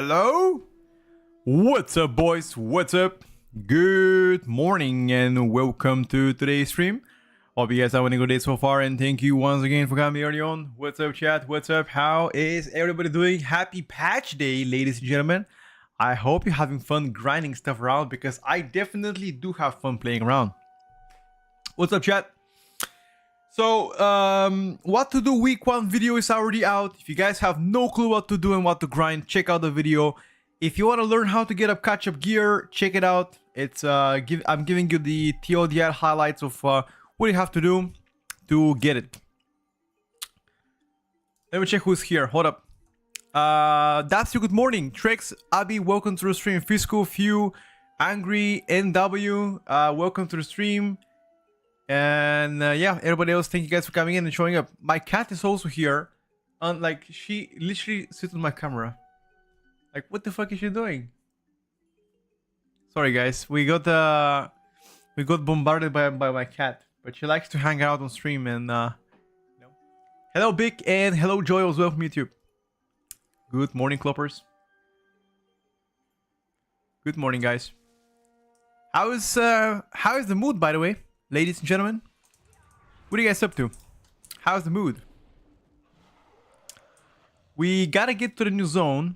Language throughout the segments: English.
Hello? What's up, boys? What's up? Good morning and welcome to today's stream. Hope you guys having a good day so far, and thank you once again for coming early on. What's up, chat? What's up? How is everybody doing? Happy patch day, ladies and gentlemen. I hope you're having fun grinding stuff around, because I definitely do have fun playing around. What's up, chat? So, what to do week 1 video is already out. If you guys have no clue what to do and what to grind, check out the video. If you want to learn how to get up catch-up gear, check it out. It's I'm giving you the TLDR highlights of what you have to do to get it. Let me check who's here. Hold up. That's you. Good morning. Trex, Abby, welcome to the stream. Fisco, Few, Angry, NW, welcome to the stream. And yeah, everybody else, thank you guys for coming in and showing up. My cat is also here. Like, she literally sits on my camera. Like, what the fuck is she doing? Sorry guys, we got bombarded by my cat, but she likes to hang out on stream and you know. Hello Big, and hello Joy as well from YouTube. Good morning, Cloppers. Good morning, guys. How is the mood, by the way? Ladies and gentlemen, what are you guys up to? How's the mood? We gotta get to the new zone.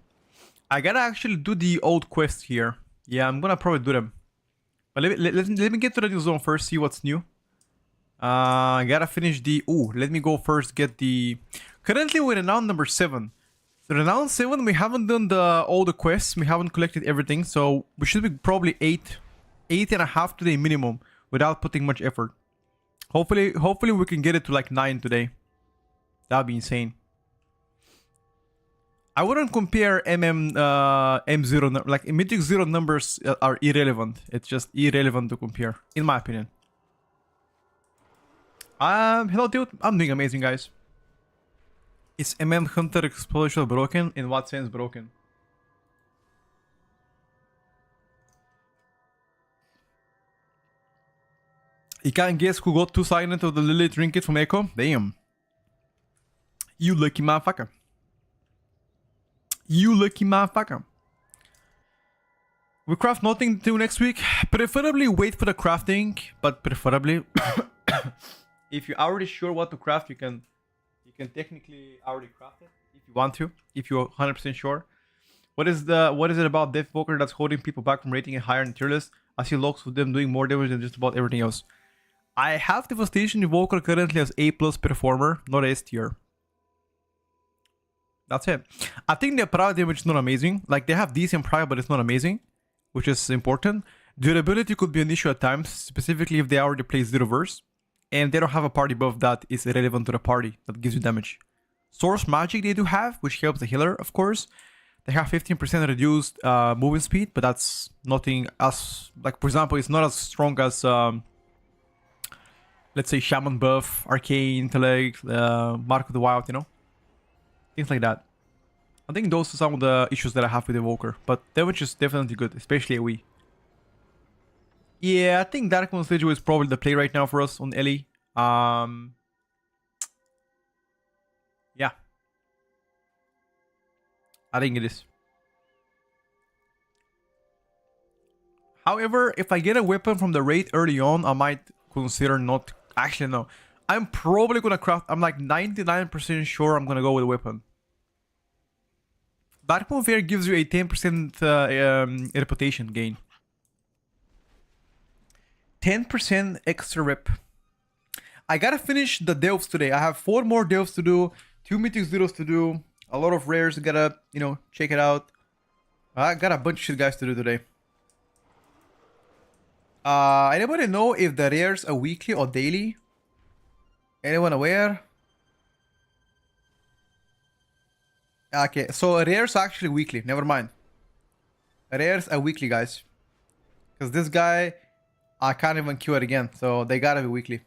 I gotta actually do the old quests here. Yeah, I'm gonna probably do them. But let me get to the new zone first, see what's new. I gotta finish the... Ooh, let me go first get the... Currently we're in Renown number 7. So Renown 7, we haven't done all the quests. We haven't collected everything. So we should be probably 8.5 today minimum, without putting much effort. Hopefully we can get it to like 9 today. That'd be insane. I wouldn't compare M0, like Mythic 0 numbers are irrelevant. It's just irrelevant to compare, in my opinion. Hello dude, I'm doing amazing, guys. Is Hunter Explosion broken? In what sense broken? You can't guess who got 2 silent of the Lily trinket from Echo? Damn. You lucky motherfucker. You lucky motherfucker. We craft nothing till next week. Preferably wait for the crafting, but preferably if you're already sure what to craft, you can technically already craft it if you want to, if you're 100% sure. What is it about Deathwalker that's holding people back from rating it higher in tier list? I see logs with them doing more damage than just about everything else. I have Devastation Evoker currently as A+ performer, not S tier. That's it. I think their prior damage is not amazing. Like, they have decent prior, but it's not amazing, which is important. Durability could be an issue at times, specifically if they already play Zero Verse, and they don't have a party buff that is relevant to the party that gives you damage. Source Magic they do have, which helps the healer, of course. They have 15% reduced movement speed, but that's nothing as... Like, for example, it's not as strong as... let's say Shaman buff, Arcane, Intellect, Mark of the Wild, you know? Things like that. I think those are some of the issues that I have with Evoker. But damage is definitely good, especially AoE. Yeah, I think Dark Moon Statue is probably the play right now for us on Ellie. Yeah. I think it is. However, if I get a weapon from the raid early on, I might consider not... Actually, no. I'm probably gonna craft... I'm like 99% sure I'm gonna go with a weapon. Dark Moon Fair gives you a 10% reputation gain. 10% extra rep. I gotta finish the delves today. I have 4 more delves to do, 2 Mythic Zeros to do, a lot of rares. Gotta, you know, check it out. I got a bunch of shit guys to do today. Anybody know if the rares are weekly or daily? Anyone aware? Okay, so rares are actually weekly. Never mind. Rares are weekly, guys. Because this guy, I can't even kill it again. So they gotta be weekly.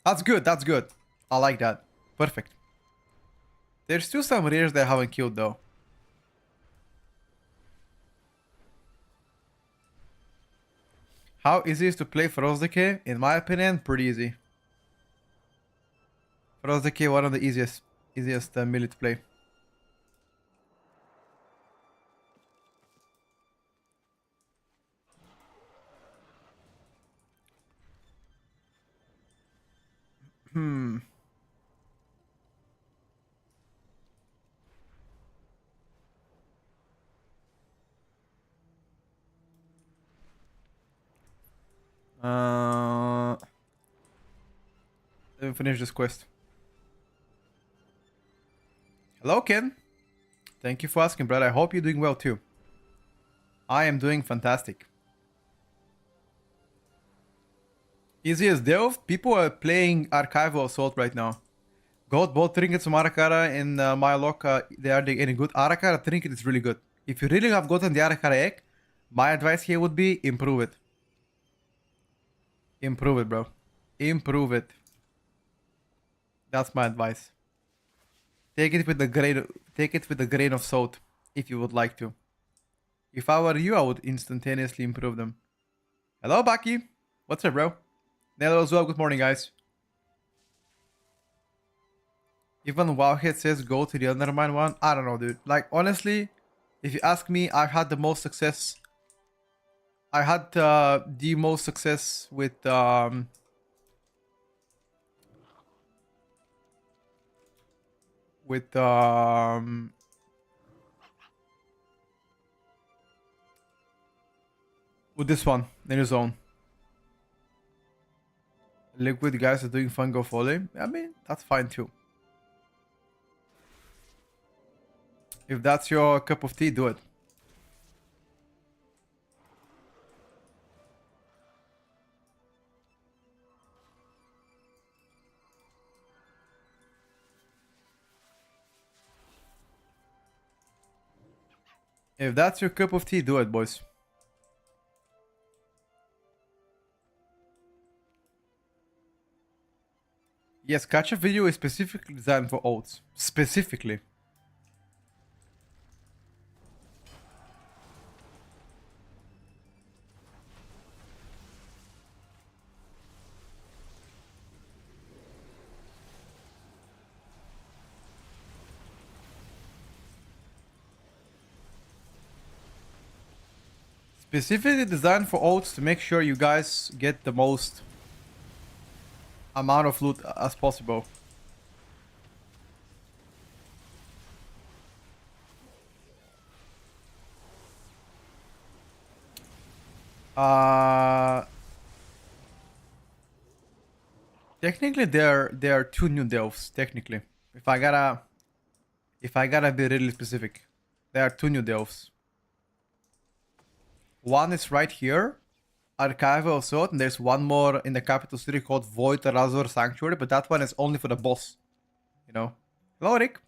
That's good. That's good. I like that. Perfect. There's still some rares that I haven't killed though. How easy is to play Frost Decay? In my opinion, pretty easy. Frost Decay, one of the easiest melee to play. Let me finish this quest. Hello, Ken. Thank you for asking, brother. I hope you're doing well too. I am doing fantastic. Easy as Delve. People are playing Archival Assault right now. Got both trinkets from Arakara and my lock. They are getting good. Arakara trinket is really good. If you really have gotten the Arakara egg, my advice here would be improve it. Improve it, bro. Improve it. That's my advice. Take it with a grain of salt if you would like to. If I were you, I would instantaneously improve them. Hello, Baki. What's up, bro? Hello as well. Good morning, guys. Even Wowhead says go to the Undermine one. I don't know, dude. Like, honestly, if you ask me, I've had the most success. I had the most success with this one in his own. Liquid guys are doing fungo folly. I mean, that's fine too. If that's your cup of tea, do it. If that's your cup of tea, do it, boys. Yes, catch a video is specifically designed for oats. Specifically. Specifically designed for oats to make sure you guys get the most amount of loot as possible. Technically there are two new delves, technically. If I gotta be really specific. There are two new delves. One is right here, Archival Assault, and there's one more in the capital city called Void Razor Sanctuary, but that one is only for the boss. You know? Hello, Rick.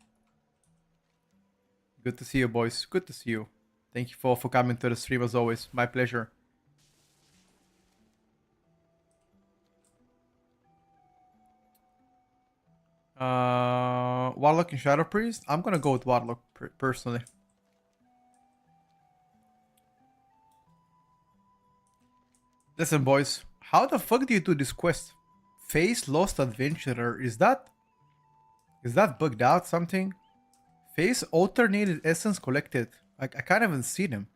Good to see you, boys. Good to see you. Thank you for coming to the stream as always. My pleasure. Warlock and Shadow Priest? I'm gonna go with Warlock personally. Listen, boys. How the fuck do you do this quest? Face Lost Adventurer. Is that bugged out something? Face Alternated Essence Collected. I can't even see them.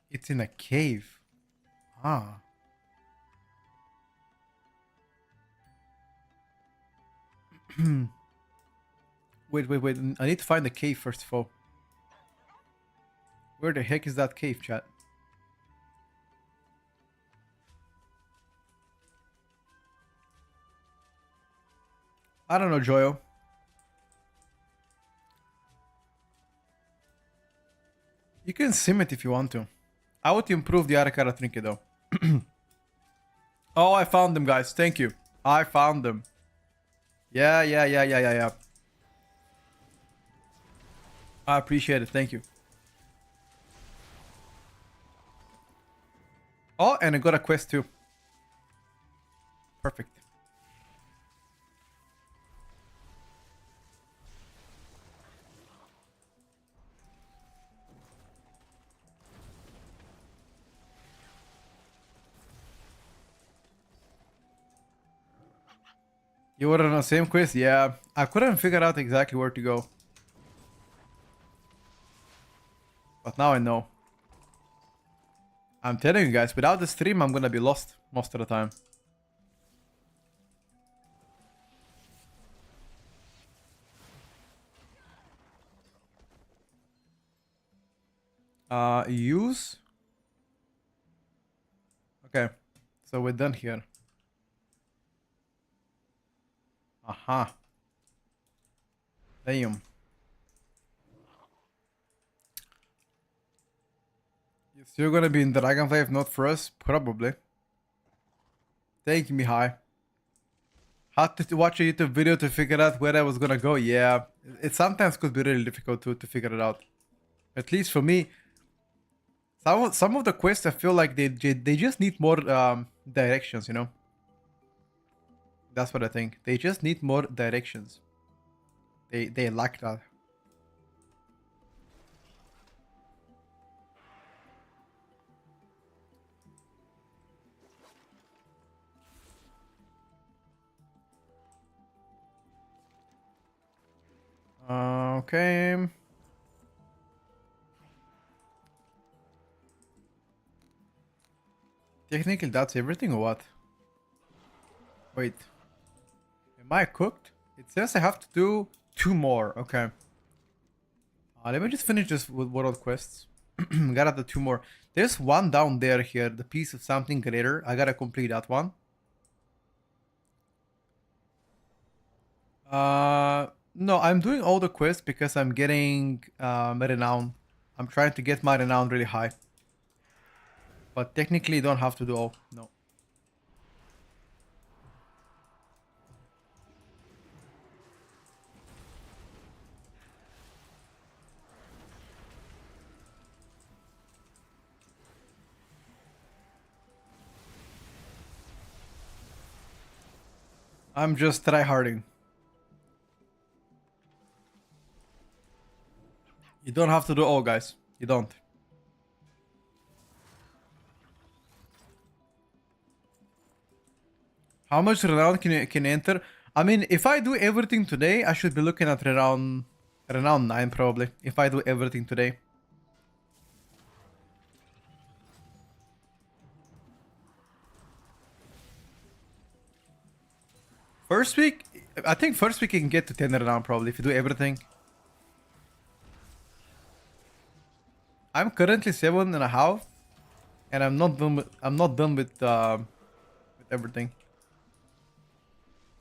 It's in a cave. Ah. Wait. I need to find the cave first of all. Where the heck is that cave, chat? I don't know, Joyo. You can sim it if you want to. I would improve the Arakara trinket though. Oh, I found them, guys. Thank you. I found them. Yeah. I appreciate it. Thank you. Oh, and I got a quest too. Perfect. You were on the same quest? Yeah. I couldn't figure out exactly where to go. But now I know. I'm telling you guys, without the stream, I'm gonna be lost most of the time. Use. Okay, so we're done here. Aha. Damn. You're still gonna be in Dragonfly if not for us? Probably. Thank you, Mihai. Had to watch a YouTube video to figure out where I was gonna go. Yeah, it sometimes could be really difficult to figure it out. At least for me, some of the quests I feel like they just need more directions, you know. That's what I think. They just need more directions. They lack that. Okay. Technically, that's everything or what? Wait. Am I cooked? It says I have to do 2 more. Okay. Let me just finish this with world quests. Gotta do 2 more. There's one down there here. The piece of something greater. I gotta complete that one. No, I'm doing all the quests because I'm getting Renown. I'm trying to get my Renown really high. But technically, you don't have to do all. No. I'm just tryharding. You don't have to do all, guys. You don't. How much Renown can you enter? I mean, if I do everything today, I should be looking at Renown 9 probably. If I do everything today. First week, I think first week you can get to 10 Renown probably if you do everything. I'm currently 7.5, and I'm not done with everything.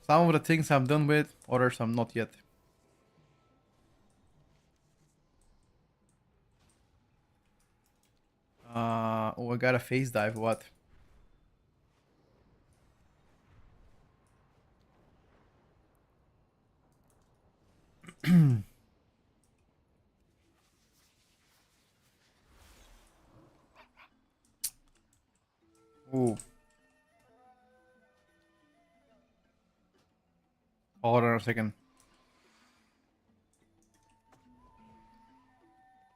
Some of the things I'm done with, others I'm not yet. Oh, I got a face dive. What? Ooh. Hold on a second.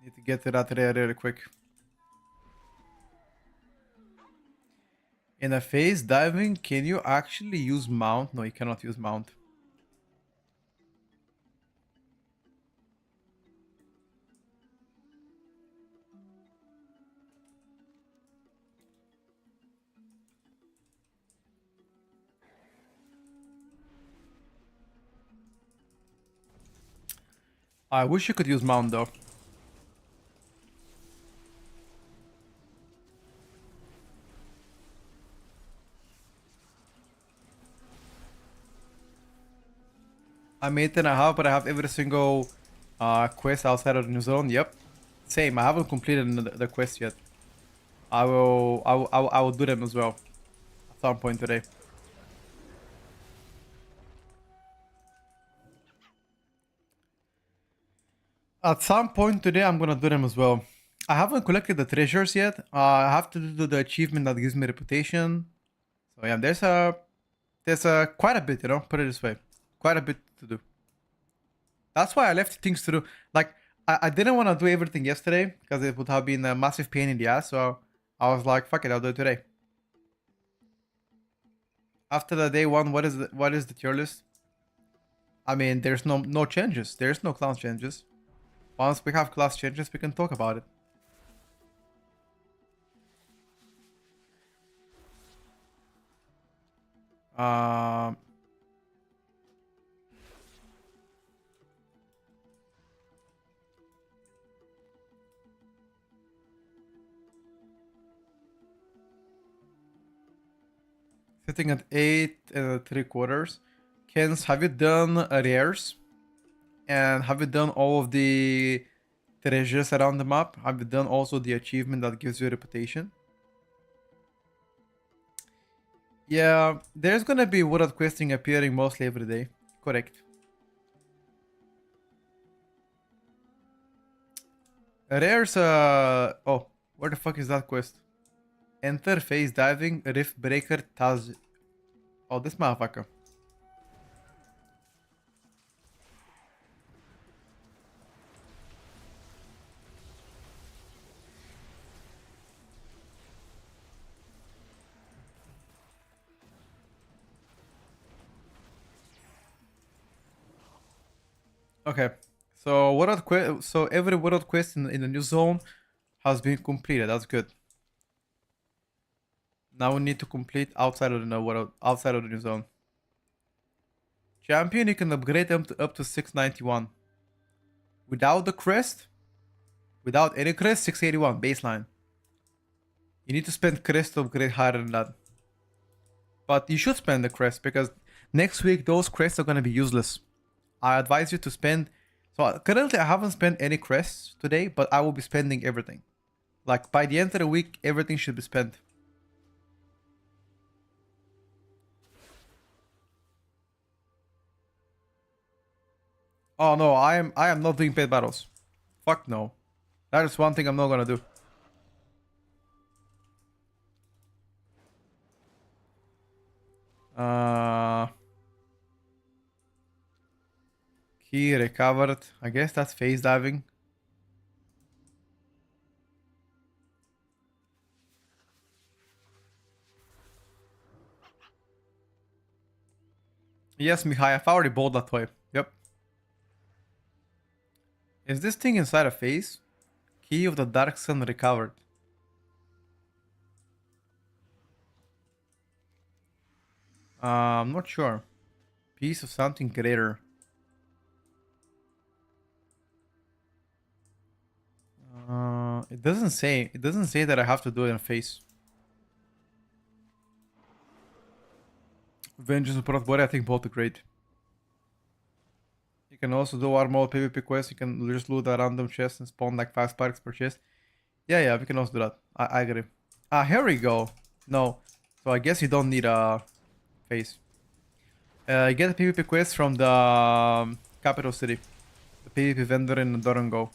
Need to get to that really quick. In a phase diving, can you actually use mount? No, you cannot use mount. I wish you could use mount though. I'm 8.5, but I have every single quest outside of the new zone. Yep, same. I haven't completed the quest yet. I will do them as well at some point today. At some point today, I'm gonna do them as well. I haven't collected the treasures yet. I have to do the achievement that gives me reputation. So yeah, there's quite a bit, you know. Put it this way, quite a bit to do. That's why I left things to do. Like I didn't want to do everything yesterday because it would have been a massive pain in the ass. So I was like, fuck it, I'll do it today. After the day 1, what is the tier list? I mean, there's no changes. There's no class changes. Once we have class changes, we can talk about it. Um, Sitting at 8 3/4. Kens, have you done rares? And have you done all of the treasures around the map? Have you done also the achievement that gives you a reputation? Yeah, there's gonna be wooded questing appearing mostly every day. Correct. Rares, oh, where the fuck is that quest? Enter phase diving, rift breaker, Taz. Oh, this motherfucker. Okay, so so every world quest in the new zone has been completed. That's good. Now we need to complete outside of the new world, outside of the new zone. Champion, you can upgrade them to up to 691. Without the crest, without any crest, 681 baseline. You need to spend crest to upgrade higher than that. But you should spend the crest because next week those crests are gonna be useless. I advise you to spend. So currently I haven't spent any crests today, but I will be spending everything. Like by the end of the week, everything should be spent. Oh no, I am not doing paid battles. Fuck no. That is one thing I'm not gonna do. Key recovered. I guess that's phase diving. Yes, Mihai, I've already bought that toy. Yep. Is this thing inside a phase? Key of the Dark Sun recovered. I'm not sure. Piece of something greater. It doesn't say. It doesn't say that I have to do it in phase. Vengeance of Proth Body, I think both are great. You can also do armor PvP quests. You can just loot a random chest and spawn like 5 sparks per chest. Yeah, we can also do that. I agree. Here we go. No. So I guess you don't need a phase. You get a PvP quest from the capital city. The PvP vendor in Dorango.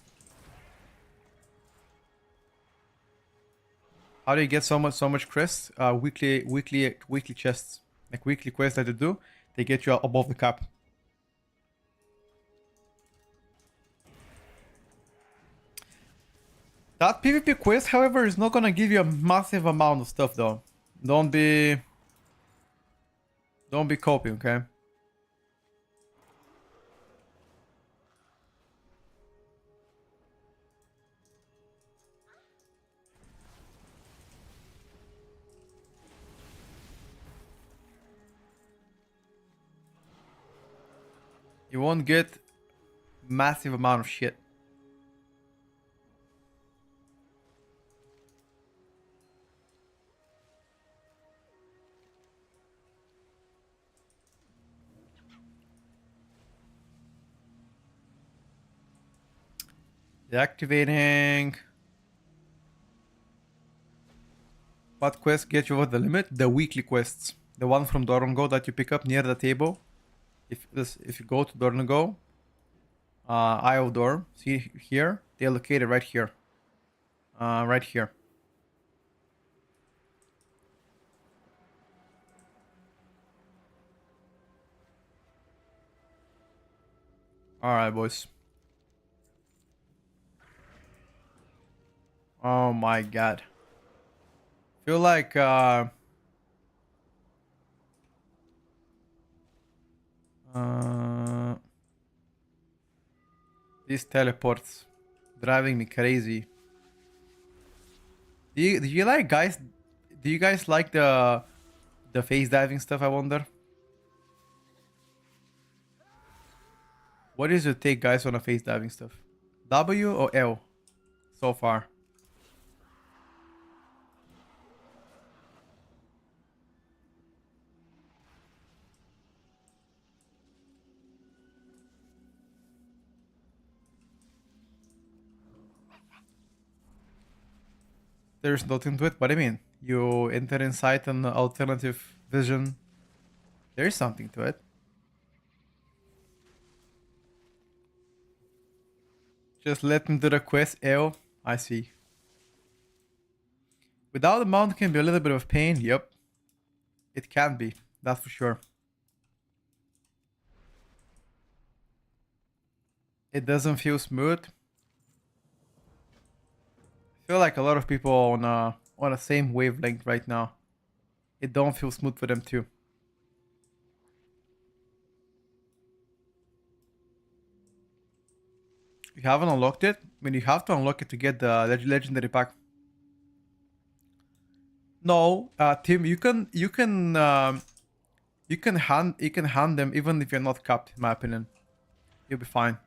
How do you get so much crests? Weekly chests. Like weekly quests that you do, they get you above the cap. That PvP quest, however, is not gonna give you a massive amount of stuff though. Don't be coping, okay? You won't get massive amount of shit. Deactivating. What quests get you over the limit? The weekly quests. The one from Dorango that you pick up near the table. If you go to Dorango, Isle Door, see here? They're located right here. Right here. Alright, boys. Oh my god. Feel like these teleports driving me crazy. Do you like guys? Do you guys like the phase diving stuff? I wonder. What is your take, guys, on the face diving stuff? W or L so far? There's nothing to it. What do you mean? You enter inside an alternative vision. There is something to it. Just let me do the quest. L. I see. Without the mount can be a little bit of pain. Yep. It can be. That's for sure. It doesn't feel smooth. I feel like a lot of people on the same wavelength right now. It don't feel smooth for them too. You haven't unlocked it? I mean, you have to unlock it to get the legendary pack. No, Tim, you can hand them even if you're not capped. In my opinion, you'll be fine.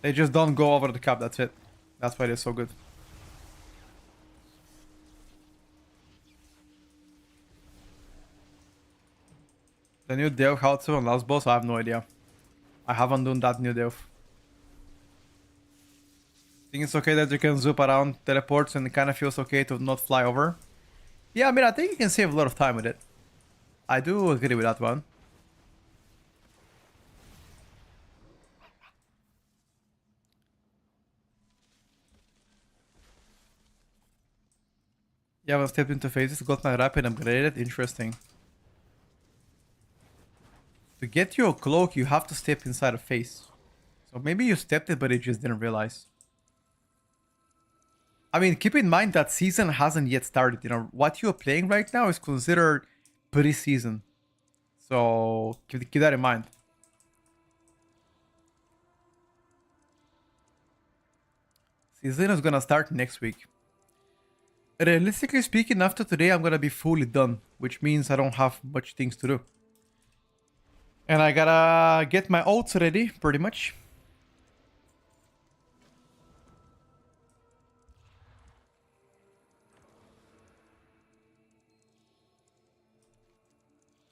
They just don't go over the cap. That's it. That's why they're so good. The new delve how to on last boss, I have no idea. I haven't done that new delve. I think it's okay that you can zoop around teleports and it kind of feels okay to not fly over. Yeah, I mean, I think you can save a lot of time with it. I do agree with that one. You haven't stepped into phases, got my rapid upgraded. Interesting. To get your cloak, you have to step inside a phase. So maybe you stepped it, but you just didn't realize. I mean, keep in mind that season hasn't yet started. You know, what you're playing right now is considered pre-season. So keep that in mind. Season is gonna start next week. Realistically speaking, after today, I'm gonna be fully done, which means I don't have much things to do. And I gotta get my ults ready, pretty much.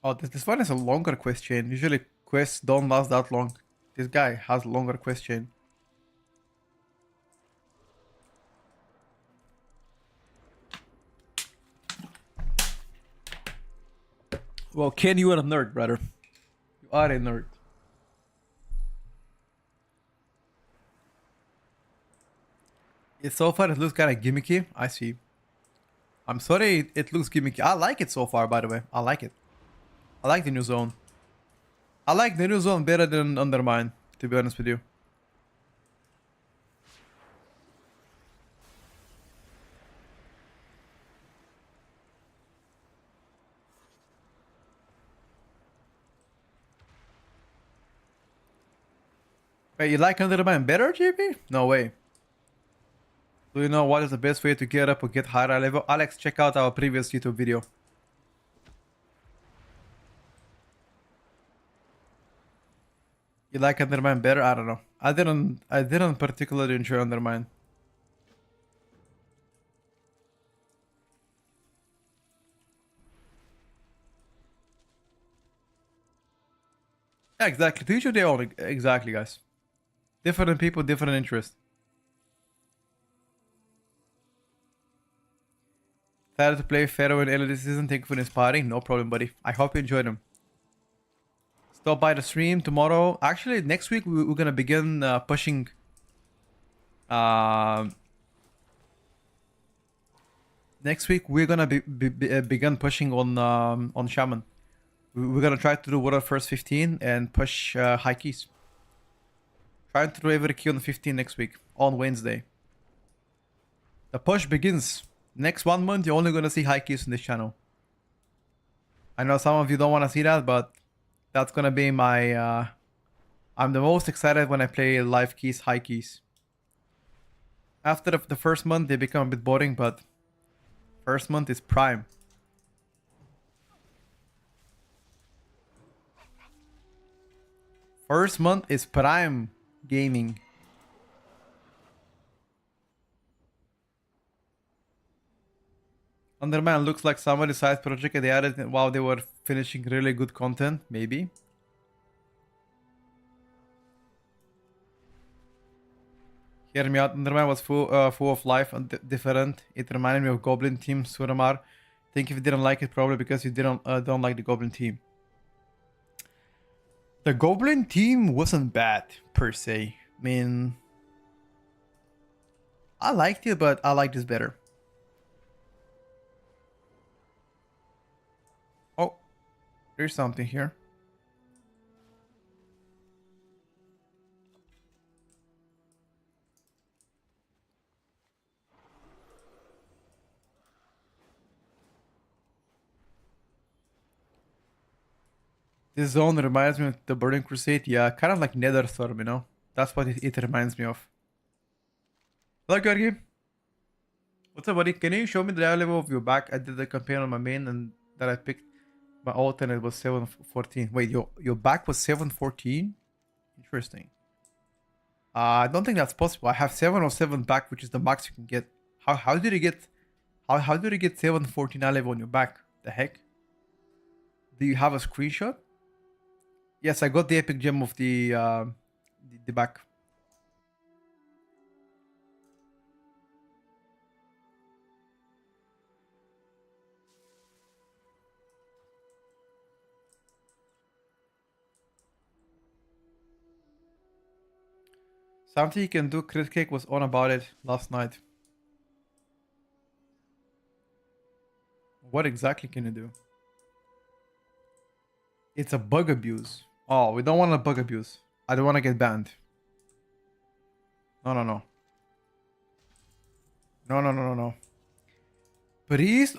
Oh, this one is a longer quest chain. Usually quests don't last that long. This guy has longer quest chain. Well, Ken, you are a nerd, brother. You are a nerd. It's so far it looks kind of gimmicky. I see. I'm sorry it looks gimmicky. I like it so far, by the way. I like it. I like the new zone. I like the new zone better than Undermine, to be honest with you. Wait, you like Undermine better, JP? No way. Do you know what is the best way to get up or get higher level? Alex, check out our previous YouTube video. You like Undermine better? I don't know. I didn't particularly enjoy Undermine. Yeah, exactly. To each of their own. Exactly, guys. Different people, different interests. Excited to play Pharaoh and Ellie this season. Thank you for inspiring. No problem, buddy. I hope you enjoyed them. Stop by the stream tomorrow. Actually, next week we're gonna begin pushing. Next week we're gonna begin pushing on Shaman. We're gonna try to do water first 15 and push high keys. Trying to do every key on 15 next week on Wednesday. The push begins. Next 1 month, you're only gonna see high keys on this channel. I know some of you don't want to see that, but That's gonna be my I'm the most excited when I play live keys, high keys. After the first month they become a bit boring, but first month is prime. First month is prime gaming. Underman looks like somebody's side project and they added it while they were finishing really good content, maybe. Hear me out, Underman was full of life and different. It reminded me of Goblin Team Suramar. Think if you didn't like it, probably because you don't like the Goblin Team. The Goblin Team wasn't bad, per se. I mean, I liked it, but I like this better. Oh, there's something here. This zone reminds me of the Burning Crusade. Yeah, kind of like Netherstorm, you know? That's what it reminds me of. Hello, Georgi. What's up, buddy? Can you show me the level of your back? I did the campaign on my main and that I picked my ult and it was 714. Wait, your back was 714? Interesting. I don't think that's possible. I have 707 back, which is the max you can get. How did you get how did you get 714 level on your back? The heck? Do you have a screenshot? Yes, I got the epic gem of the back. Something you can do. Crit Cake was on about it last night. What exactly can you do? It's a bug abuse. Oh, we don't want a bug abuse. I don't want to get banned. No, no, no. No, no, no, no, no. Priest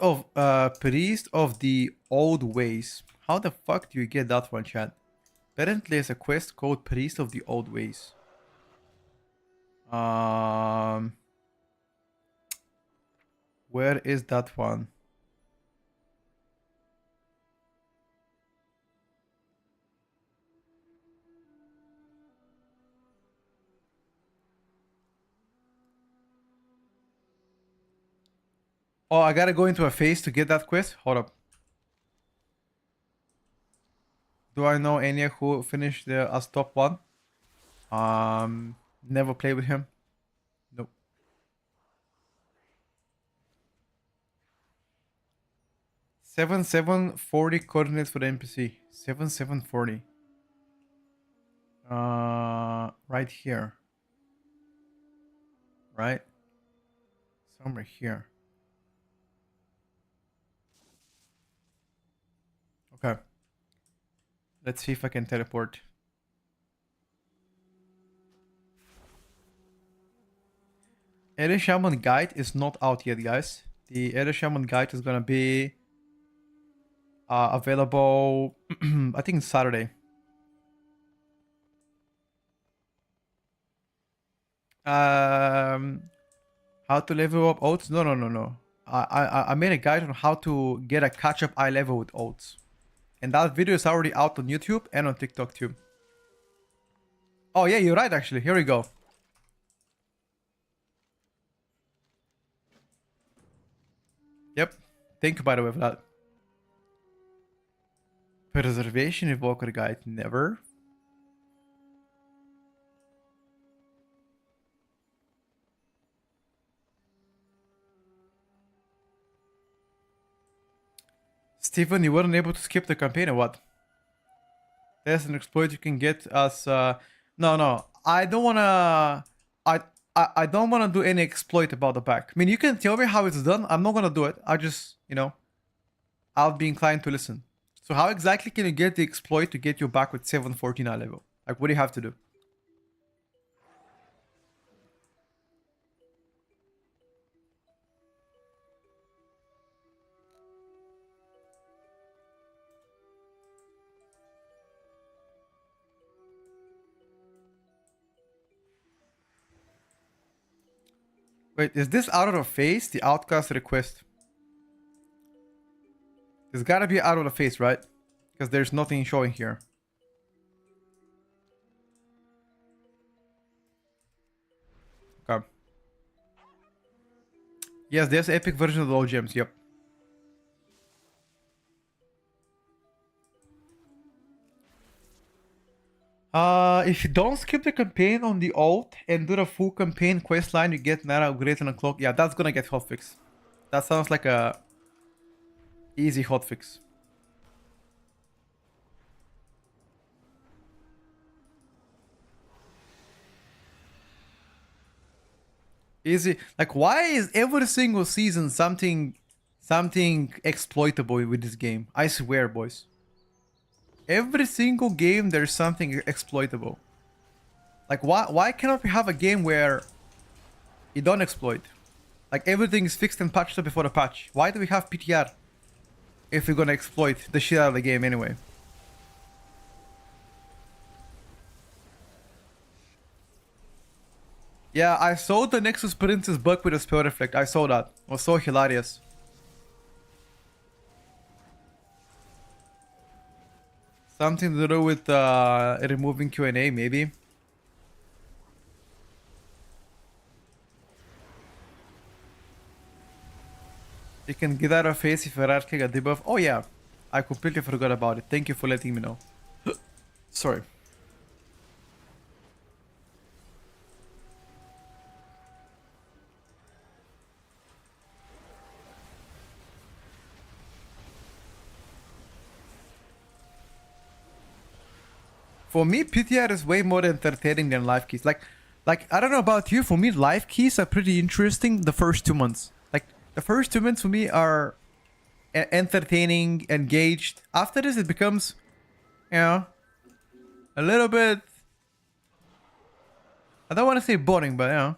of the old ways. How the fuck do you get that one, chat? Apparently, there's a quest called Priest of the Old Ways. Where is that one? Oh, I gotta go into a phase to get that quest? Hold up. Do I know any who finished as top 1? Never played with him. Nope. 7740 coordinates for the NPC. 7740. Right here. Right? Somewhere here. Okay. Let's see if I can teleport. Area Shaman Guide is not out yet, guys. The Area Shaman Guide is gonna be available, I think Saturday. How to level up oats? No, no, no, no. I made a guide on how to get a catch-up eye level with oats. And that video is already out on YouTube and on TikTok too. Oh yeah, you're right actually. Here we go. Yep. Thank you by the way for that. Preservation Evoker Guide. Never. Steven, you weren't able to skip the campaign or what? There's an exploit you can get as no, I don't wanna I don't wanna do any exploit about the back. I mean, you can tell me how it's done. I'm not gonna do it. I just, you know, I'll be inclined to listen. So how exactly can you get the exploit to get you back with 714 eye level? Like, what do you have to do? Wait, is this out of the face? The outcast request. It's gotta be out of the face, right? Because there's nothing showing here. Okay. Yes, there's epic version of the old gems, yep. If you don't skip the campaign on the alt and do the full campaign quest line, you get 9 upgrades and a cloak. Yeah, that's gonna get hotfix. That sounds like a easy hotfix. Easy. Like, why is every single season something exploitable with this game? I swear, boys. Every single game there's something exploitable. Like, why cannot we have a game where you don't exploit? Like, everything is fixed and patched up before the patch. Why do we have PTR if we're gonna exploit the shit out of the game anyway? Yeah, I saw the Nexus Princess bug with a spell reflect. I saw that. It was so hilarious. Something to do with removing Q&A, maybe. You can get out of face if you right-click a debuff. Oh yeah, I completely forgot about it. Thank you for letting me know. Sorry. For me, PTR is way more entertaining than live keys. Like I don't know about you. For me, live keys are pretty interesting the first 2 months. Like the first 2 months for me are entertaining, engaged. After this, it becomes, you know, a little bit. I don't want to say boring, but you know,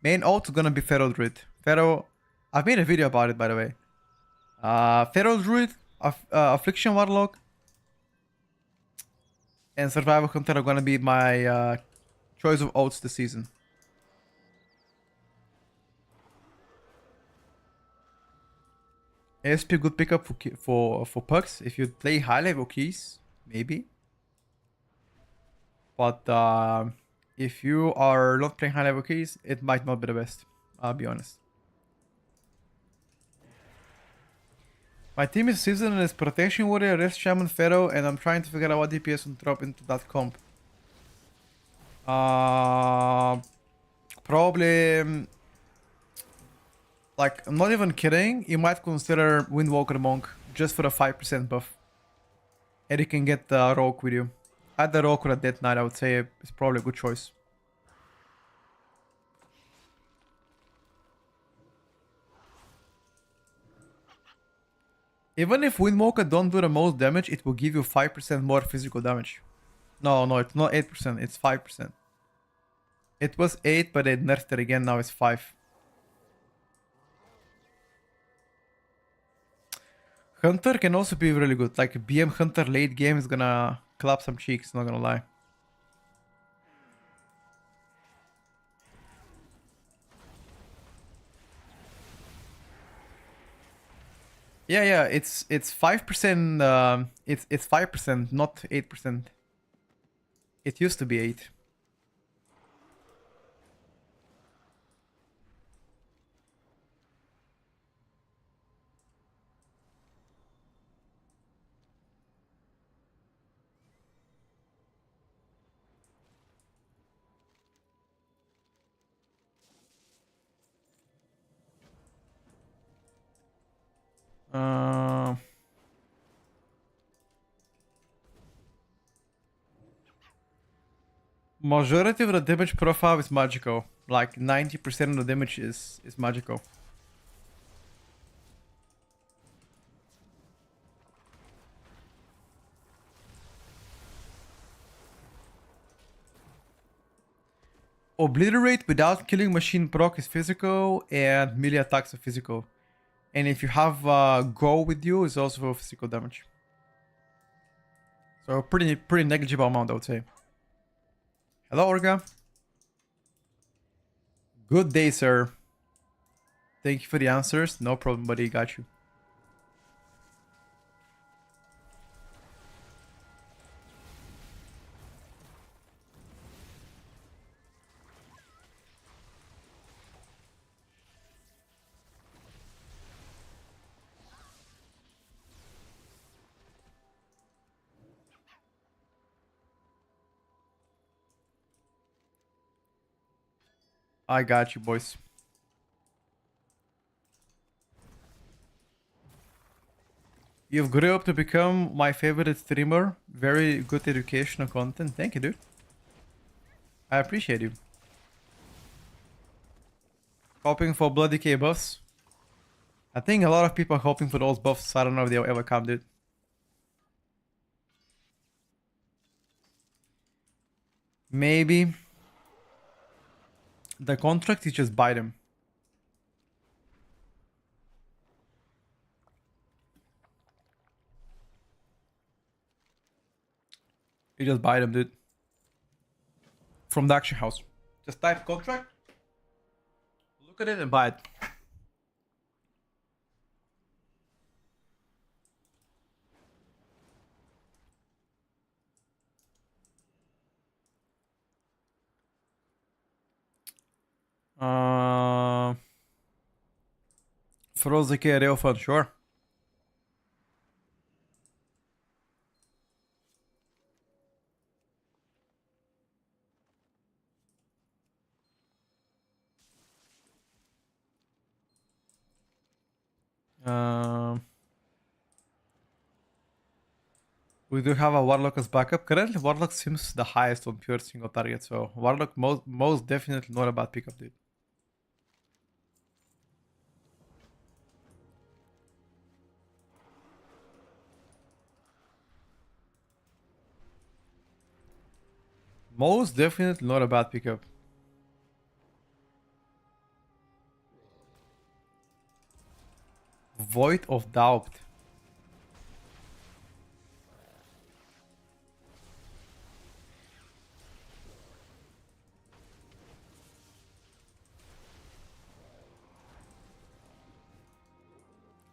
main ult is gonna be Feral Druid. Feral. I've made a video about it, by the way. Feral Druid, Affliction Warlock, and Survival Hunter are gonna be my choice of ults this season. ASP good pickup for pucks if you play high level keys, maybe. But if you are not playing high level keys, it might not be the best. I'll be honest. My team is Season and is Protection Warrior, Rest Shaman, Pharaoh, and I'm trying to figure out what DPS to drop into that comp. Probably, like, I'm not even kidding, you might consider Windwalker Monk just for a 5% buff. And you can get the Rogue with you. Add the Rogue or a Death Knight, I would say it's probably a good choice. Even if Windwalker don't do the most damage, it will give you 5% more physical damage. No, it's not 8%, it's 5%. It was 8, but they nerfed it again, now it's 5. Hunter can also be really good. Like BM Hunter late game is gonna clap some cheeks, not gonna lie. Yeah, it's 5%. It's 5%, not 8%. It used to be 8. Majority of the damage profile is magical. Like 90% of the damage is magical. Obliterate without killing machine proc is physical, and melee attacks are physical. And if you have Go with you, it's also physical damage. So pretty negligible amount, I would say. Hello, Orga. Good day, sir. Thank you for the answers. No problem, buddy. Got you. I got you, boys. You've grew up to become my favorite streamer. Very good educational content. Thank you, dude. I appreciate you. Hoping for bloody K buffs. I think a lot of people are hoping for those buffs. So I don't know if they'll ever come, dude. Maybe the contract, you just buy them. You just buy them, dude. From the auction house. Just type contract. Look at it and buy it. Frozen K real fun, sure. We do have a Warlock as backup. Currently, Warlock seems the highest on pure single target, so Warlock most definitely not a bad pickup, dude. Most definitely not a bad pickup. Void of Doubt.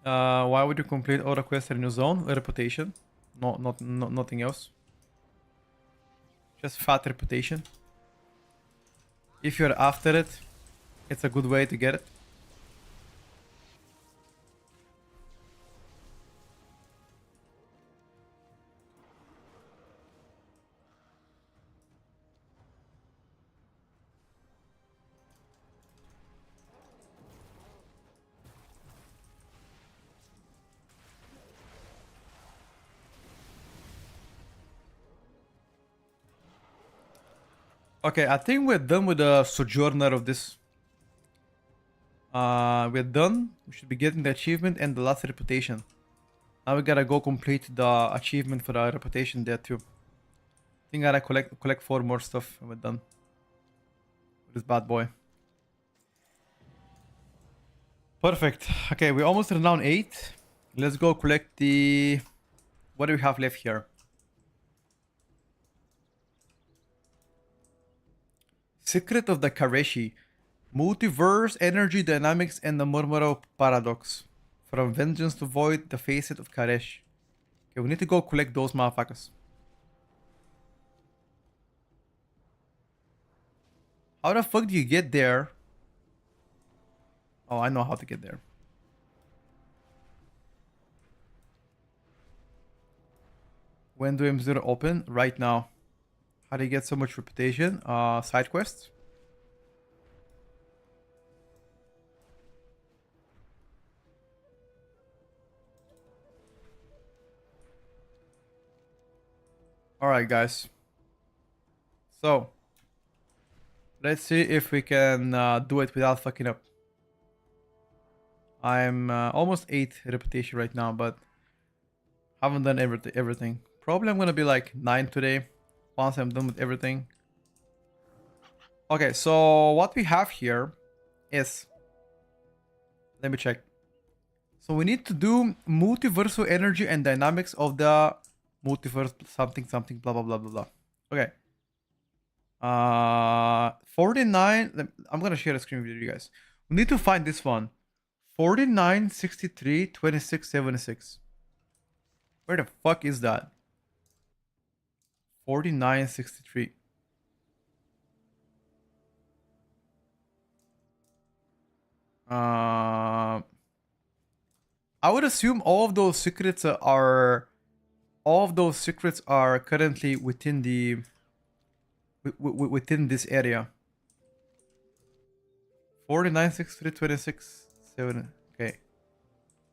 Why would you complete all the quests in your zone? Reputation. Nothing else. Just fat reputation. If you're after it, it's a good way to get it. Okay, I think we're done with the Sojourner of this. We're done. We should be getting the achievement and the last reputation. Now we gotta go complete the achievement for the reputation there too. I think I gotta collect 4 more stuff and we're done with this bad boy. Perfect. Okay, we almost Renown 8. Let's go collect the... What do we have left here? Secret of the Kareshi. Multiverse, Energy, Dynamics, and the Murmuro Paradox. From Vengeance to Void, the Facet of Karesh. Okay, we need to go collect those motherfuckers. How the fuck do you get there? Oh, I know how to get there. When do M0 open? Right now. How do you get so much reputation? Side quests. Alright, guys. So, let's see if we can do it without fucking up. I'm almost 8 reputation right now, but haven't done everything. Probably I'm gonna be like 9 today, once I'm done with everything. Okay, so what we have here is... Let me check. So we need to do multiversal energy and dynamics of the multiverse something blah blah blah blah blah. Okay. 49. I'm gonna share the screen with you guys. We need to find this one. 49, 63, 26, 76. Where the fuck is that? 49, 63. I would assume all of those secrets are currently within the within this area. 49, 63, 26, 7. Okay.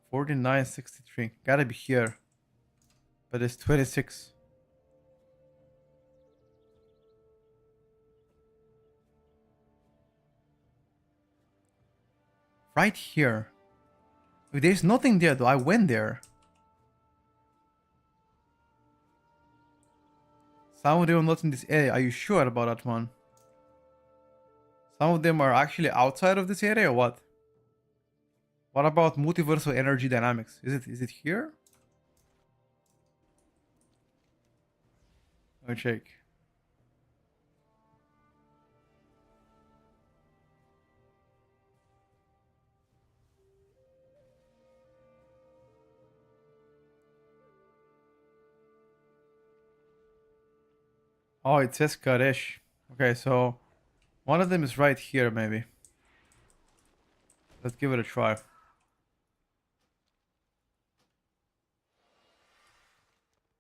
49, 63. Gotta be here. But it's 26. Right here. There's nothing there though. I went there. Some of them are not in this area. Are you sure about that one? Some of them are actually outside of this area or what? What about multiversal energy dynamics? Is it here? Let me check. Oh, it says Kadesh. Okay, so one of them is right here, maybe. Let's give it a try.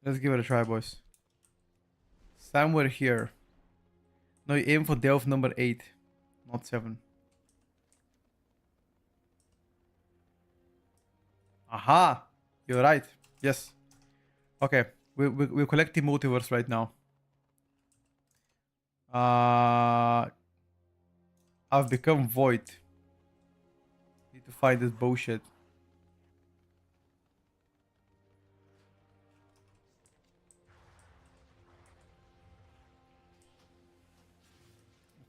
Let's give it a try, boys. Somewhere here. No, you aim for delve number 8, not 7. Aha! You're right. Yes. Okay, we're collecting multiverse right now. I've become void. Need to find this bullshit.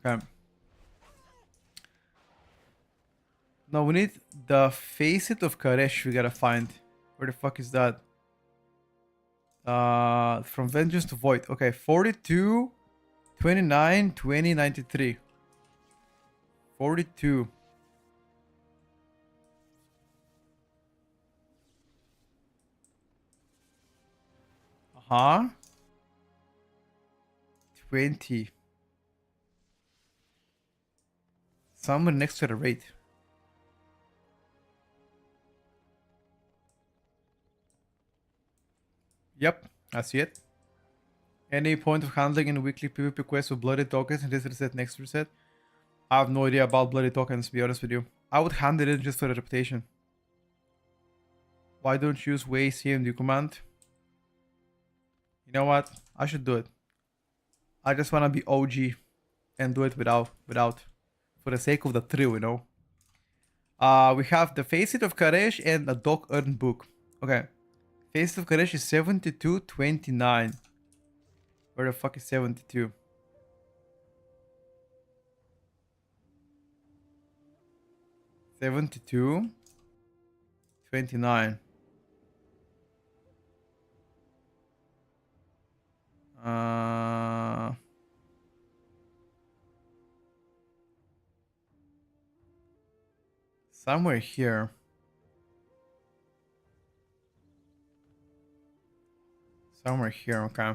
Okay. Now we need the facet of Karesh we gotta find. Where the fuck is that? From Vengeance to Void. Okay, 42, 29, 20, 93. 42. Uh-huh. 20. Somewhere next to the rate. Yep, I see it. Any point of handling in weekly PvP quests with bloody tokens in this reset, next reset? I have no idea about bloody tokens, to be honest with you. I would handle it just for the reputation. Why don't you use way CMD command? You know what? I should do it. I just wanna be OG and do it without for the sake of the thrill, you know. We have the Facet of Karesh and a Dog Earned Book. Okay. Facet of Karesh is 72.29. Where the fuck is 72? $72.29. Somewhere here. Somewhere here, okay.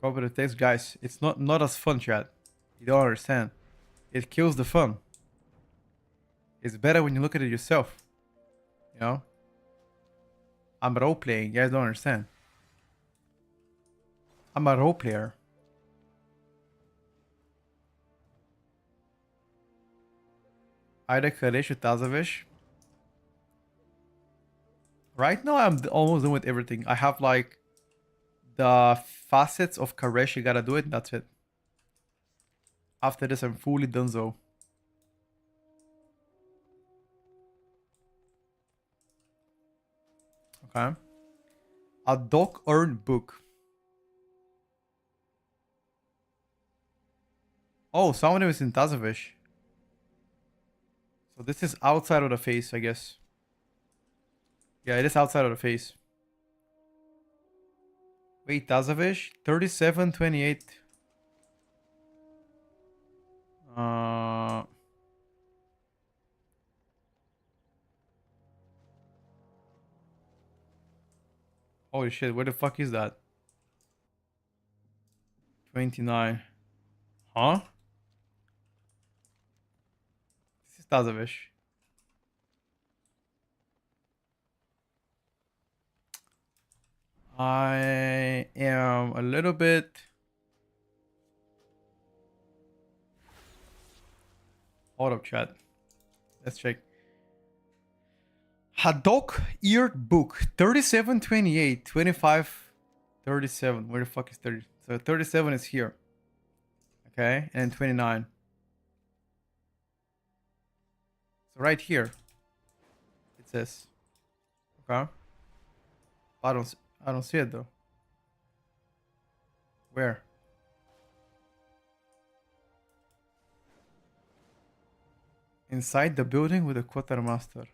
Copy the text, guys. It's not as fun, chat. You don't understand. It kills the fun. It's better when you look at it yourself. You know? I'm role playing. You guys don't understand. I'm a role player. Either Karesh or Tazavish. Right now, I'm almost done with everything. I have like the facets of Karesh. You gotta do it. That's it. After this, I'm fully donezo. Okay. A Dog Earned Book. Oh, some of them is in Tazavish. So this is outside of the face, I guess. Yeah, it is outside of the face. Wait, Tazavish? 37.28. Uh, Holy shit, where the fuck is that? 29. Huh? This is Tazovish. I am a little bit... Hold up, chat. Let's check. Haddock eared book 37, 28, 25, 37. Where the fuck is 30? So 37 is here. Okay, and 29. So right here it says. Okay. I don't see it though. Where? Inside the building with the quartermaster.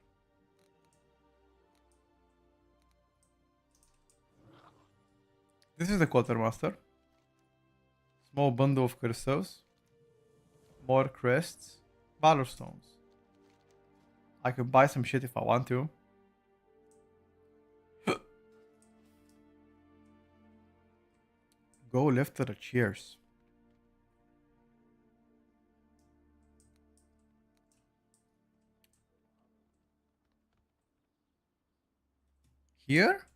This is the quartermaster. Small bundle of crystals. More crests. Battle stones. I could buy some shit if I want to. Go left to the chairs. Here?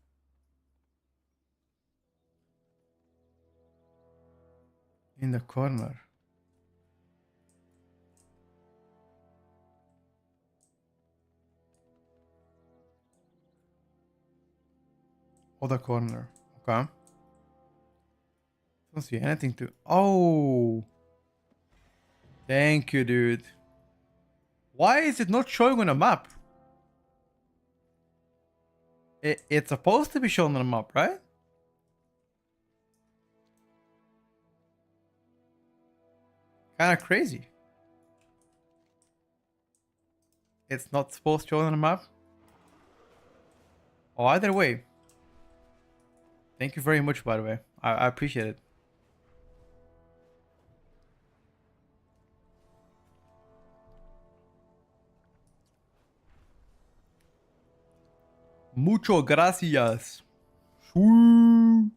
In the corner. Other corner. Okay. Don't see anything to... Oh! Thank you, dude. Why is it not showing on a map? It's supposed to be shown on a map, right? Kind of crazy. It's not supposed to show on a map? Oh, either way. Thank you very much, by the way. I appreciate it. Mucho gracias. Shoo.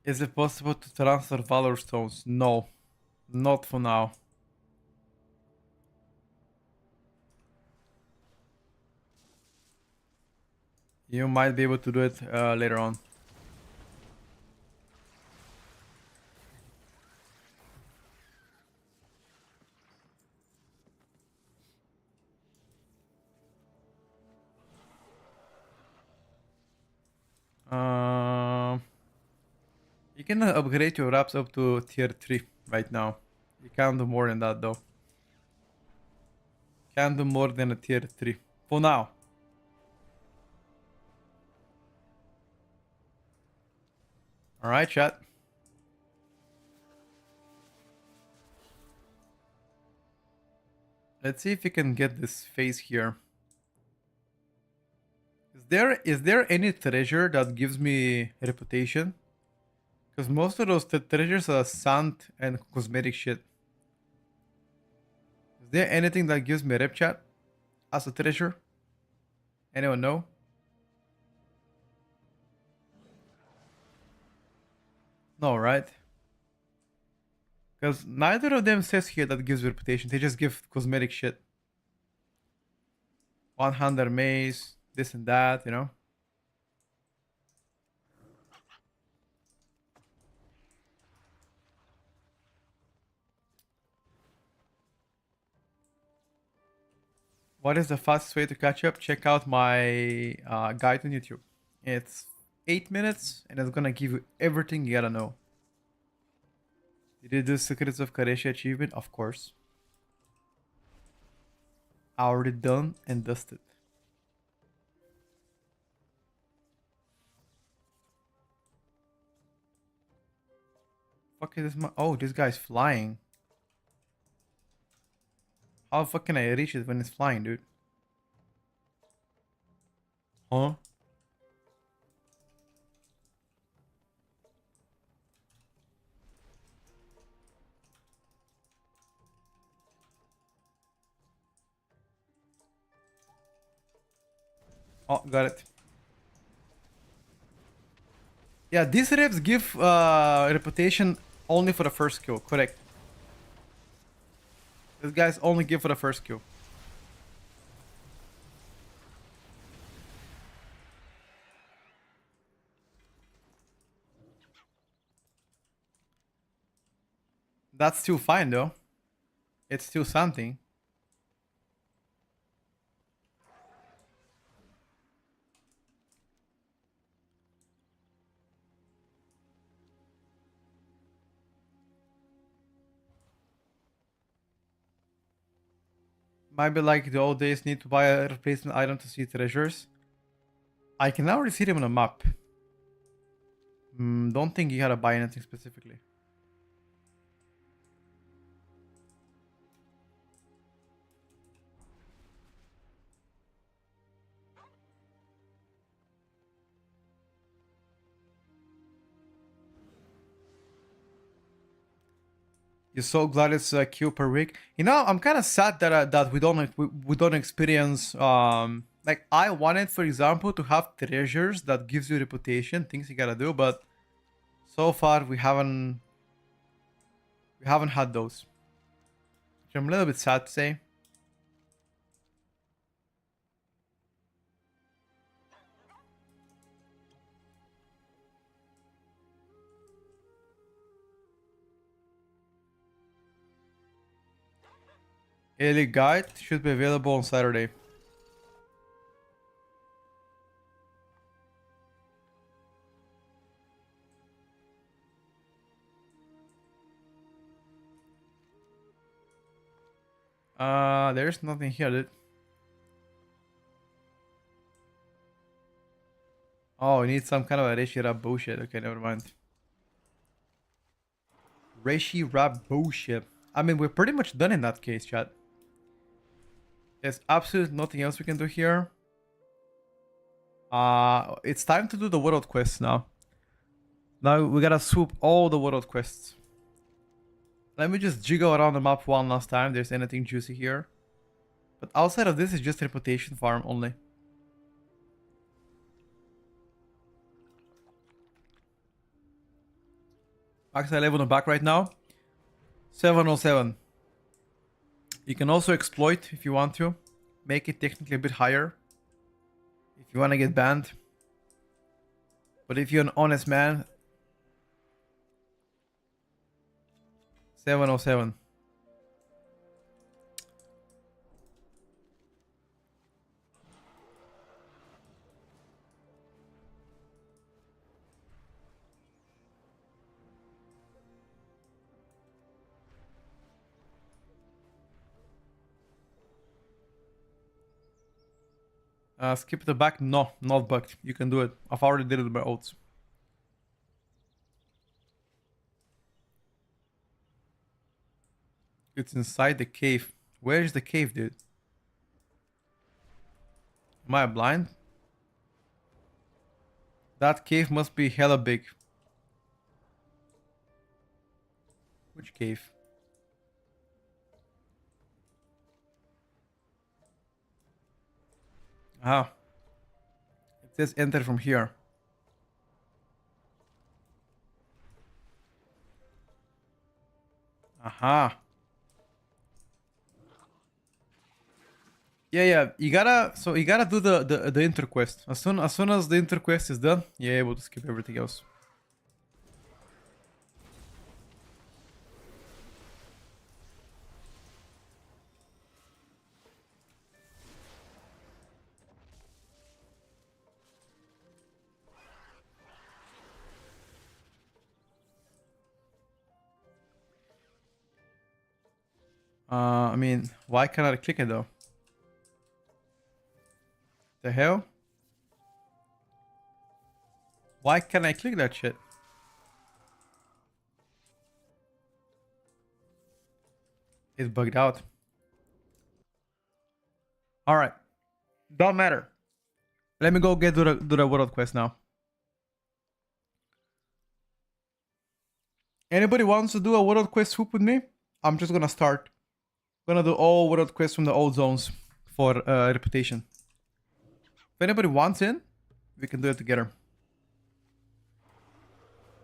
Is it possible to transfer Valor Stones? No, not for now. You might be able to do it later on. You can upgrade your wraps up to tier 3 right now. You can't do more than that though. Can't do more than a tier 3 for now. Alright, chat. Let's see if we can get this face here. Is there any treasure that gives me reputation? Because most of those treasures are sand and cosmetic shit. Is there anything that gives me rep chat as a treasure? Anyone know? No, right? Because neither of them says here that gives reputation. They just give cosmetic shit. 100 maze, this and that, you know? What is the fastest way to catch up? Check out my guide on YouTube. It's 8 minutes and it's gonna give you everything you gotta know. Did you do Secrets of Kareshi achievement? Of course. Already done and dusted. Fuck is this? Oh, this guy's flying. How the fuck can I reach it when it's flying, dude? Huh? Oh, got it. Yeah, these rifts give reputation only for the first kill, correct. These guys only give for the first kill. That's still fine though. It's still something. Might be like the old days, need to buy a replacement item to see treasures. I can already see them on the map. Don't think you gotta buy anything specifically. You're so glad it's a queue per week. You know, I'm kind of sad that that we don't experience like I wanted, for example, to have treasures that gives you reputation, things you gotta do, but so far we haven't had those. Which I'm a little bit sad to say. Elite Guide should be available on Saturday. There's nothing here, dude. Oh, we need some kind of a Reishi Rap bullshit. Okay, never mind. Reishi Rap bullshit. I mean, we're pretty much done in that case, chat. There's absolutely nothing else we can do here. It's time to do the world quests now. Now we gotta swoop all the world quests. Let me just jiggle around the map one last time. There's anything juicy here. But outside of this, it's just reputation farm only. Max I live on the back right now. 707. You can also exploit if you want to. Make it technically a bit higher. If you want to get banned. But if you're an honest man. 707. Skip the back? No, not bugged. You can do it. I've already did it with my oats. It's inside the cave. Where is the cave, dude? Am I blind? That cave must be hella big. Which cave? Ah. It says enter from here. Aha. Yeah. You gotta do the interquest. As soon as the interquest is done, you're able to skip everything else. I mean, why can't I click it though? The hell? Why can't I click that shit? It's bugged out. Alright. Don't matter. Let me go get to the world quest now. Anybody wants to do a world quest swoop with me? I'm just gonna start. Gonna do all world quests from the old zones for reputation. If anybody wants in, we can do it together.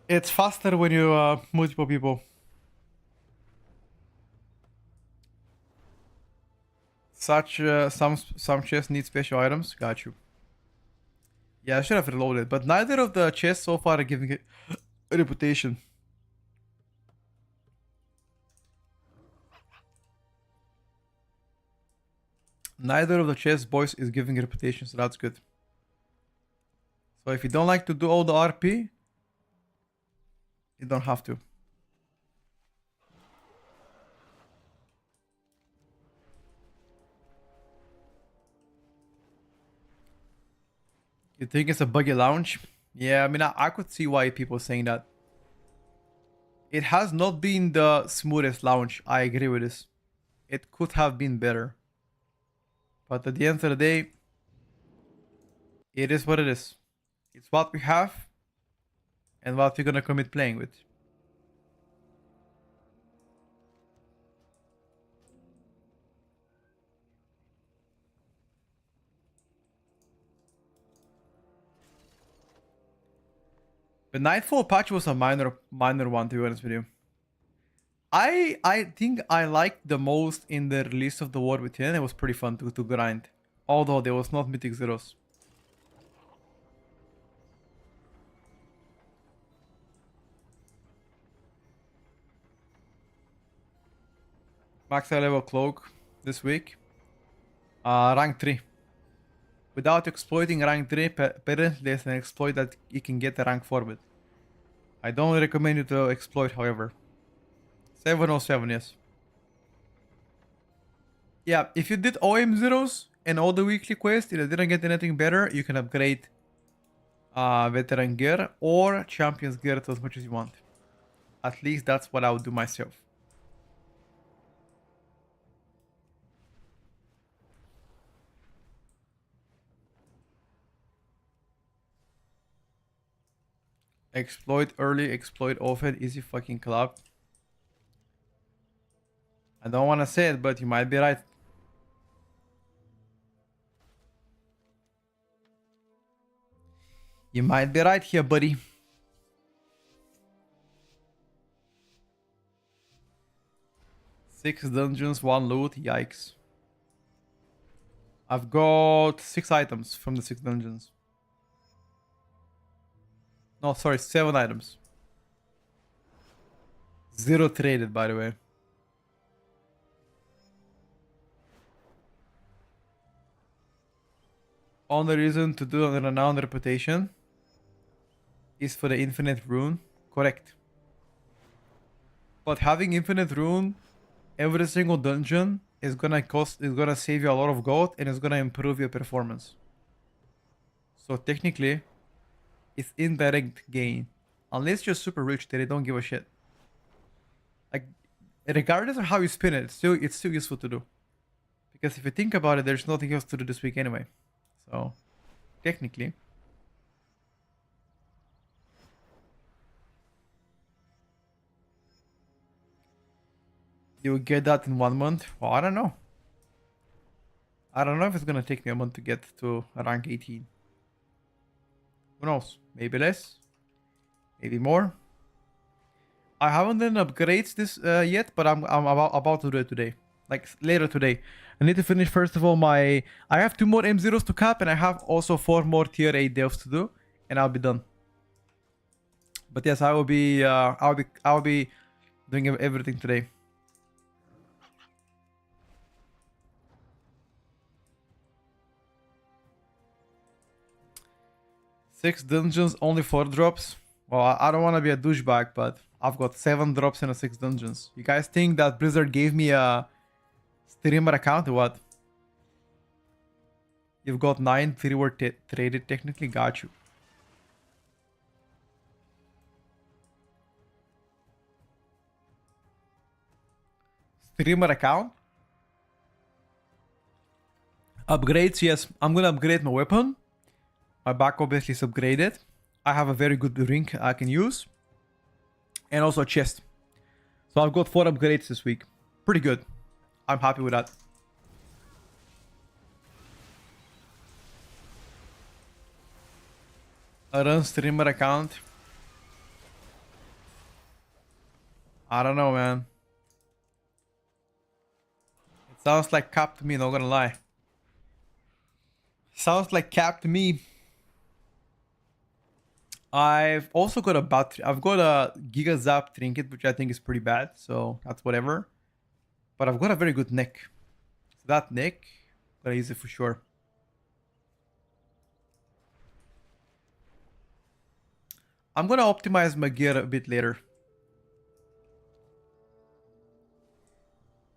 It's faster when you multiple people. Such some chests need special items. Got you. Yeah, I should have reloaded, but neither of the chests so far are giving it a reputation. Neither of the chess boys is giving a reputation, so that's good. So if you don't like to do all the RP, you don't have to. You think it's a buggy launch? Yeah, I mean, I could see why people are saying that. It has not been the smoothest launch, I agree with this. It could have been better. But at the end of the day, it is what it is. It's what we have and what we're gonna commit playing with. The Nightfall patch was a minor one, to be honest with you. I think I liked the most in the release of the War Within. It was pretty fun to grind. Although there was not Mythic Zeros. Max level cloak this week. Rank 3. Without exploiting rank 3, apparently there's an exploit that you can get a rank 4 with. I don't recommend you to exploit, however. 707, yes. Yeah, if you did OM zeros and all the weekly quests and you didn't get anything better, you can upgrade veteran gear or champion's gear to as much as you want. At least that's what I would do myself. Exploit early, exploit often, easy fucking club. I don't want to say it, but you might be right. You might be right here, buddy. Six dungeons, one loot, yikes. I've got 6 items from the 6 dungeons. No, sorry, 7 items. 0 traded, by the way. Only reason to do a Renown reputation is for the infinite rune. Correct. But having infinite rune every single dungeon is gonna save you a lot of gold and it's gonna improve your performance. So technically, it's indirect gain. Unless you're super rich, then they don't give a shit. Like, regardless of how you spin it, it's still useful to do. Because if you think about it, there's nothing else to do this week anyway. So, technically. You get that in 1 month? Well, I don't know. I don't know if it's gonna take me a month to get to rank 18. Who knows? Maybe less. Maybe more. I haven't done upgrades this yet, but I'm about to do it today. Like later today. I need to finish first of all I have 2 more M0s to cap and I have also 4 more tier 8 delves to do and I'll be done. But yes, I'll be doing everything today. Six dungeons, only 4 drops. Well, I don't want to be a douchebag, but I've got 7 drops in a 6 dungeons. You guys think that Blizzard gave me a streamer account or what? You've got 9 3-word traded, technically got you. Streamer account? Upgrades, yes. I'm gonna upgrade my weapon. My back obviously is upgraded. I have a very good ring I can use. And also a chest. So I've got 4 upgrades this week. Pretty good. I'm happy with that. A run streamer account. I don't know, man. It sounds like cap to me, not gonna lie. Sounds like cap to me. I've also got a battery. I've got a Giga Zap trinket, which I think is pretty bad. So that's whatever. But I've got a very good neck. So that neck, I'm gonna use it for sure. I'm gonna optimize my gear a bit later.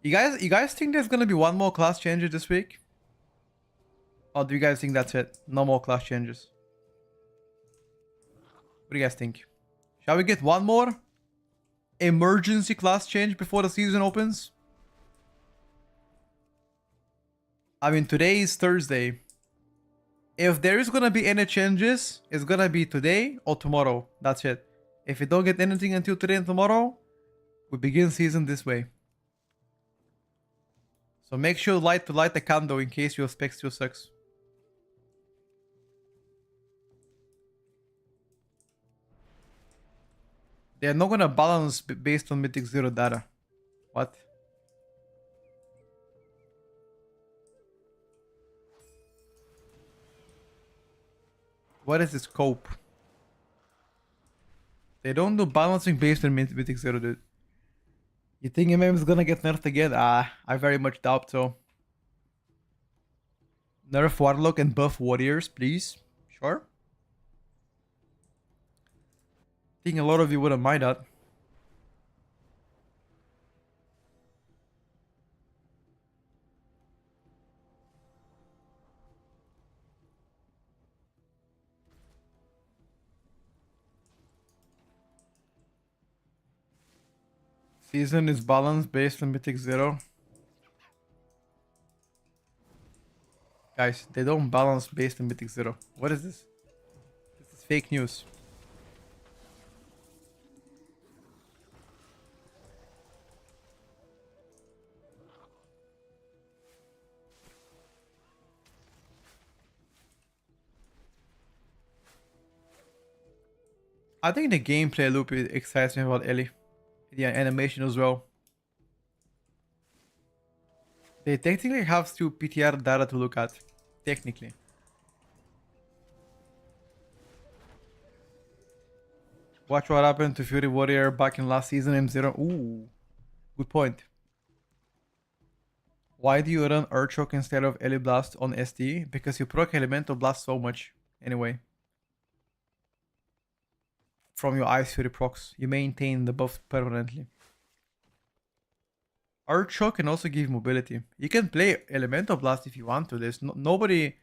You guys think there's gonna be one more class change this week? Or do you guys think that's it? No more class changes. What do you guys think? Shall we get one more emergency class change before the season opens? I mean, today is Thursday. If there is gonna be any changes, it's gonna be today or tomorrow. That's it. If we don't get anything until today and tomorrow, we begin season this way. So make sure to light the candle in case your spec still sucks. They're not gonna balance based on Mythic Zero data. What? What is the scope? They don't do balancing based on Mythic Zero, dude. You think MM is gonna get nerfed again? I very much doubt so. Nerf Warlock and buff Warriors, please. Sure. I think a lot of you wouldn't mind that. Season is balanced based on Mythic Zero. Guys, they don't balance based on Mythic Zero. What is this? This is fake news. I think the gameplay loop excites me about Ellie. The animation as well. They technically have still PTR data to look at. Technically. Watch what happened to Fury Warrior back in last season M0. Ooh. Good point. Why do you run Urchok instead of Ellie Blast on SD? Because you proc Elemental Blast so much. Anyway. From your Ice Fury procs. You maintain the buff permanently. Urchok can also give mobility. You can play Elemental Blast if you want to. There's nobody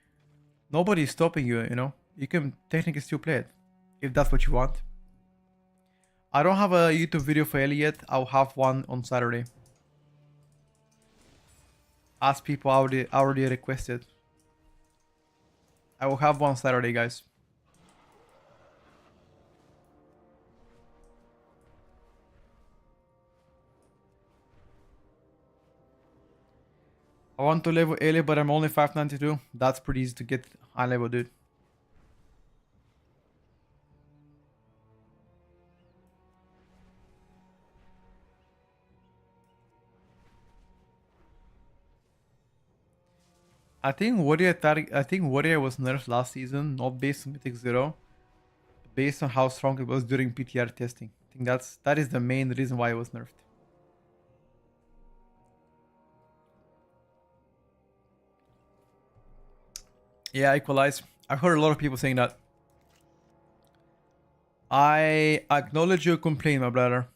stopping you, you know? You can technically still play it. If that's what you want. I don't have a YouTube video for Ellie yet. I'll have one on Saturday. As people already requested. I will have one Saturday, guys. I want to level Ellie, but I'm only 592. That's pretty easy to get high level, dude. I think Warrior was nerfed last season, not based on Mythic Zero, but based on how strong it was during PTR testing. I think that is the main reason why it was nerfed. Yeah, Equalize. I've heard a lot of people saying that. I acknowledge your complaint, my brother.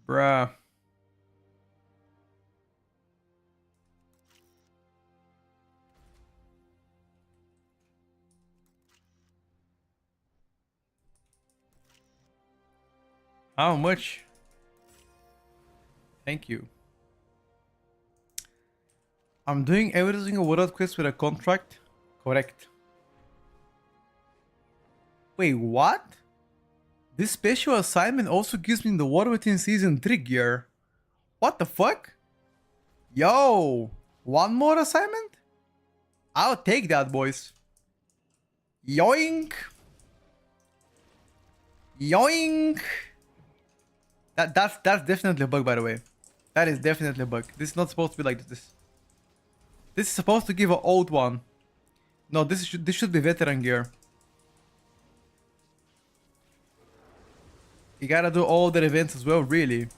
Bruh. How much? Thank you. I'm doing every single world quest with a contract. Correct. Wait, what? This special assignment also gives me the War Within Season 3 gear. What the fuck? Yo! One more assignment? I'll take that, boys. Yoink! Yoink! That's definitely a bug, by the way. That is definitely a bug. This is not supposed to be like this. This is supposed to give an old one. No, this should be veteran gear. You gotta do all the events as well, really. You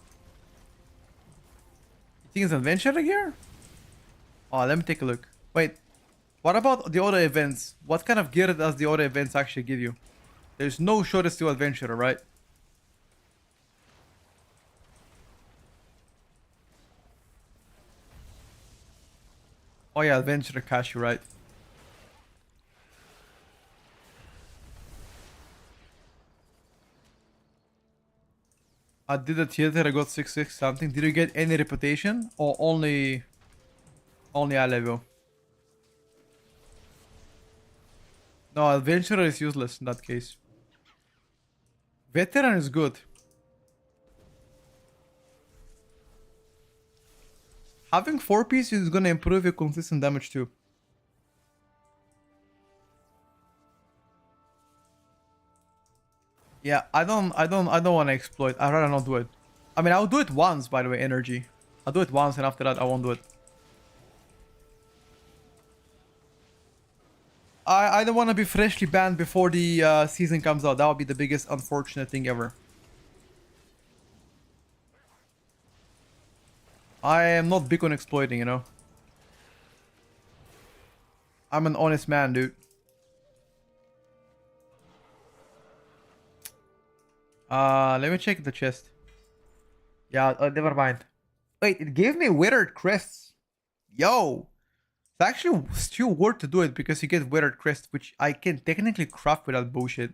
think it's adventure gear? Oh, let me take a look. Wait, what about the other events? What kind of gear does the other events actually give you? There's no shortage to adventurer, right? Oh yeah, adventurer cash, you're right. I did a theater, I got 6-6 something. Did you get any reputation or only eye level? No, adventurer is useless in that case. Veteran is good. Having 4 pieces is gonna improve your consistent damage too. Yeah, I don't want to exploit. I'd rather not do it. I mean, I'll do it once, by the way, energy. I'll do it once and after that I won't do it. I don't want to be freshly banned before the season comes out. That would be the biggest unfortunate thing ever. I am not big on exploiting, you know. I'm an honest man, dude. Let me check the chest. Yeah, never mind. Wait, it gave me withered crests. Yo! It's actually still worth to do it because you get withered crests, which I can technically craft without bullshit.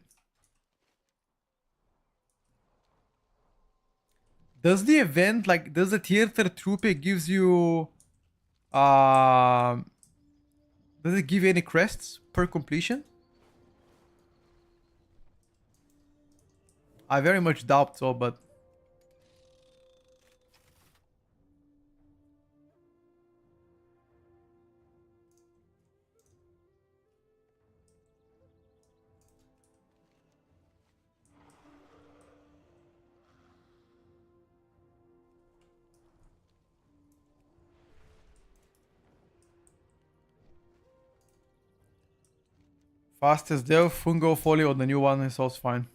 Does the event, like, does the theater troupe gives you... does it give you any crests per completion? I very much doubt so, but... Fastest dev, fungo folio, the new one is also fine.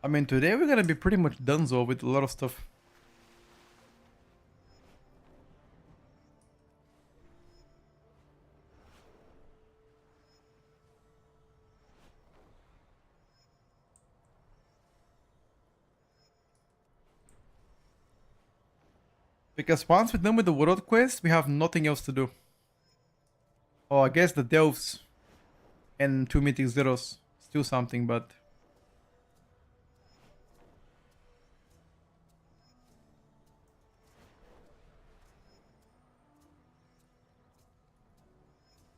I mean, today we're gonna be pretty much donezo with a lot of stuff. Because once we're done with the world quest, we have nothing else to do. Oh, I guess the delves and 2 mythic zeros. Still something, but...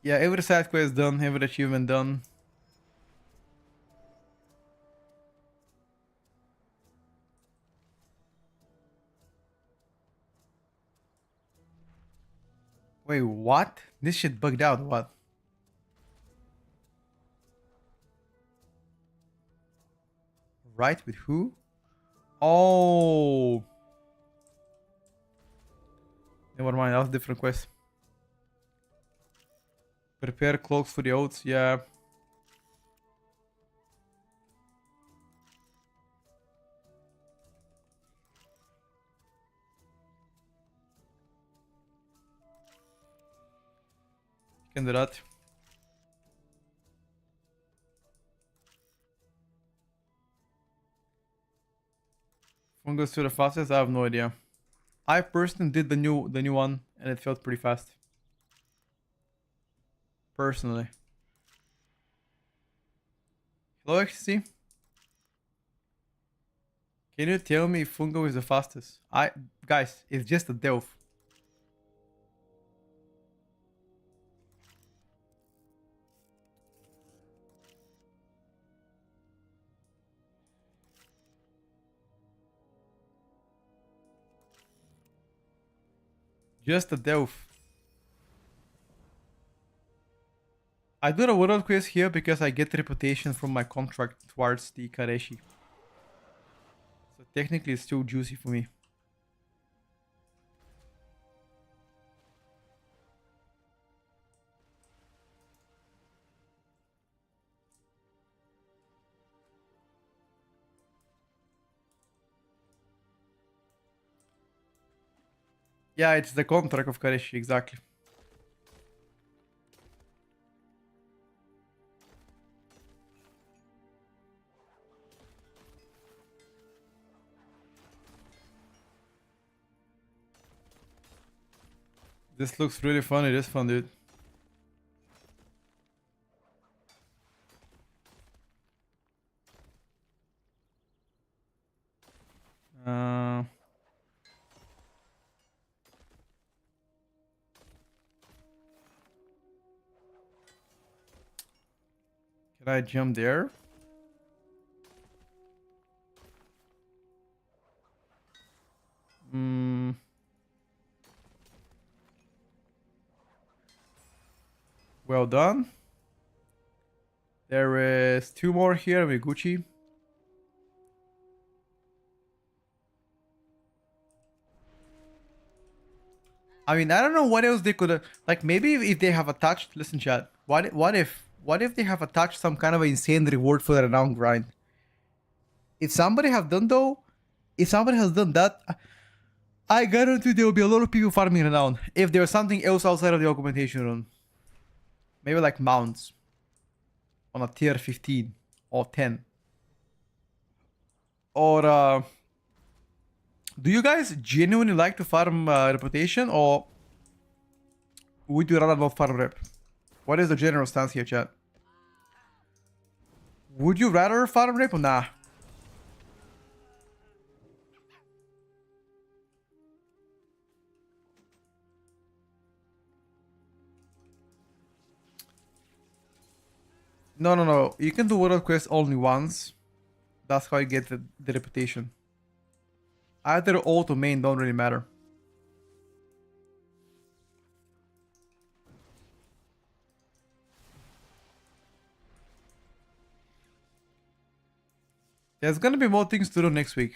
yeah, every side quest done, every achievement done. Wait, what? This shit bugged out, what? Right, with who? Oh! Never mind, that was a different quest. Prepare cloaks for the oaths, yeah. can do that. Fungus to the fastest? I have no idea. I personally did the new one and it felt pretty fast. Personally. Hello XC. Can you tell me if Fungo is the fastest? Guys, it's just a Delph. Just a Delph. I do the world quiz here because I get reputation from my contract towards the Kareshi. So technically it's still juicy for me. Yeah, it's the contract of Kareshi, exactly. This looks really fun. It is fun, dude. Can I jump there? Well done. There is 2 more here with Gucci. I mean, I don't know what else they could like. Maybe if they have attached, listen, chat. What if they have attached some kind of insane reward for the Renown grind? If somebody have done though, if somebody has done that, I guarantee there will be a lot of people farming Renown. If there's something else outside of the augmentation run, maybe like mounts on a tier 15 or 10, or do you guys genuinely like to farm reputation, or would you rather not farm rep? What is the general stance here, chat? Would you rather farm rep or nah? No. You can do world quest only once. That's how you get the reputation. Either ult or main don't really matter. There's gonna be more things to do next week.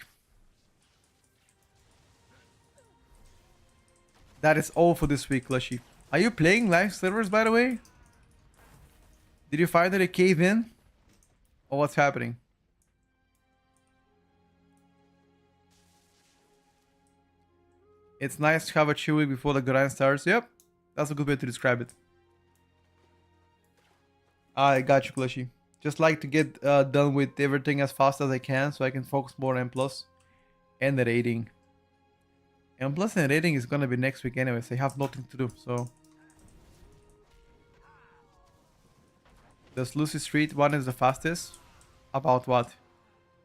That is all for this week, Lushy. Are you playing live servers, by the way? Did you finally cave in? Or what's happening? It's nice to have a chill week before the grind starts. Yep, that's a good way to describe it. I got you, Clushy. Just like to get done with everything as fast as I can so I can focus more on M+. And the rating. M+ and rating is gonna be next week anyway, so I have nothing to do, so... Does Lucy Street one is the fastest? About what?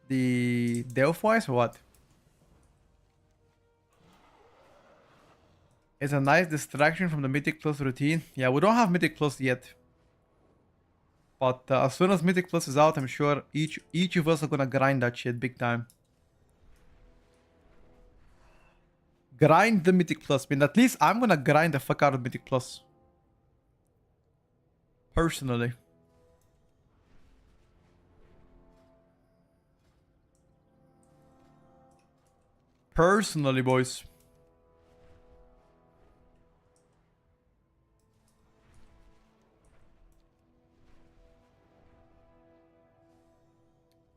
The Delph-wise or what? It's a nice distraction from the Mythic Plus routine. Yeah, we don't have Mythic Plus yet. But as soon as Mythic Plus is out, I'm sure each of us are gonna grind that shit big time. Grind the Mythic Plus. I mean, at least I'm gonna grind the fuck out of Mythic Plus. Personally. Personally, boys.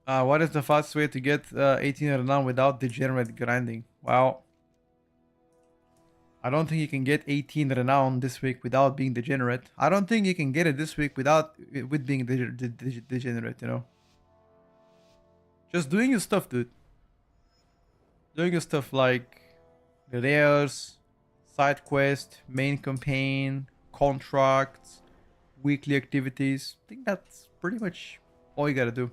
What is the fastest way to get 18 Renown without degenerate grinding? Well, I don't think you can get 18 Renown this week without being degenerate. I don't think you can get it this week without with being degenerate, you know. Just doing your stuff, dude. Doing your stuff like the rares, side quest, main campaign, contracts, weekly activities. I think that's pretty much all you gotta do.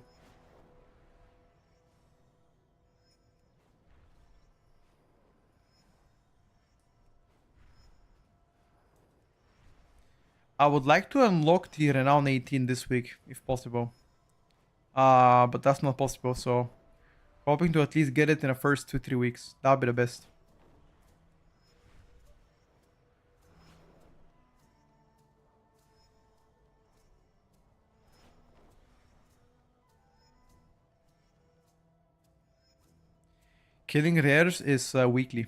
I would like to unlock the Renown 18 this week, if possible. But that's not possible, so hoping to at least get it in the first 2-3 weeks. That would be the best. Killing rares is weekly.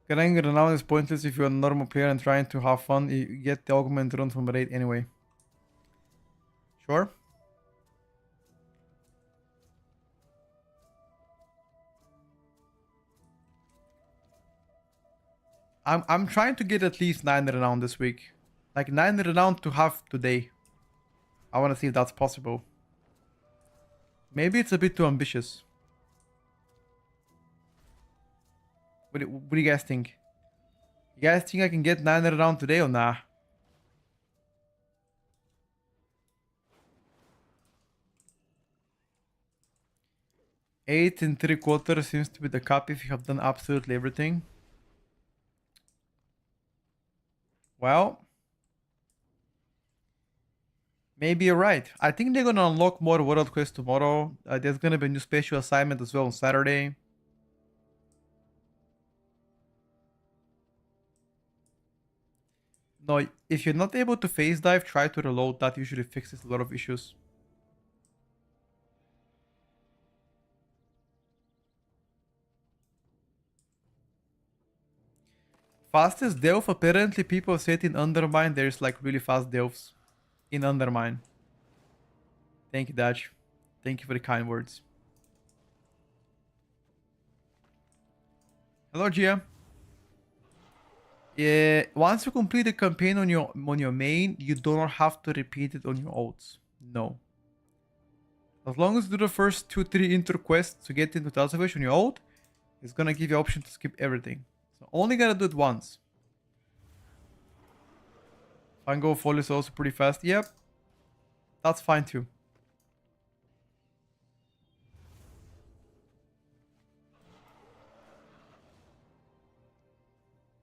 Getting Renown is pointless if you're a normal player and trying to have fun. You get the augment run from raid anyway. Sure. I'm trying to get at least 9 Renown this week. Like 9 Renown to have today. I want to see if that's possible. Maybe it's a bit too ambitious. What do you guys think? You guys think I can get 9 Renown today or nah? Eight and 3/4 seems to be the cap if you have done absolutely everything. Well, maybe you're right. I think they're gonna unlock more world quests tomorrow. There's gonna be a new special assignment as well on Saturday. No, if you're not able to phase dive, try to reload. That usually fixes a lot of issues. Fastest delve, apparently people said in Undermine there's like really fast delves in Undermine. Thank you, Dutch. Thank you for the kind words. Hello, Gia. Yeah, once you complete the campaign on your main, you do not have to repeat it on your ults. No. As long as you do the first 2-3 inter quests to get into Tazovish on your ult, it's gonna give you option to skip everything. So only gotta do it once. Fango fall is also pretty fast. Yep. That's fine too.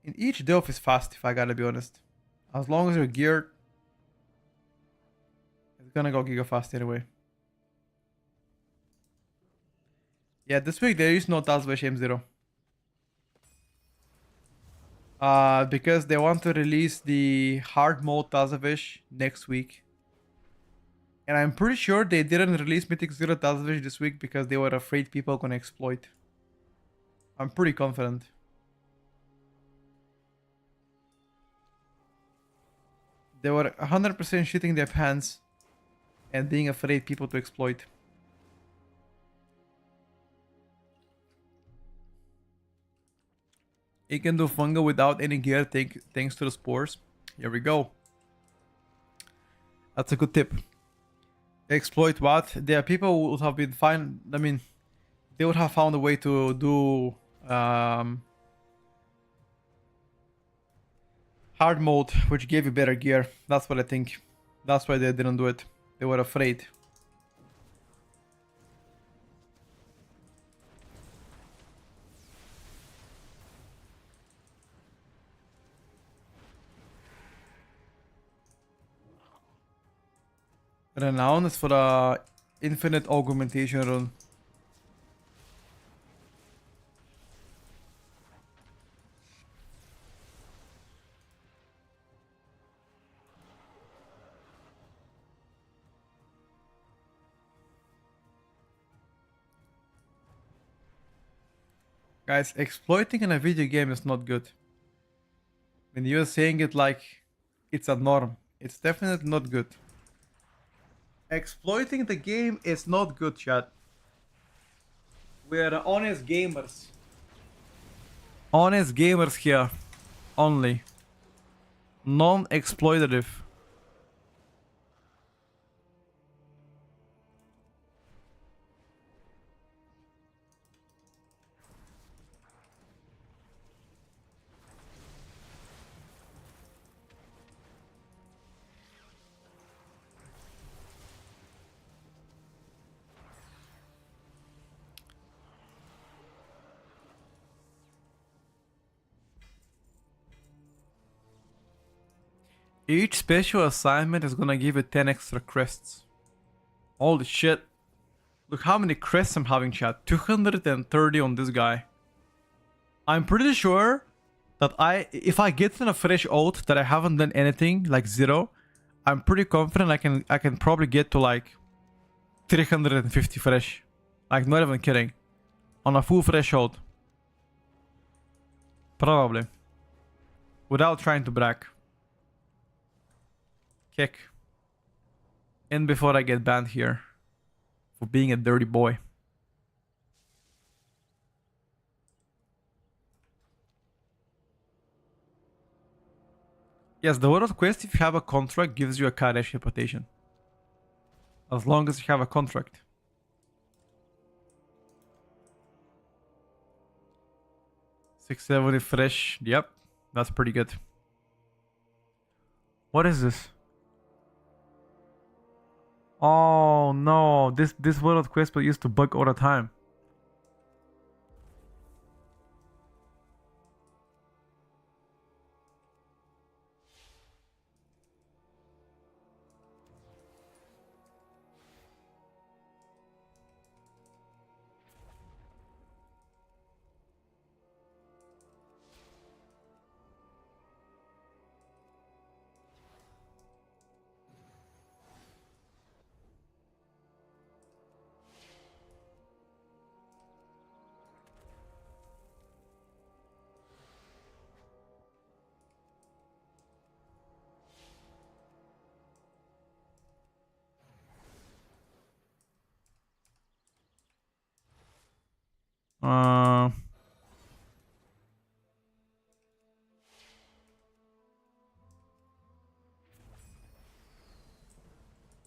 In each delve is fast, if I gotta be honest. As long as you're geared, it's gonna go giga fast anyway. Yeah, this week there is no Tazovish M0. Because they want to release the hard mode Tazovish next week. And I'm pretty sure they didn't release Mythic Zero Tazovish this week because they were afraid people are gonna exploit. I'm pretty confident. They were 100% shitting their pants and being afraid people to exploit. You can do funga without any gear thanks to the spores. Here we go. That's a good tip. Exploit what? There are people who would have been fine. I mean, they would have found a way to do hard mode, which gave you better gear. That's what I think. That's why they didn't do it. They were afraid. Renown is for the infinite augmentation run. Guys, exploiting in a video game is not good. When you're saying it like it's a norm, it's definitely not good. Exploiting the game is not good, chat. We're honest gamers. Honest gamers here. Only. Non-exploitative. Each special assignment is gonna give you 10 extra crests. Holy shit. Look how many crests I'm having, chat. 230 on this guy. I'm pretty sure that if I get in a fresh oath that I haven't done anything, like 0, I'm pretty confident I can probably get to like 350 fresh. Like, not even kidding. On a full fresh oath. Probably. Without trying to brag. Kick. In before I get banned here. For being a dirty boy. Yes, the world quest, if you have a contract, gives you a Kadesh reputation. As long as you have a contract. $670 fresh. Yep, that's pretty good. What is this? Oh no, this world quest used to bug all the time.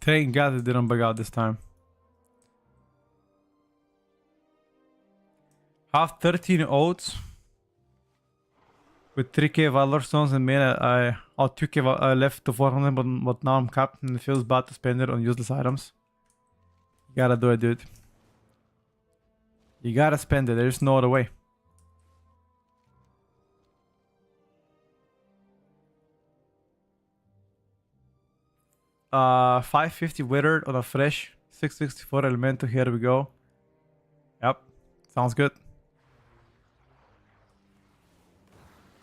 Thank God it didn't bug out this time. Have 13 oats with 3k valor stones and main. I 2k left to 400, but now I'm capped and it feels bad to spend it on useless items. You gotta do it, dude. You gotta spend it. There's no other way. Uh, 550 withered on a fresh 664 elemento. Here we go. Yep, sounds good.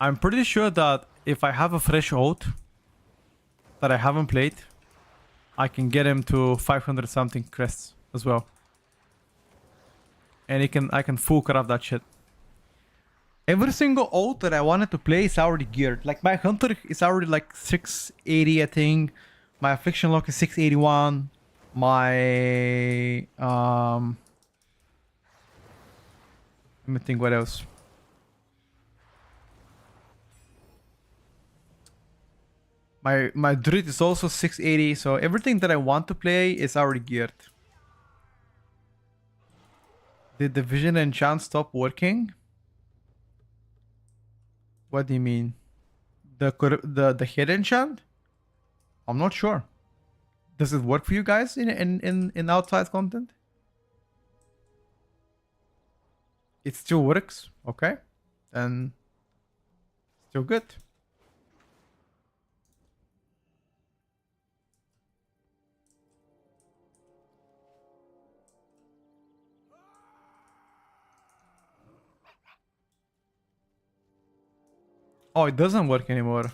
I'm pretty sure that if I have a fresh oath that I haven't played, I can get him to 500 something crests as well. And I can full craft that shit. Every single oath that I wanted to play is already geared. Like my hunter is already like 680, I think. My affliction lock is 681. My let me think what else. My druid is also 680, so everything that I want to play is already geared. Did the vision enchant stop working? What do you mean? The head enchant? I'm not sure. Does it work for you guys in outside content? It still works, okay? And still good. Oh, it doesn't work anymore.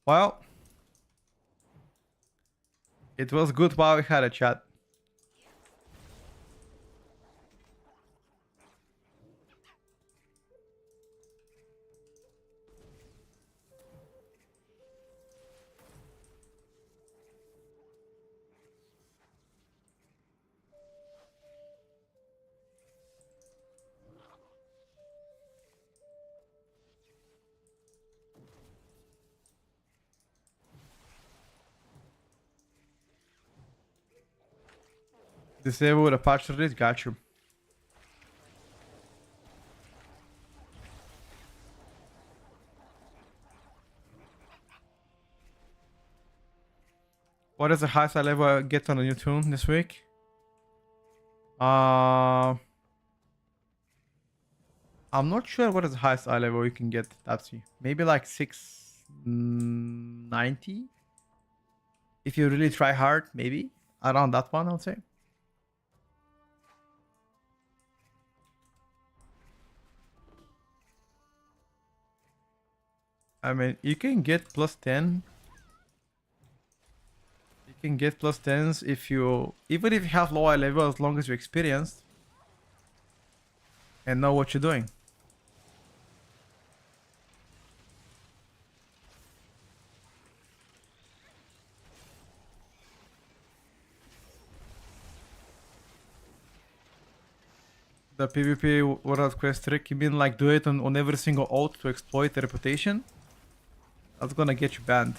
Well, it was good while we had a chat. Disable the patch release, got you. What is the highest I'll ever get on a new tune this week? I'm not sure what is the highest eye level you can get. That's maybe like 690. If you really try hard, maybe around that one, I would say. I mean, you can get plus 10. You can get plus 10s if you, even if you have low eye level, as long as you're experienced and know what you're doing. The PvP World Quest trick, you mean like do it on every single ult to exploit the reputation? That's gonna get you banned.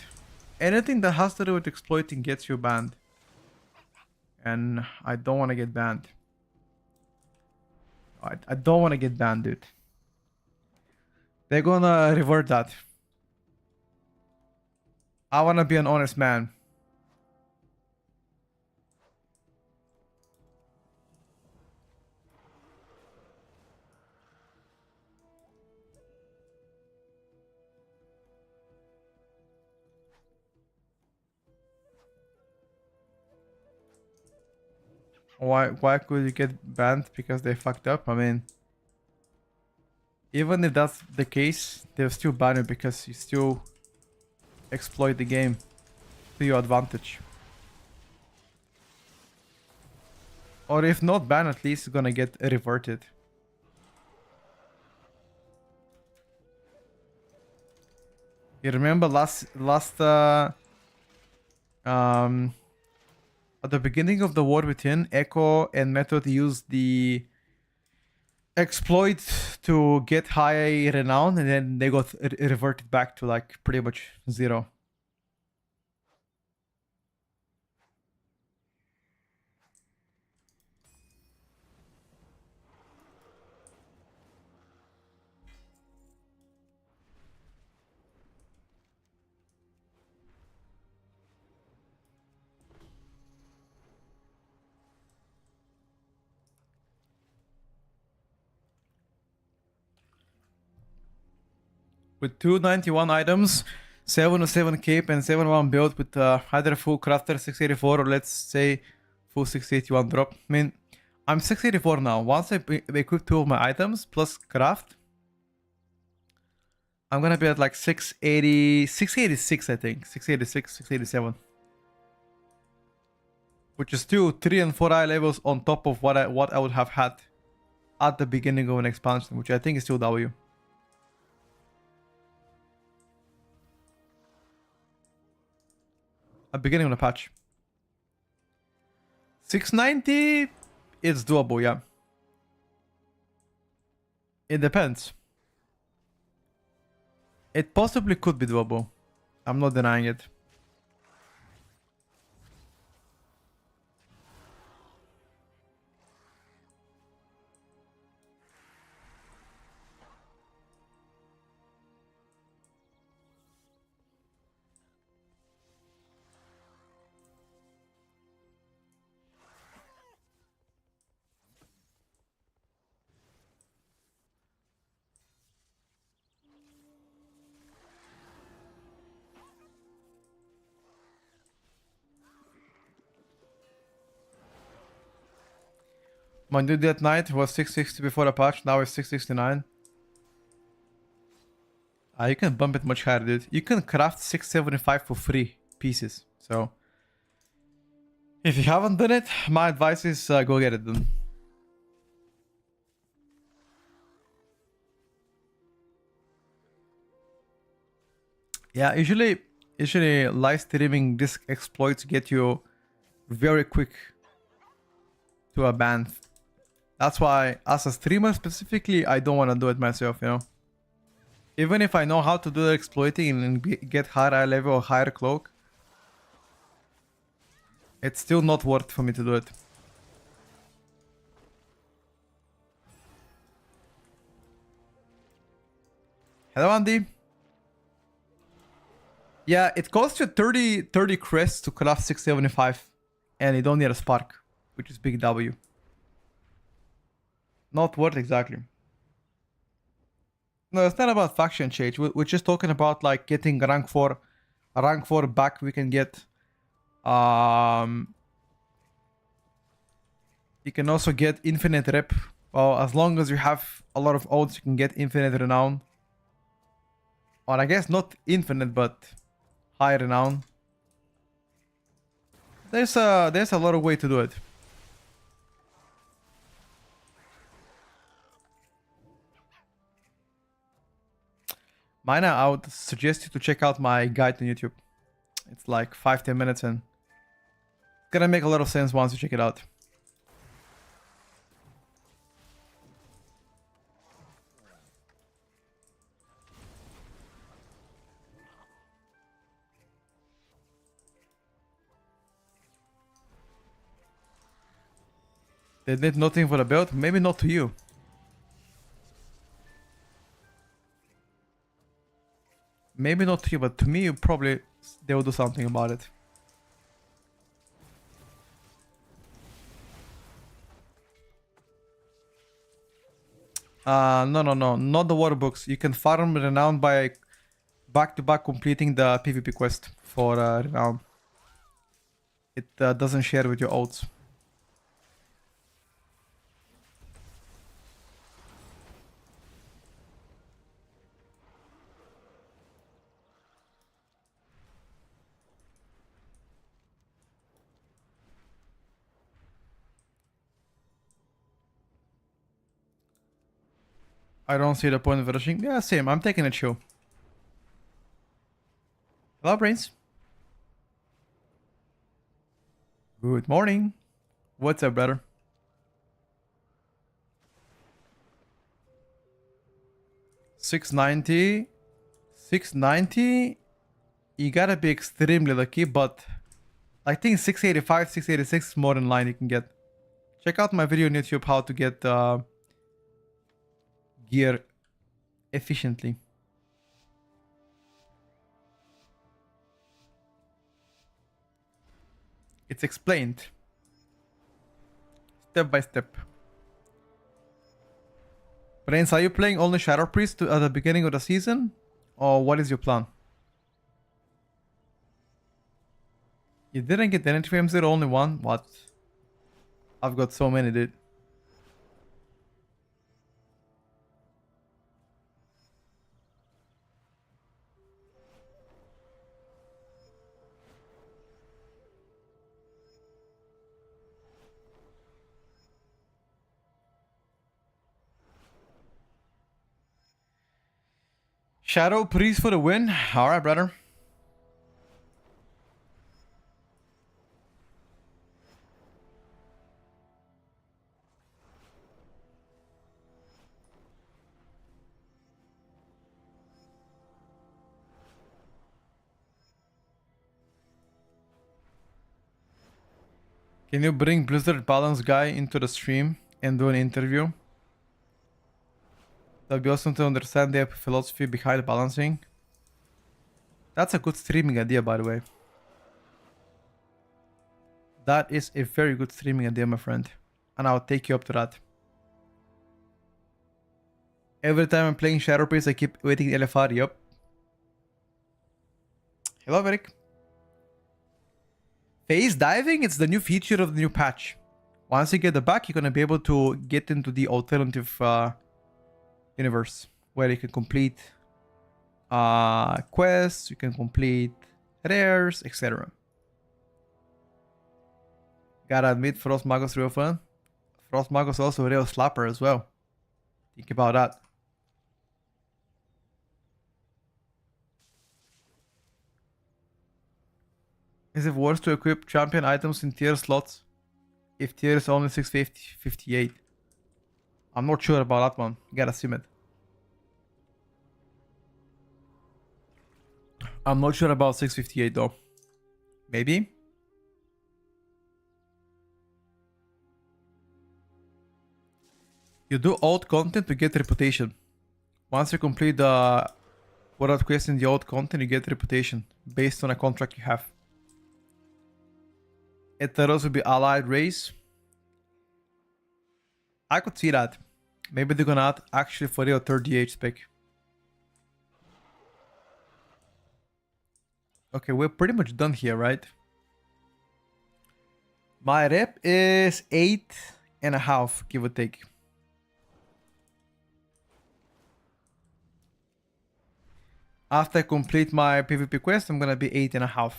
Anything that has to do with exploiting gets you banned. And I don't want to get banned. I don't want to get banned, dude. They're gonna revert that. I want to be an honest man. Why could you get banned? Because they fucked up? I mean, even if that's the case, they'll still ban you because you still exploit the game to your advantage. Or if not banned, at least it's gonna get reverted. You remember at the beginning of the War Within, Echo and Method used the exploit to get high renown, and then they got reverted back to like pretty much 0. With 291 items, 707 cape and 71 build with either full crafter 684 or let's say full 681 drop. I mean, I'm 684 now. Once I equip 2 of my items plus craft, I'm gonna be at like 680, 686 I think. 686, 687. Which is still 3 and 4 eye levels on top of what I would have had at the beginning of an expansion, which I think is still W. At the beginning of the patch. 690, it's doable, yeah. It depends. It possibly could be doable. I'm not denying it. My dude that night was 660 before the patch, now it's 669. You can bump it much higher, dude. You can craft 675 for free pieces. So, if you haven't done it, my advice is go get it done. Yeah, usually live streaming this exploits get you very quick to a ban. That's why, as a streamer specifically, I don't want to do it myself, you know. Even if I know how to do the exploiting and get higher eye level or higher cloak, it's still not worth for me to do it. Hello, Andy. Yeah, it costs you 30 crests to craft 675. And you don't need a spark, which is big W. Not worth exactly. No, it's not about faction change. We're just talking about like getting rank 4. A rank 4 back we can get. You can also get infinite rep. Well, as long as you have a lot of odds, you can get infinite renown. Or I guess not infinite, but high renown. There's a lot of way to do it. Mina, I would suggest you to check out my guide on YouTube. It's like 5-10 minutes and it's gonna make a lot of sense once you check it out. They did nothing for the build? Maybe not to you. Maybe not to you, but to me, probably they will do something about it. No, not the water books. You can farm Renown by back-to-back completing the PvP quest for Renown. It doesn't share with your oats. I don't see the point of rushing. Yeah, same. I'm taking a chill. Hello, Brains. Good morning. What's up, brother? $690. $690. You gotta be extremely lucky, but I think 685, 686 is more in line you can get. Check out my video on YouTube how to get gear efficiently. It's explained step by step. Brains, are you playing only Shadow Priest at the beginning of the season? Or what is your plan? You didn't get energy frames there, only one? What? I've got so many, dude. Shadow Priest for the win. Alright, brother. Can you bring Blizzard Balance guy into the stream and do an interview? That'd be awesome to understand their philosophy behind balancing. That's a good streaming idea, by the way. That is a very good streaming idea, my friend. And I'll take you up to that. Every time I'm playing Shadow Priest, I keep waiting the LFR. Yup. Hello, Eric. Phase diving, it's the new feature of the new patch. Once you get the back, you're gonna be able to get into the alternative universe where you can complete quests, you can complete rares, etc. Gotta admit, Frost Magos real fun. Frost Magos also a real slapper as well. Think about that. Is it worth to equip champion items in tier slots if tier is only 650, 58? I'm not sure about that one. You gotta sim it. I'm not sure about 658 though. Maybe? You do old content to get reputation. Once you complete the Without questing the old content, you get reputation based on a contract you have. It would also be allied race. I could see that. Maybe they're gonna add actually for real 38 spec. Okay, we're pretty much done here, right? My rep is 8.5, give or take. After I complete my PvP quest, I'm gonna be 8.5.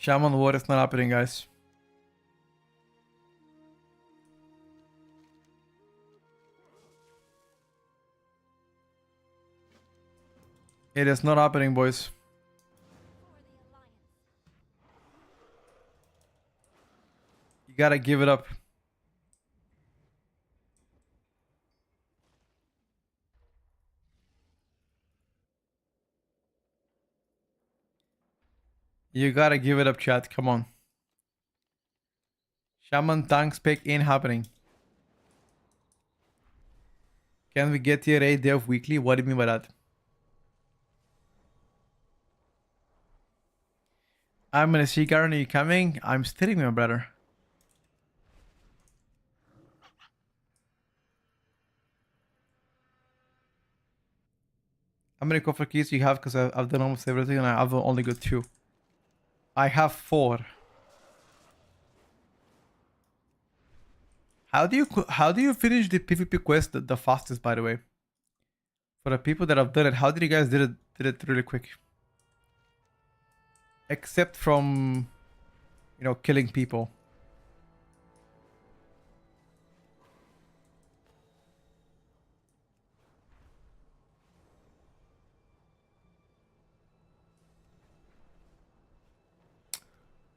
Shaman War is not happening, guys. It is not happening, boys. You gotta give it up. You gotta give it up, chat. Come on. Shaman tanks pick ain't happening. Can we get tier 8 dev weekly? What do you mean by that? I'm gonna see Garen, are you coming? I'm stealing my brother. How many coffer keys do you have? Because I've done almost everything and I've only got 2. I have 4. How do you finish the PvP quest the fastest, by the way? For the people that have done it, how did you guys did it really quick? Except from, you know, killing people.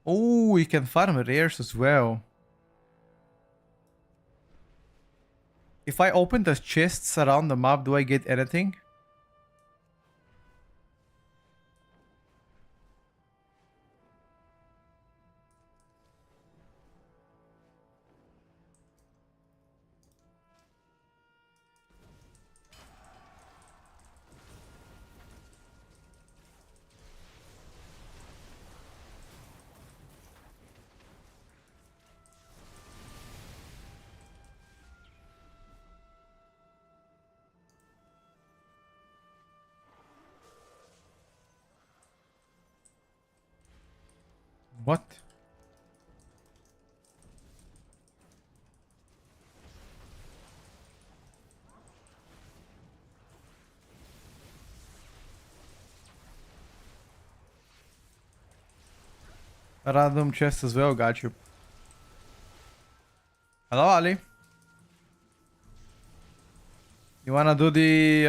Oh, you can farm rares as well. If I open the chests around the map, do I get anything? What? A random chest as well, got you. Hello, Ali. You wanna do the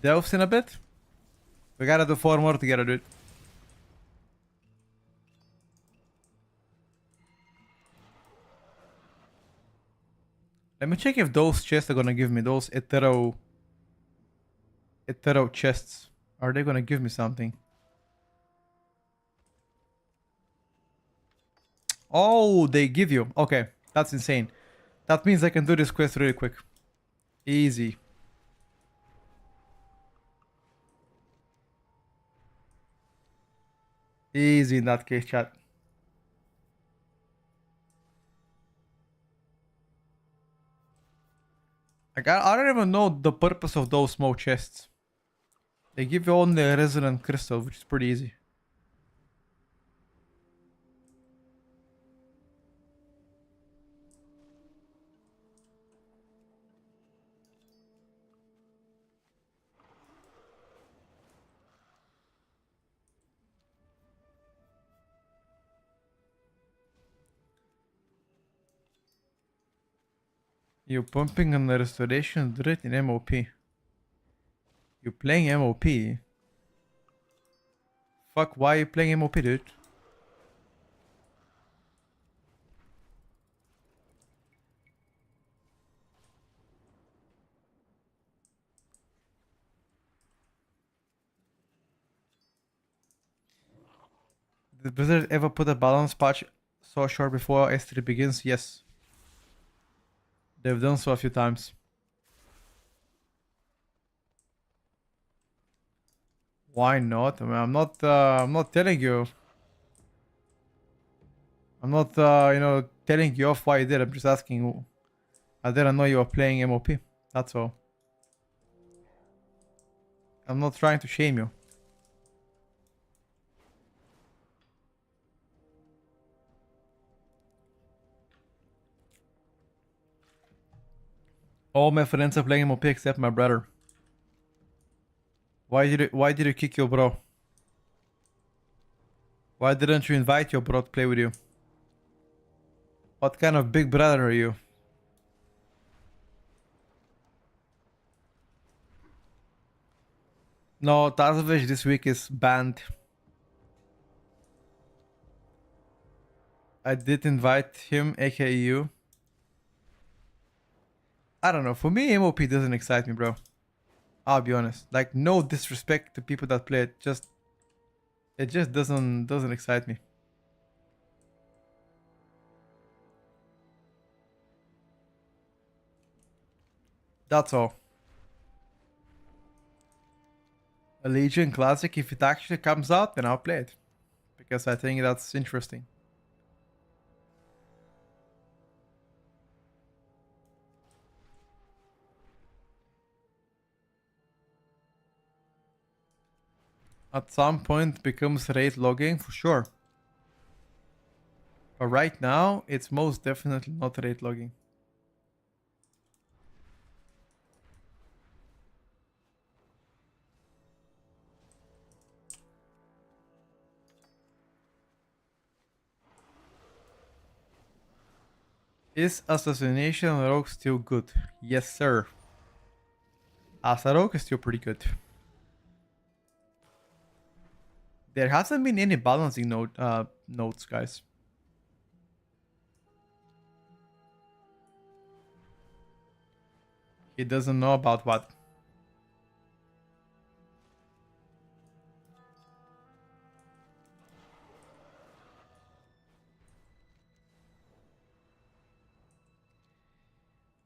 delves in a bit? We gotta do 4 more together, dude. Let me check if those chests are gonna give me those hetero chests. Are they gonna give me something? Oh, they give you. Okay, that's insane. That means I can do this quest really quick. Easy. Easy in that case, chat. I don't even know the purpose of those small chests. They give you only a resonant crystal, which is pretty easy. You're pumping on the restoration dread in MOP. You're playing MOP? Fuck, why are you playing MOP, dude? Did Blizzard ever put a balance patch so short before S3 begins? Yes. They've done so a few times. Why not? I mean, I'm not telling you. I'm not, telling you off why you did. I'm just asking. I didn't know you were playing MOP. That's all. I'm not trying to shame you. All my friends are playing MOP except my brother. Why did you kick your bro? Why didn't you invite your bro to play with you? What kind of big brother are you? No, Tazovic this week is banned. I did invite him, aka you. I don't know. For me, MOP doesn't excite me, bro. I'll be honest. Like, no disrespect to people that play it. It just doesn't excite me. That's all. A Legion Classic, if it actually comes out, then I'll play it. Because I think that's interesting. At some point becomes raid logging, for sure. But right now, it's most definitely not raid logging. Is Assassination Rogue still good? Yes, sir. Asa Rogue is still pretty good. There hasn't been any balancing notes, guys. He doesn't know about what.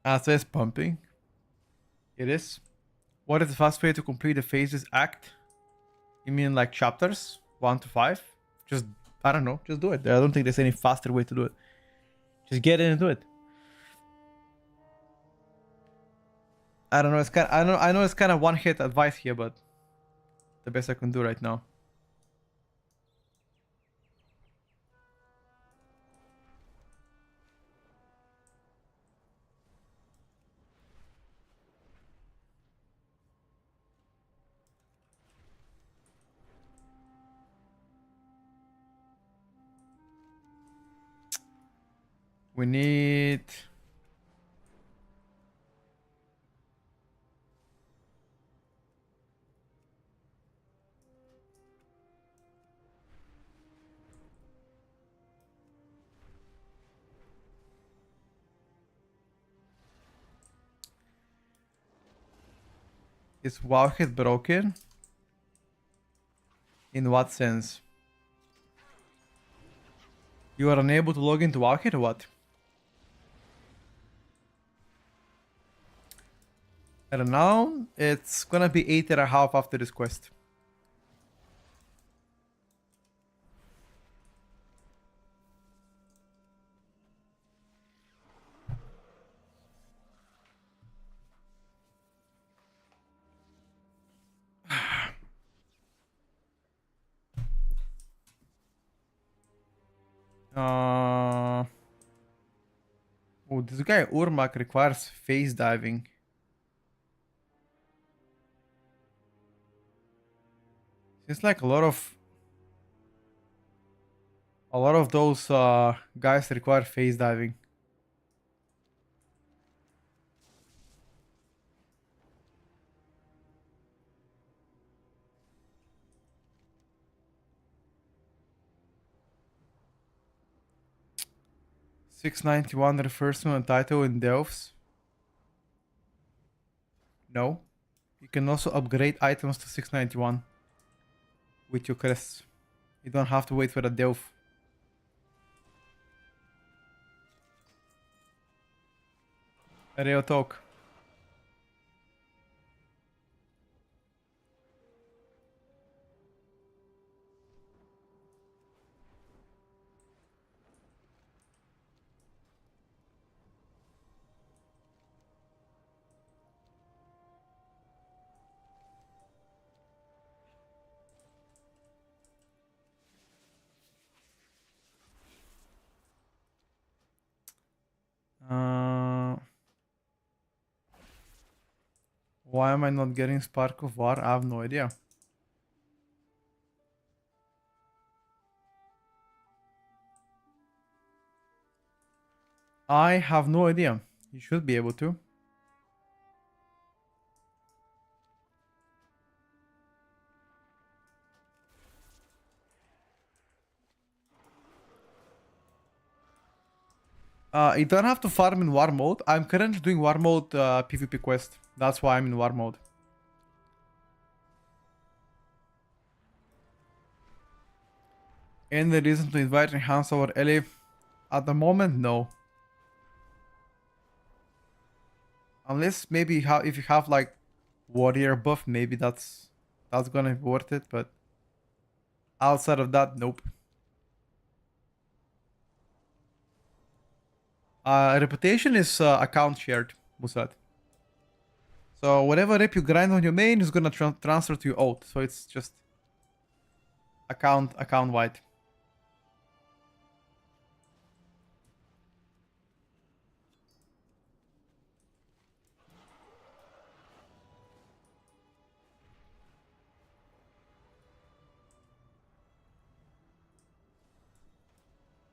Asa is pumping. It is. What is the fast way to complete the phases act? You mean like chapters 1 to 5? Just, I don't know, just do it. I don't think there's any faster way to do it. Just get in and do it. I don't know, I know it's kind of one hit advice here, but the best I can do right now. We need... Is Wowhead broken? In what sense? You are unable to log into Wowhead or what? Renown, it's gonna be 8.5 after this quest. Oh, this guy Urmak requires phase diving. Seems like a lot of those guys require phase diving. $691 refers to a title in Delphs. No. You can also upgrade items to $691 with your crests You don't have to wait for the delve. Real talk. Why am I not getting Spark of War? I have no idea. I have no idea. You should be able to. You don't have to farm in war mode. I'm currently doing war mode PvP quest. That's why I'm in war mode. Any reason to invite Enhance over Ellie? At the moment, no. Unless maybe if you have like warrior buff, maybe that's gonna be worth it. But outside of that, nope. Reputation is account shared, Musad. So whatever rep you grind on your main is gonna transfer to your ult. So it's just account wide.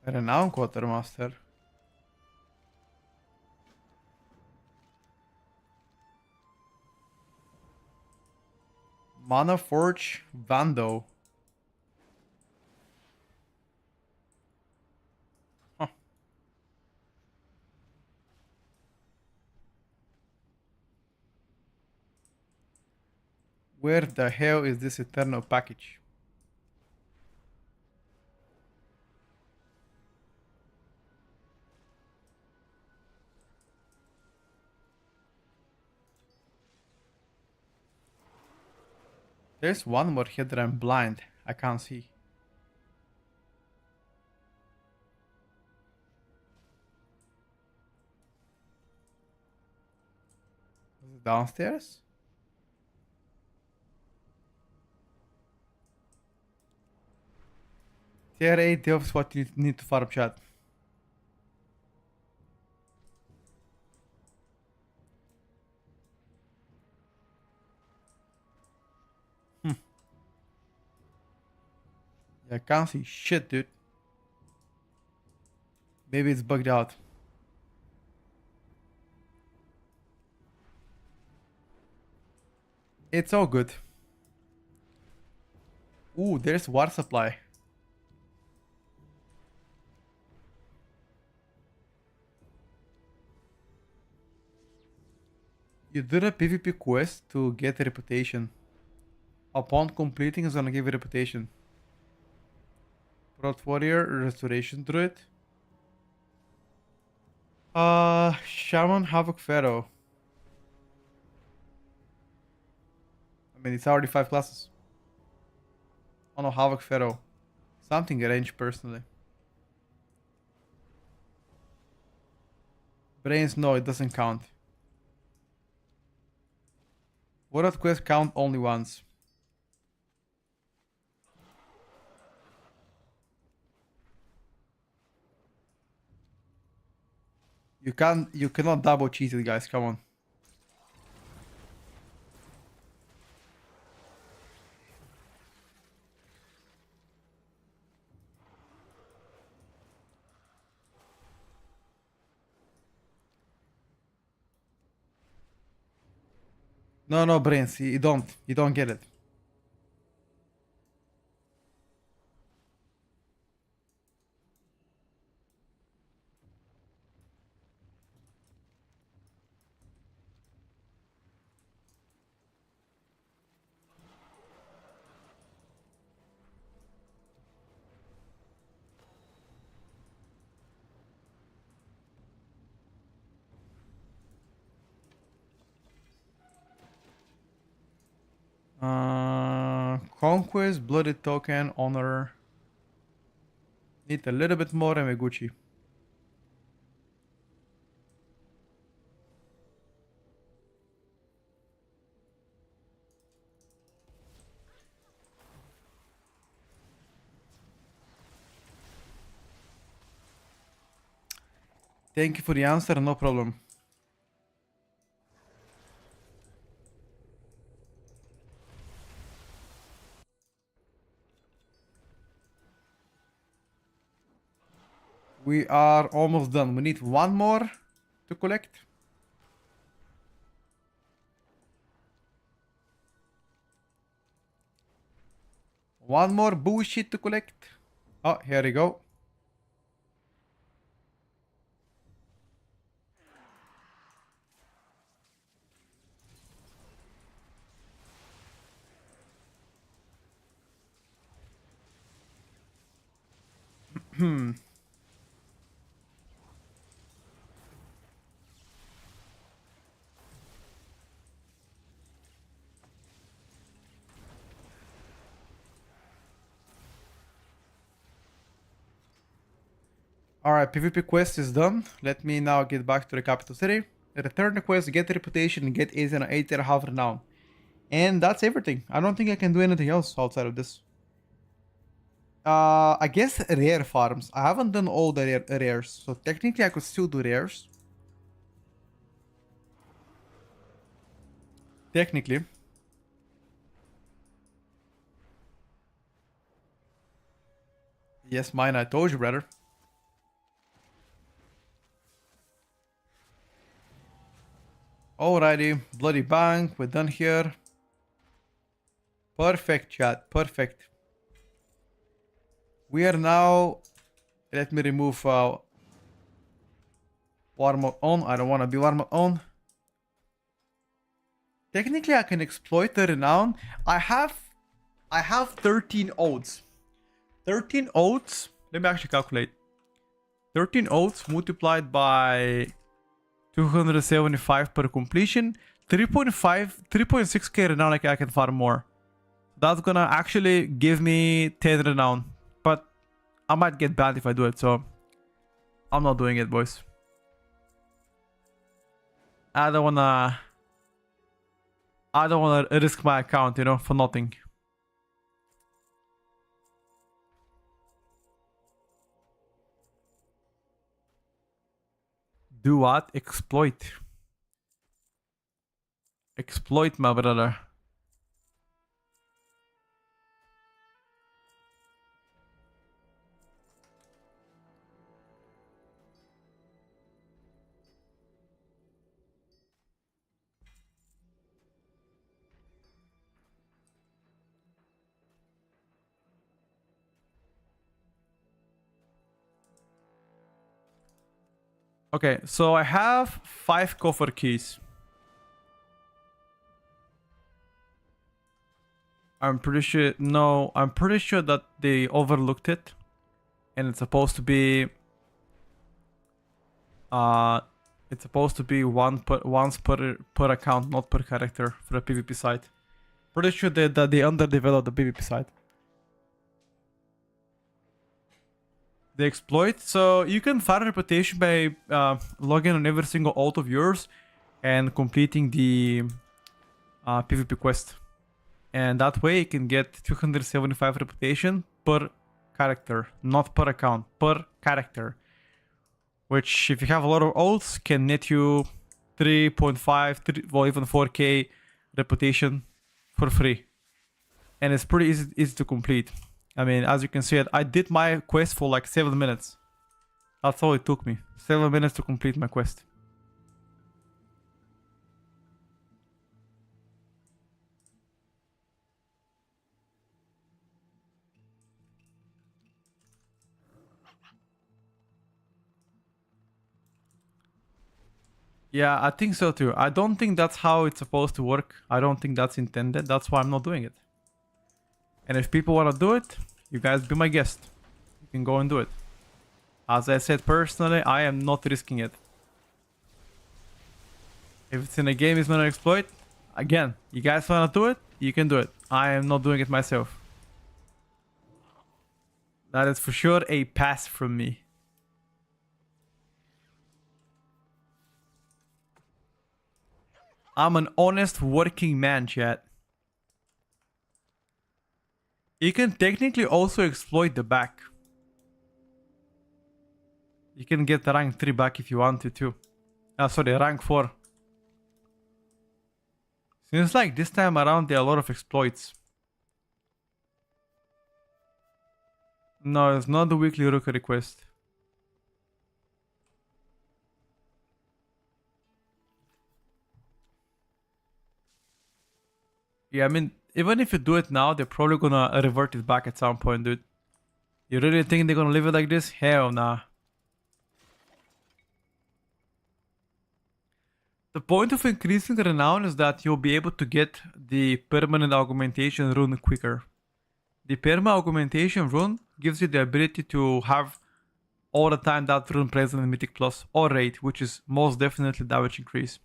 Renown Quartermaster. Mana Forge Vando. Huh. Where the hell is this Eternal package? There's one more here that I'm blind. I can't see. Is it downstairs? Tier 8 delves what you need to farm, chat. I can't see shit, dude. Maybe it's bugged out. It's all good. Ooh, there's water supply. You do the PvP quest to get a reputation. Upon completing, it's gonna give you reputation. Prot Warrior, Restoration Druid. Shaman, Havoc Pharaoh. I mean, it's already 5 classes. Oh no, Havoc Pharaoh. Something range personally. Brains, no, it doesn't count. World quest count only once. You cannot double cheat it, guys. Come on. No, brains. You don't get it. Conquest, Bloody Token, Honor. Need a little bit more and we're Gucci. Thank you for the answer, no problem. We are almost done. We need one more to collect. One more bullshit to collect. Oh, here we go. Alright, PvP quest is done. Let me now get back to the capital city. Return the quest, get the reputation, and get 8.5 renown. And that's everything. I don't think I can do anything else outside of this. I guess rare farms. I haven't done all the rares, so technically I could still do rares. Technically. Yes, mine, I told you, brother. Alrighty, bloody bang, we're done here. Perfect, chat, perfect. We are now... Let me remove war mode on. I don't want to be war mode on. Technically, I can exploit the renown. I have 13 oats. 13 oats. Let me actually calculate. 13 oats multiplied by 275 per completion. 3.6k renown. Like I can farm more. That's gonna actually give me 10 renown. But I might get banned if I do it, so I'm not doing it, boys. I don't wanna risk my account, you know, for nothing. Do what? Exploit. Exploit, my brother. Okay, so I have 5 coffer keys. I'm pretty sure... No, I'm pretty sure that they overlooked it. And it's supposed to be... it's supposed to be once per account, not per character for the PvP side. Pretty sure that they underdeveloped the PvP side. The exploit, so you can farm reputation by logging on every single ult of yours and completing the PvP quest. And that way you can get 275 reputation per character, not per account, per character. Which, if you have a lot of ults, can net you 3.5, well, even 4k reputation for free. And it's pretty easy to complete. I mean, as you can see, I did my quest for like 7 minutes. That's all it took me. 7 minutes to complete my quest. Yeah, I think so too. I don't think that's how it's supposed to work. I don't think that's intended. That's why I'm not doing it. And if people want to do it, you guys be my guest. You can go and do it. As I said personally, I am not risking it. If it's in a game, it's not an exploit. Again, you guys want to do it, You can do it. I am not doing it myself. That is for sure a pass from me. I'm an honest working man, chat. You can technically also exploit the back. You can get the rank 3 back if you want to too. Sorry, rank 4. Seems like this time around there are a lot of exploits. No, it's not the weekly rookie request. Yeah, I mean, even if you do it now, they're probably gonna revert it back at some point, dude. You really think they're gonna leave it like this? Hell nah. The point of increasing Renown is that you'll be able to get the permanent augmentation rune quicker. The perma augmentation rune gives you the ability to have all the time that rune present in Mythic Plus or Raid, which is most definitely damage increase.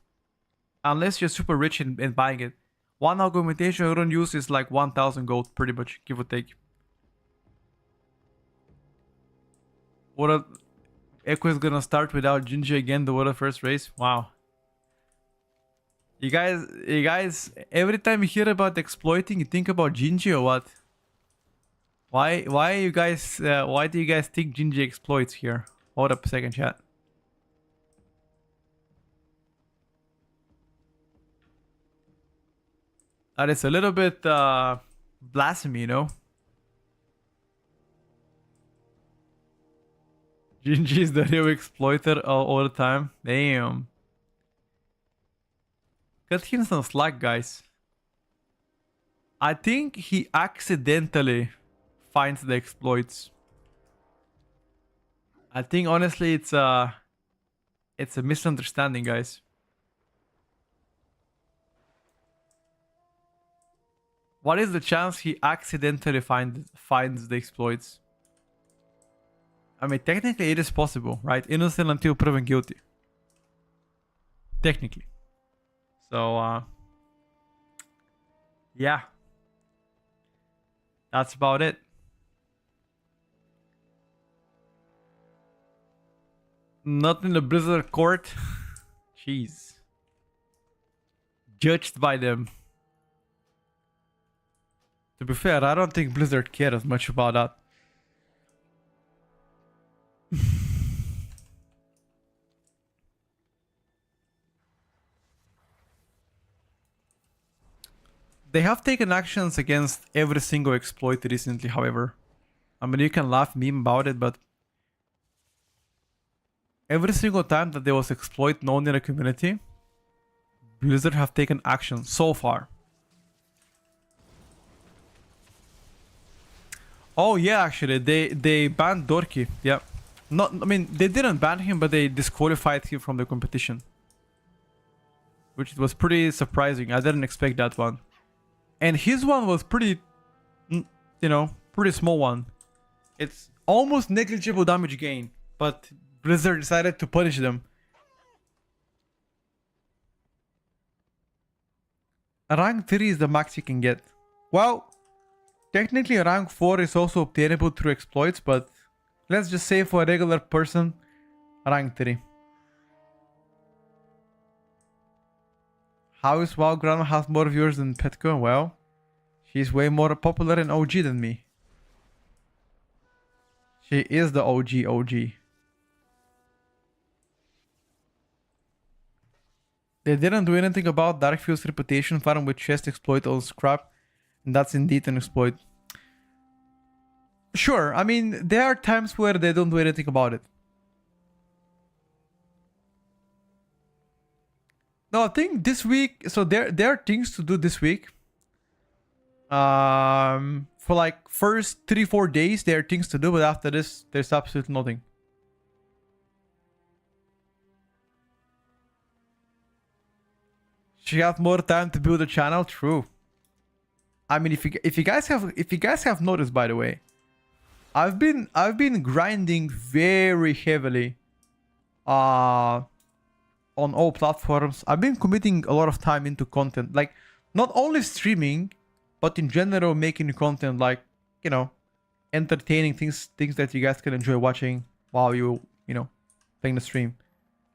Unless you're super rich in buying it. One augmentation rune use is like 1000 gold, pretty much, give or take. What Echo is gonna start without Gingy again, the Water first race? Wow. You guys, every time you hear about exploiting, you think about Gingy or what? Why do you guys think Gingy exploits here? Hold up a second, chat. That is a little bit blasphemy, you know? Gingy is the real exploiter all the time. Damn. Cut him some slack, guys. I think he accidentally finds the exploits. I think honestly it's a misunderstanding, guys. What is the chance he accidentally finds the exploits? I mean, technically it is possible, right? Innocent until proven guilty. Technically. So, yeah. That's about it. Not in the Blizzard court. Jeez. Judged by them. To be fair, I don't think Blizzard cares much about that. They have taken actions against every single exploit recently, however. I mean, you can laugh meme about it, but every single time that there was exploit known in the community, Blizzard have taken action so far. Oh yeah, actually, they banned Dorky. Yeah, I mean, they didn't ban him, but they disqualified him from the competition, which was pretty surprising. I didn't expect that one. And his one was pretty, you know, pretty small one. It's almost negligible damage gain, but Blizzard decided to punish them. Rank 3 is the max you can get. Well, technically rank 4 is also obtainable through exploits, but let's just say for a regular person, rank 3. How is WoW Grandma has more viewers than Petco? Well, she's way more popular in OG than me. She is the OG. They didn't do anything about Darkfield's reputation farm with chest exploit on scrap, and that's indeed an exploit. Sure, I mean, there are times where they don't do anything about it. No, I think this week, so there are things to do this week. For like first 3-4 days, there are things to do, but after this, there's absolutely nothing. She had more time to build a channel. True. I mean, if you guys have noticed, by the way, I've been grinding very heavily, on all platforms. I've been committing a lot of time into content, like not only streaming, but in general, making content like, you know, entertaining things that you guys can enjoy watching while you know, playing the stream,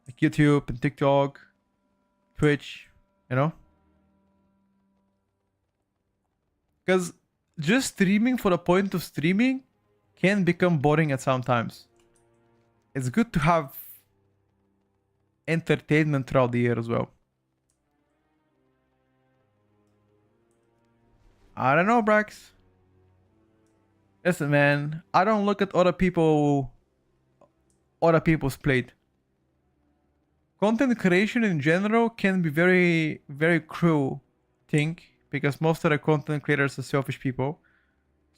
like YouTube and TikTok, Twitch, you know, because just streaming for the point of streaming can become boring at some times. It's good to have entertainment throughout the year as well. I don't know, Brax. Listen, man, I don't look at other people's plate. Content creation in general can be very, very cruel thing because most of the content creators are selfish people.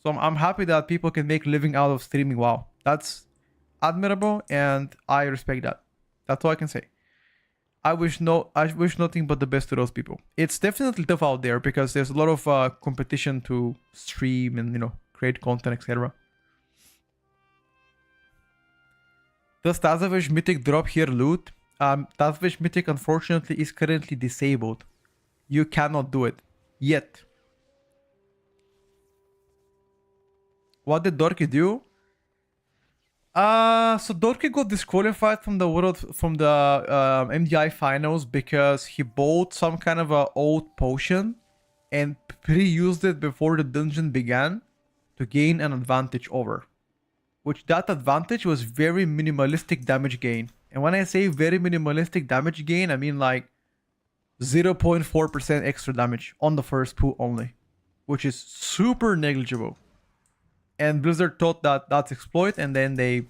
So I'm happy that people can make living out of streaming. Wow, that's admirable, and I respect that. That's all I can say. I wish nothing but the best to those people. It's definitely tough out there because there's a lot of competition to stream and, you know, create content, etc. Does Tazavish Mythic drop here loot? Tazavish Mythic unfortunately is currently disabled. You cannot do it yet. What did Dorky do? So Dorky got disqualified from the MDI finals because he bought some kind of a old potion and pre-used it before the dungeon began to gain an advantage over. Which that advantage was very minimalistic damage gain. And when I say very minimalistic damage gain, I mean like 0.4% extra damage on the first pool only, which is super negligible. And Blizzard thought that that's exploit, and then they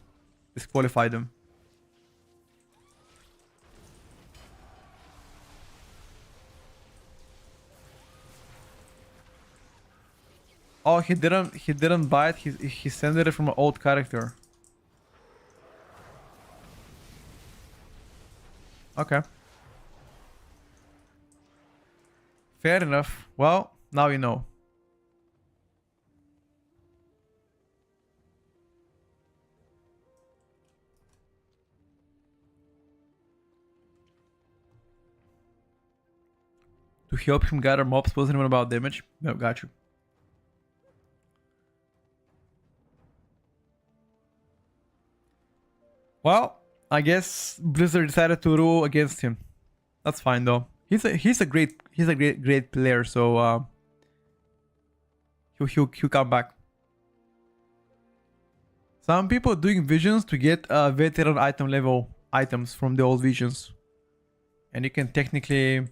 disqualified him. Oh, he didn't buy it. He sent it from an old character. Okay. Fair enough. Well, now you know. To help him gather mobs wasn't even about damage. No, got you. Well, I guess Blizzard decided to rule against him. That's fine though. He's a great player. So he'll come back. Some people doing visions to get veteran item level items from the old visions, and you can technically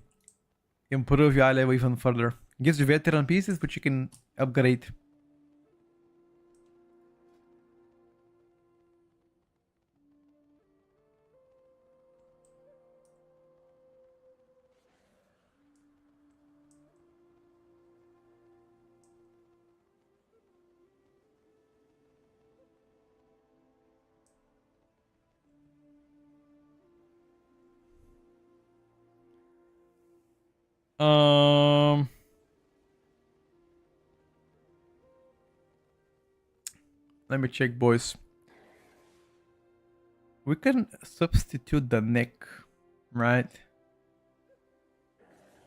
improve your eye level even further. It gives you veteran pieces, which you can upgrade. Let me check, boys. We can substitute the neck, right?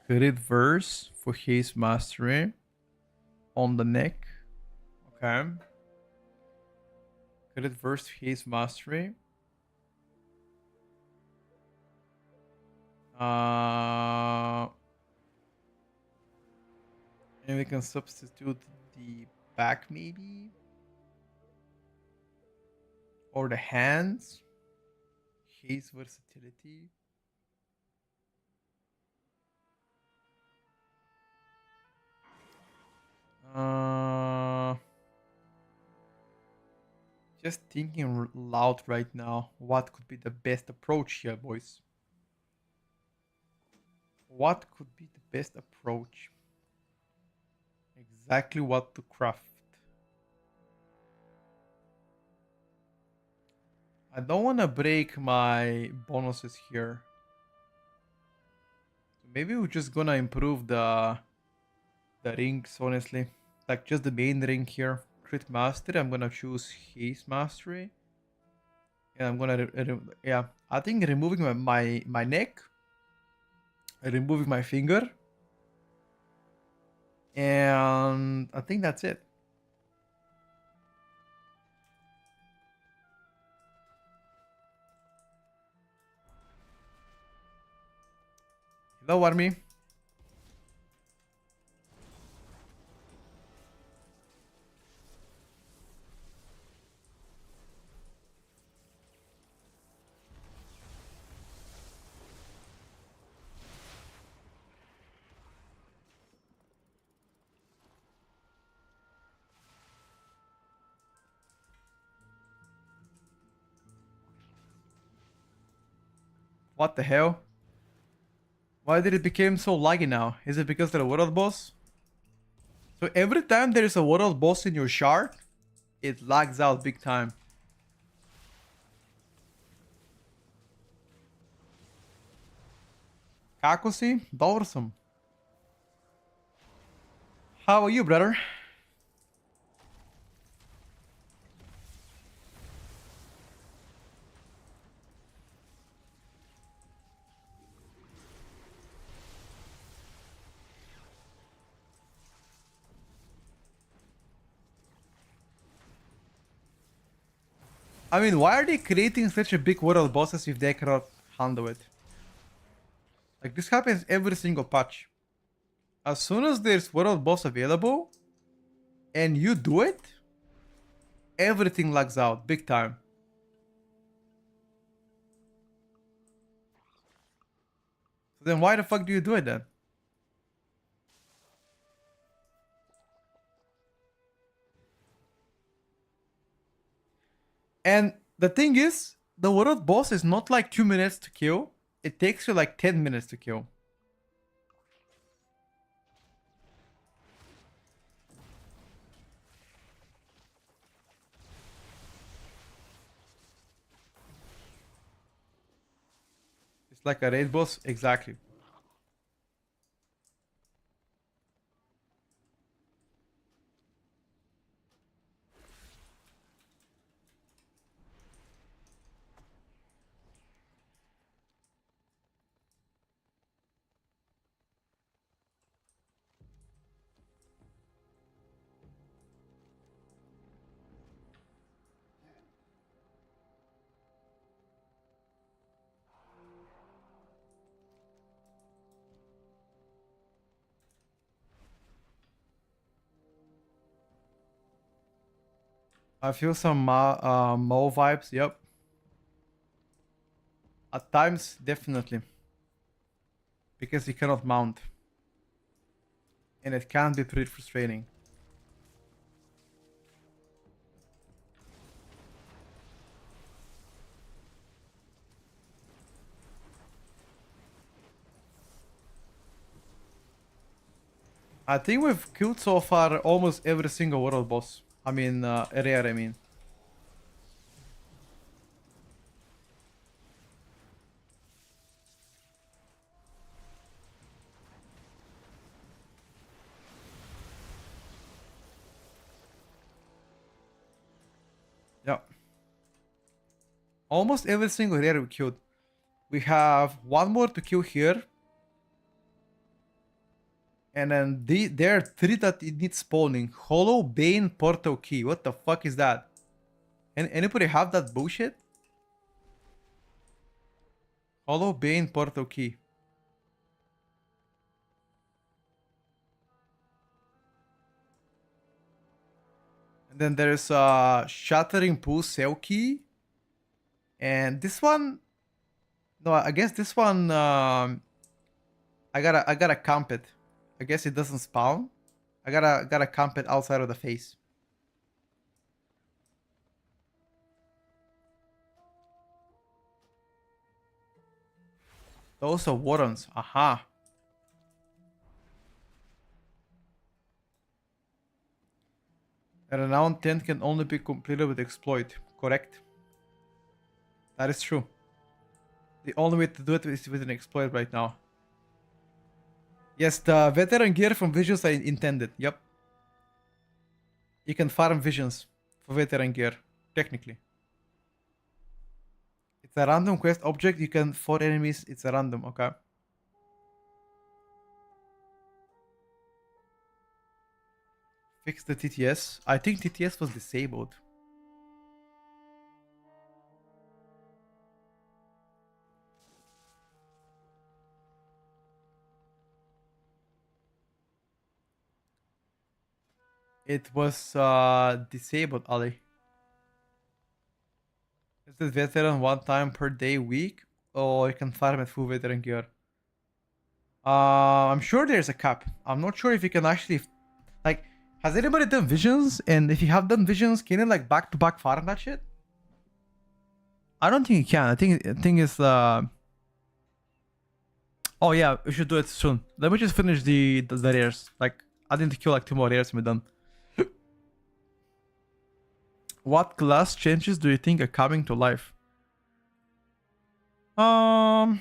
Read verse for his mastery on the neck. Okay. Read verse for his mastery. And we can substitute the back maybe. Or the hands. His versatility. Just thinking loud right now. What could be the best approach here, boys? What could be the best approach? Exactly what to craft. I don't want to break my bonuses here. So maybe we're just gonna improve the rings, honestly. Like just the main ring here. Crit mastery. I'm gonna choose his mastery. And I'm gonna yeah. I think removing my neck. Removing my finger. And I think that's it. Hello, army. What the hell? Why did it become so laggy now? Is it because of the world boss? So every time there is a world boss in your shard, it lags out big time. Kakosi, Dorsum. How are you, brother? I mean, why are they creating such a big world bosses if they cannot handle it? Like, this happens every single patch. As soon as there's world boss available, and you do it, everything lags out big time. So then why the fuck do you do it then? And the thing is, the world boss is not like 2 minutes to kill. It takes you like 10 minutes to kill. It's like a raid boss, exactly. I feel some Mo vibes, yep. At times, definitely. Because you cannot mount. And it can be pretty frustrating. I think we've killed so far almost every single world boss. I mean, rare, I mean. Yeah. Almost every single rare we killed. We have one more to kill here. And then there are 3 that it needs spawning. Hollow Bane Portal Key. What the fuck is that? Anybody have that bullshit? Hollow Bane Portal Key. And then there's Shattering Pool Cell Key. And this one... No, I guess this one... I gotta camp it. I guess it doesn't spawn. I gotta camp it outside of the face. Those are Wardens. Aha. A Renown 10 can only be completed with exploit. Correct. That is true. The only way to do it is with an exploit right now. Yes, the veteran gear from Visions are intended. Yep. You can farm Visions for veteran gear, technically. It's a random quest object. You can, for enemies, it's a random, okay? Fix the TTS. I think TTS was disabled. It was disabled, Ali. Is this veteran one time per day week? Or you can farm at full veteran gear? I'm sure there's a cap. I'm not sure if you can actually... Like, has anybody done visions? And if you have done visions, can you like back-to-back farm that shit? I don't think you can. I think it's... Oh yeah, we should do it soon. Let me just finish the rares. Like, I need to kill like 2 more rares and we're done. What class changes do you think are coming to life? I'll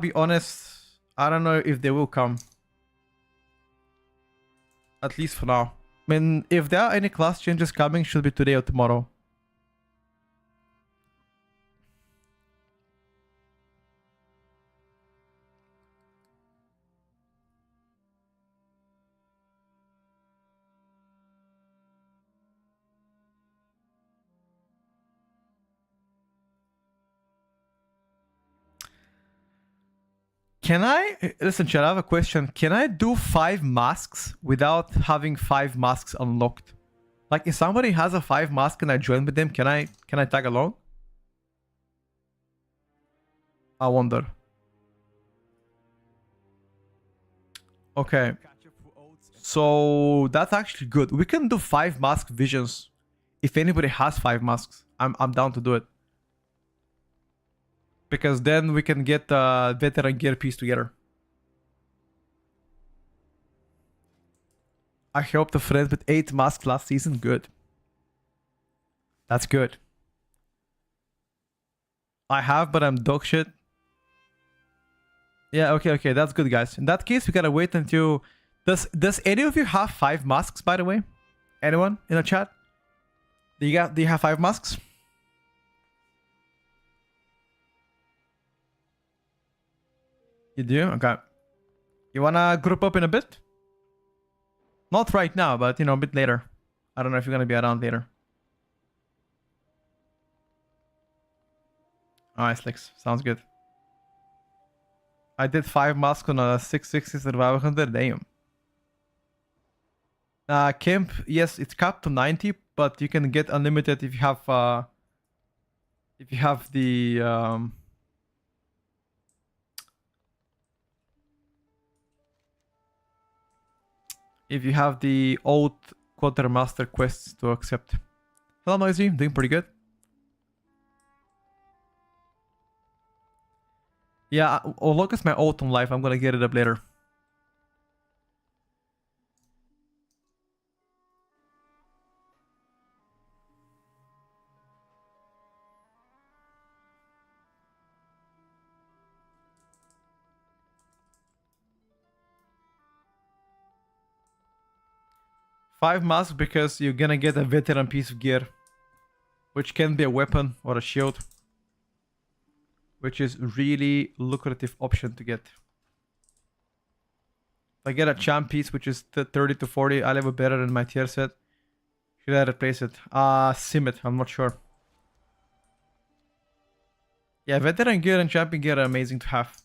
be honest. I don't know if they will come. At least for now. I mean, if there are any class changes coming, should be today or tomorrow. Can I... Listen, chat, I have a question. Can I do 5 masks without having 5 masks unlocked? Like, if somebody has a 5 mask and I join with them, can I tag along? I wonder. Okay. So that's actually good. We can do 5 mask visions. If anybody has 5 masks, I'm down to do it. Because then we can get the veteran gear piece together. I helped a friend with 8 masks last season. Good. That's good. I have, but I'm dog shit. Yeah, okay. That's good, guys. In that case, we gotta wait until... Does any of you have 5 masks, by the way? Anyone in the chat? Do you have 5 masks? You do? Okay. You wanna group up in a bit? Not right now, but, you know, a bit later. I don't know if you're gonna be around later. Alright, Slicks. Sounds good. I did 5 masks on a 660 survival hunter. Damn. Camp, yes, it's capped to 90, but you can get unlimited if you have the if you have the old quartermaster quests to accept. Hello, Noisy, doing pretty good. Yeah, oh, look at my autumn life. I'm gonna get it up later. Five masks because you're gonna get a veteran piece of gear, which can be a weapon or a shield, which is really lucrative option to get. If I get a champ piece, which is 30 to 40, I level better than my tier set. Should I replace it? Simit, I'm not sure. Yeah, veteran gear and champion gear are amazing to have.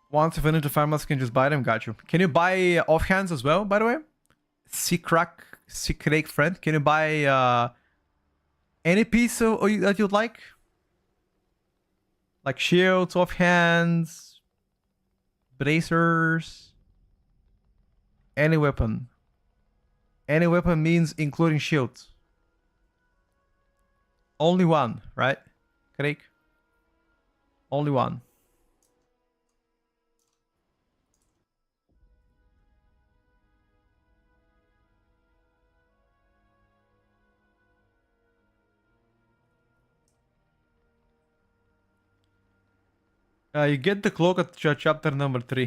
Once you finish the farmers, can just buy them. Got you. Can you buy offhands as well, by the way? Secret friend, can you buy any piece that you'd like? Like shields, offhands, bracers, any weapon. Any weapon means including shields. Only one, right? Craig? Only one. You get the cloak at chapter number 3.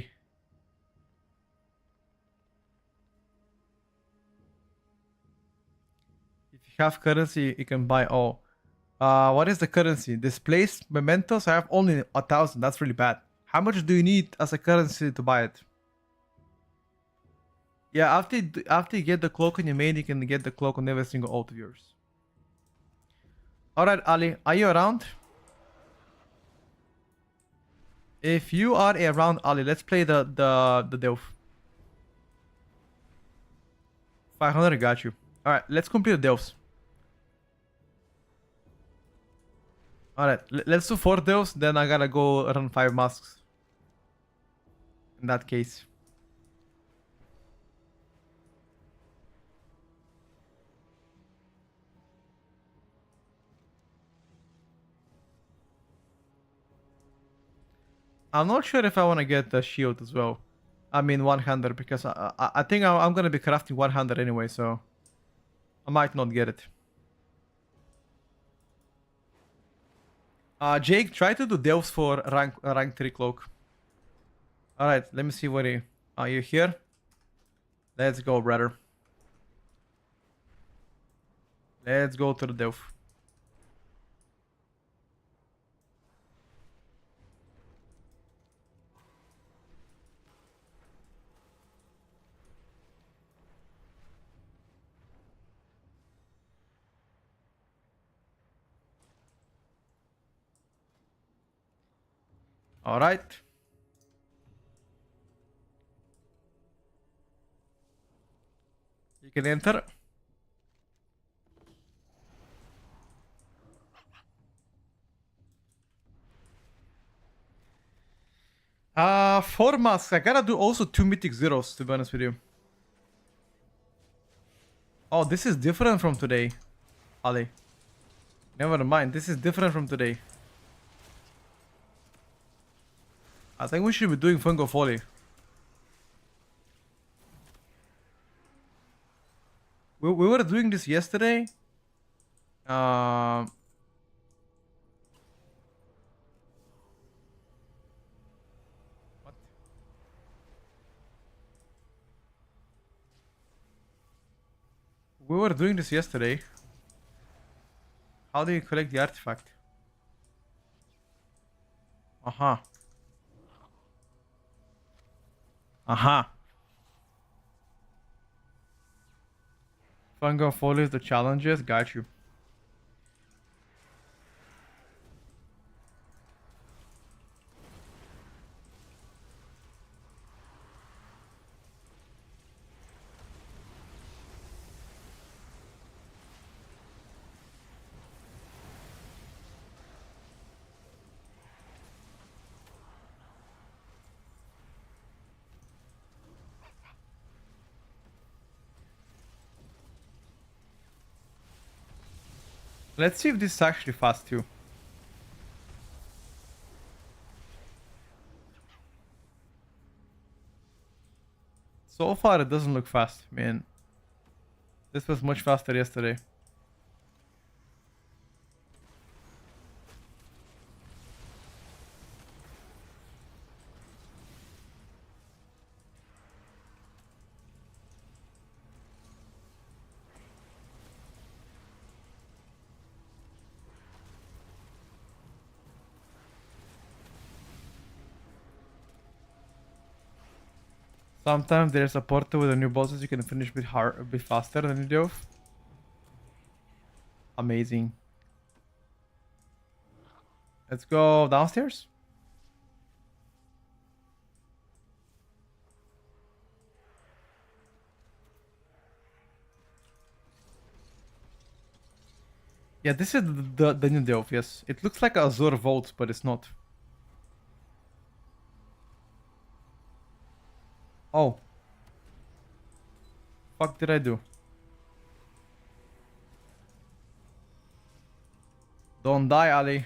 If you have currency, you can buy all. What is the currency? Displaced mementos? I have only 1,000. That's really bad. How much do you need as a currency to buy it? Yeah, after you get the cloak on your main, you can get the cloak on every single alt of yours. Alright, Ali, are you around? If you are around, Ali, let's play the Delph. 500, got you. Alright, let's complete the Delphs. Alright, let's do 4 Delphs, then I gotta go run 5 masks. In that case. I'm not sure if I want to get the shield as well. I mean one-hander, because I think I'm gonna be crafting one-hander anyway, so I might not get it. Jake, try to do delves for rank 3 cloak. Alright, let me see what you... Are you here? Let's go, brother. Let's go to the delve. Alright. You can enter. Four masks. I gotta do also 2 mythic zeros, to be honest with you. Oh, this is different from today, Ali. Never mind, this is different from today. I think we should be doing Fungo Folly. We were doing this yesterday. What? We were doing this yesterday. How do you collect the artifact? Aha. Aha. Fungo Folly is the challenges. Got you. Let's see if this is actually fast too. So far it doesn't look fast, man. This was much faster yesterday. Sometimes there's a portal with the new bosses you can finish a bit faster than you do. Amazing. Let's go downstairs. Yeah, this is the new Delph, yes. It looks like Azure Vault, but it's not. Oh. Fuck did I do? Don't die, Ali.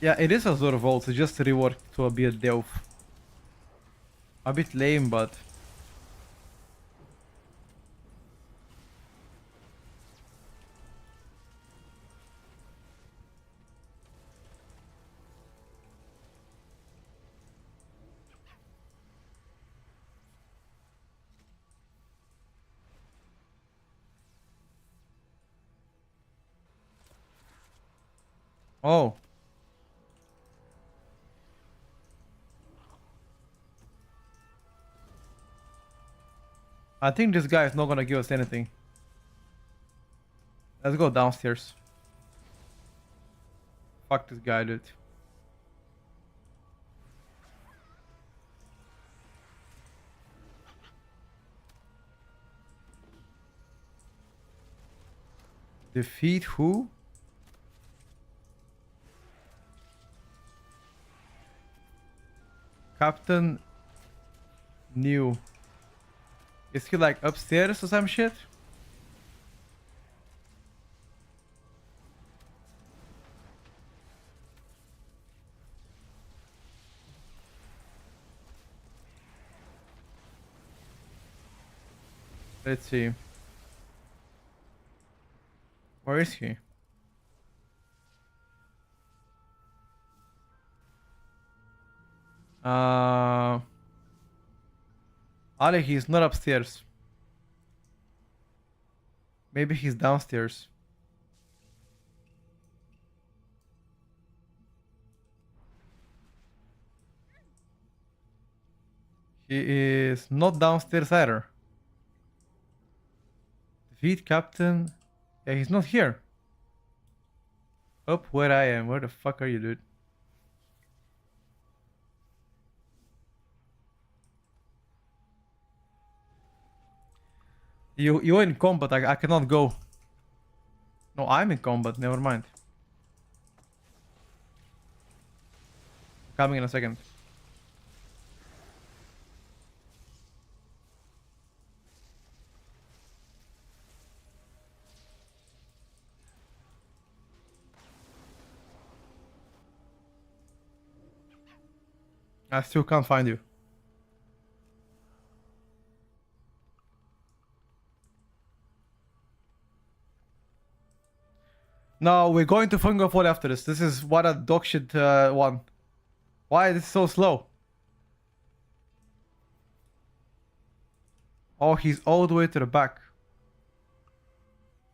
Yeah, it is a Azure Vault, it's just reworked to be a Delve. A bit lame, but... Oh. I think this guy is not gonna give us anything. Let's go downstairs. Fuck this guy, dude. Defeat who? Captain New. Is he like upstairs or some shit? Let's see. Where is he? Ali, he's not upstairs. Maybe he's downstairs. He is not downstairs either. Defeat Captain. Yeah, he's not here. Up where I am. Where the fuck are you, dude? You're in combat. I cannot go. No, I'm in combat. Never mind. Coming in a second. I still can't find you. No, we're going to Fungo Fall after this. This is what a dog shit one. Why is it so slow? Oh, he's all the way to the back.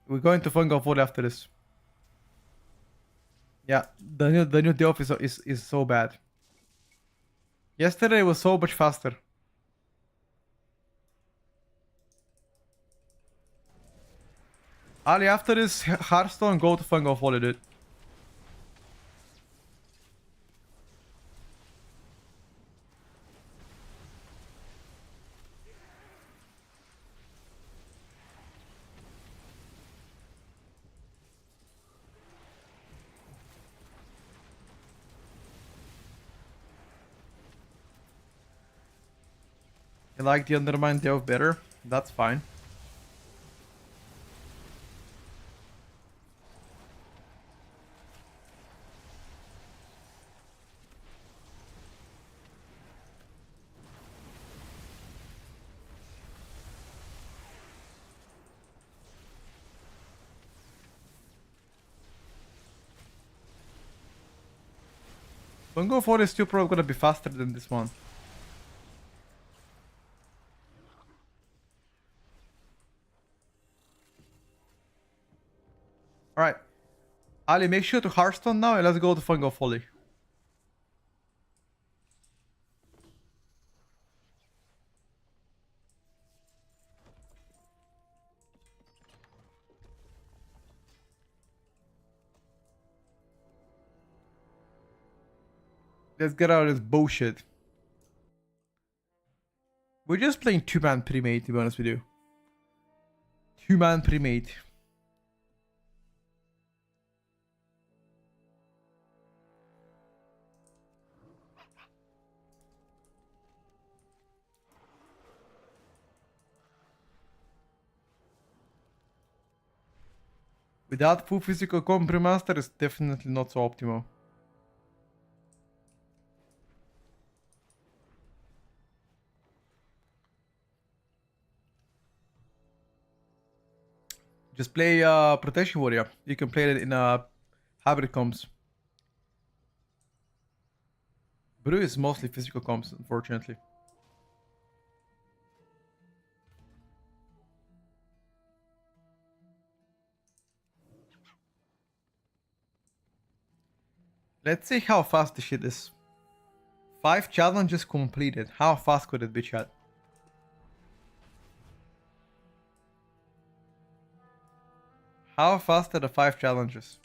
We're going to Fungo Fall after this. Yeah, the new Delph is so bad. Yesterday was so much faster. Ali, after this Hearthstone, go to Fungo Fall, dude. You like the Undermine Delve better? That's fine. Fungo Fall is still probably gonna be faster than this one. Alright. Ali, make sure to Hearthstone now and let's go to Fungo Folly. Let's get out of this bullshit. We're just playing 2-man pre-made, to be honest with you. 2-man pre-made. Without full physical comp remaster, it's definitely not so optimal. Just play Protection Warrior. You can play it in hybrid comps. Blue is mostly physical comps, unfortunately. Let's see how fast this shit is. 5 challenges completed. How fast could it be, chat? How fast are the 5 challenges?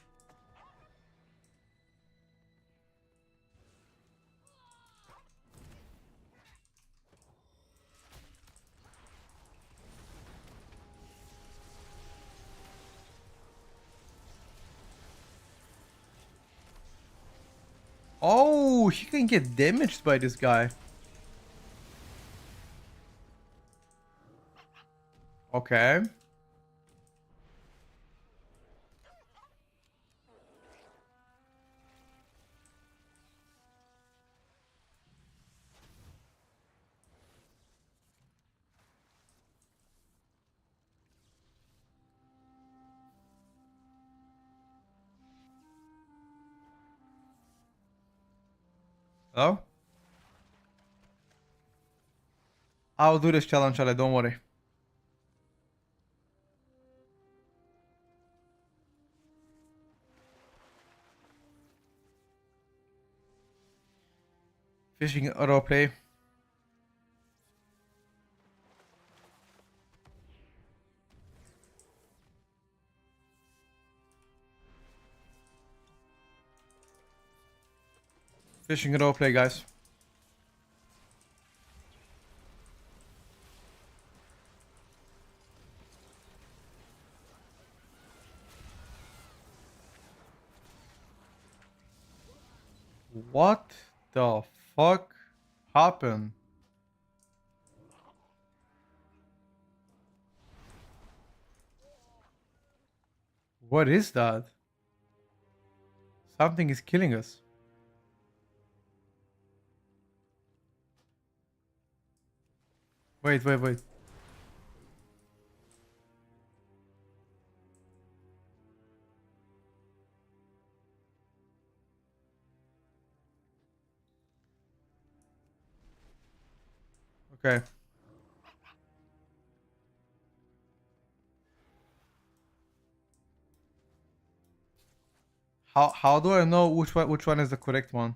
Oh, he can get damaged by this guy. Okay. Hello? I'll do this challenge, Charlie, don't worry. Fishing auto play. Fishing auto play, guys. What the fuck happened? What is that? Something is killing us. Wait. Okay. How do I know which one is the correct one?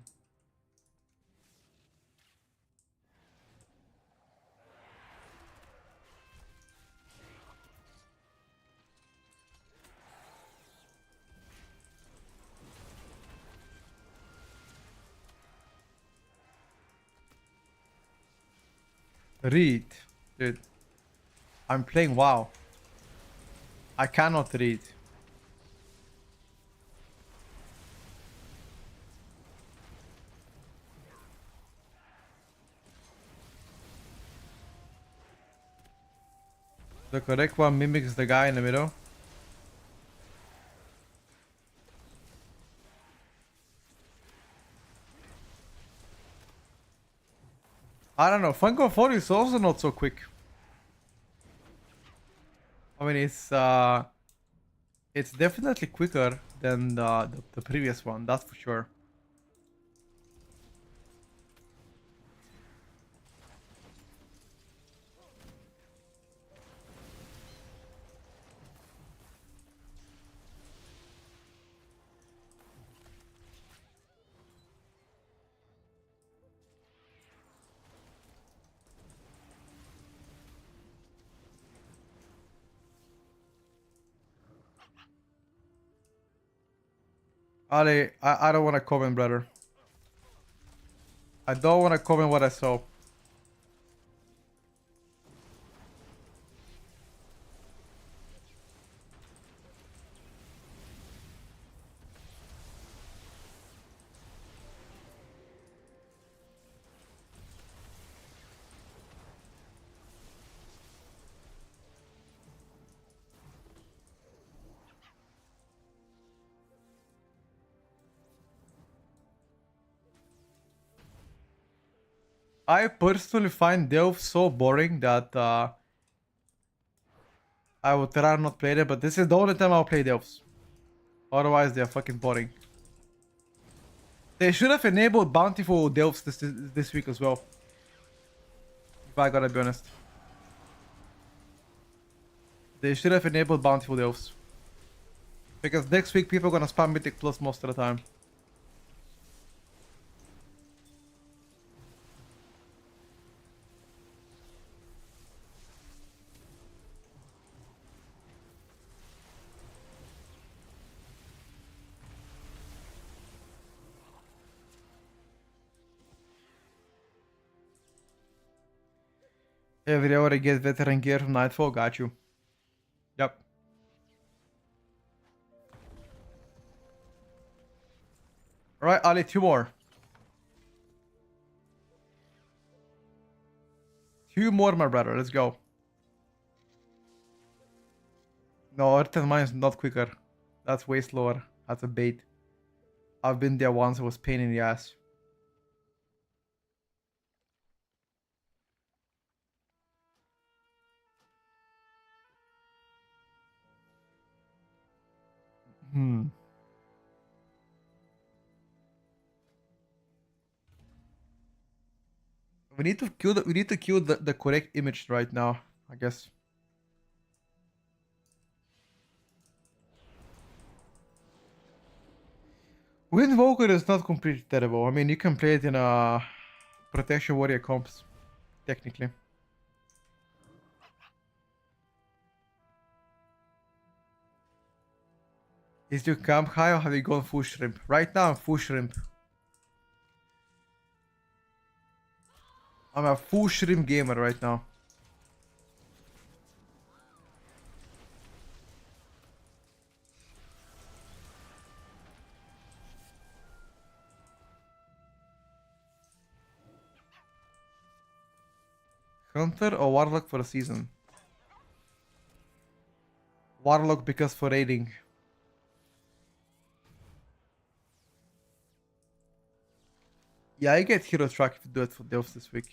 Read. Dude. I'm playing WoW. I cannot read. The correct one mimics the guy in the middle. I don't know. Funko 4 is also not so quick. I mean, it's definitely quicker than the previous one. That's for sure. Ali, I don't want to comment, brother. I don't want to comment what I saw. I personally find Delve so boring that I would rather not play them, but this is the only time I'll play Delves. Otherwise, they're fucking boring. They should have enabled bountiful Delves this week as well. If I gotta be honest. They should have enabled bountiful Delves. Because next week people are gonna spam Mythic Plus most of the time. Every hour I get veteran gear from Nightfall, got you. Yep. Alright, Ali, 2 more. 2 more, my brother, let's go. No, Earth and Mine is not quicker. That's way slower. That's a bait. I've been there once, it was pain in the ass. We need to kill the correct image right now, I guess. Windwalker is not completely terrible. I mean, you can play it in a Protection Warrior comps, technically. Is your camp high or have you gone full shrimp? Right now I'm full shrimp. I'm a full shrimp gamer right now. Hunter or Warlock for a season? Warlock because for raiding. Yeah, I get Hero Track if you do it for Delves this week.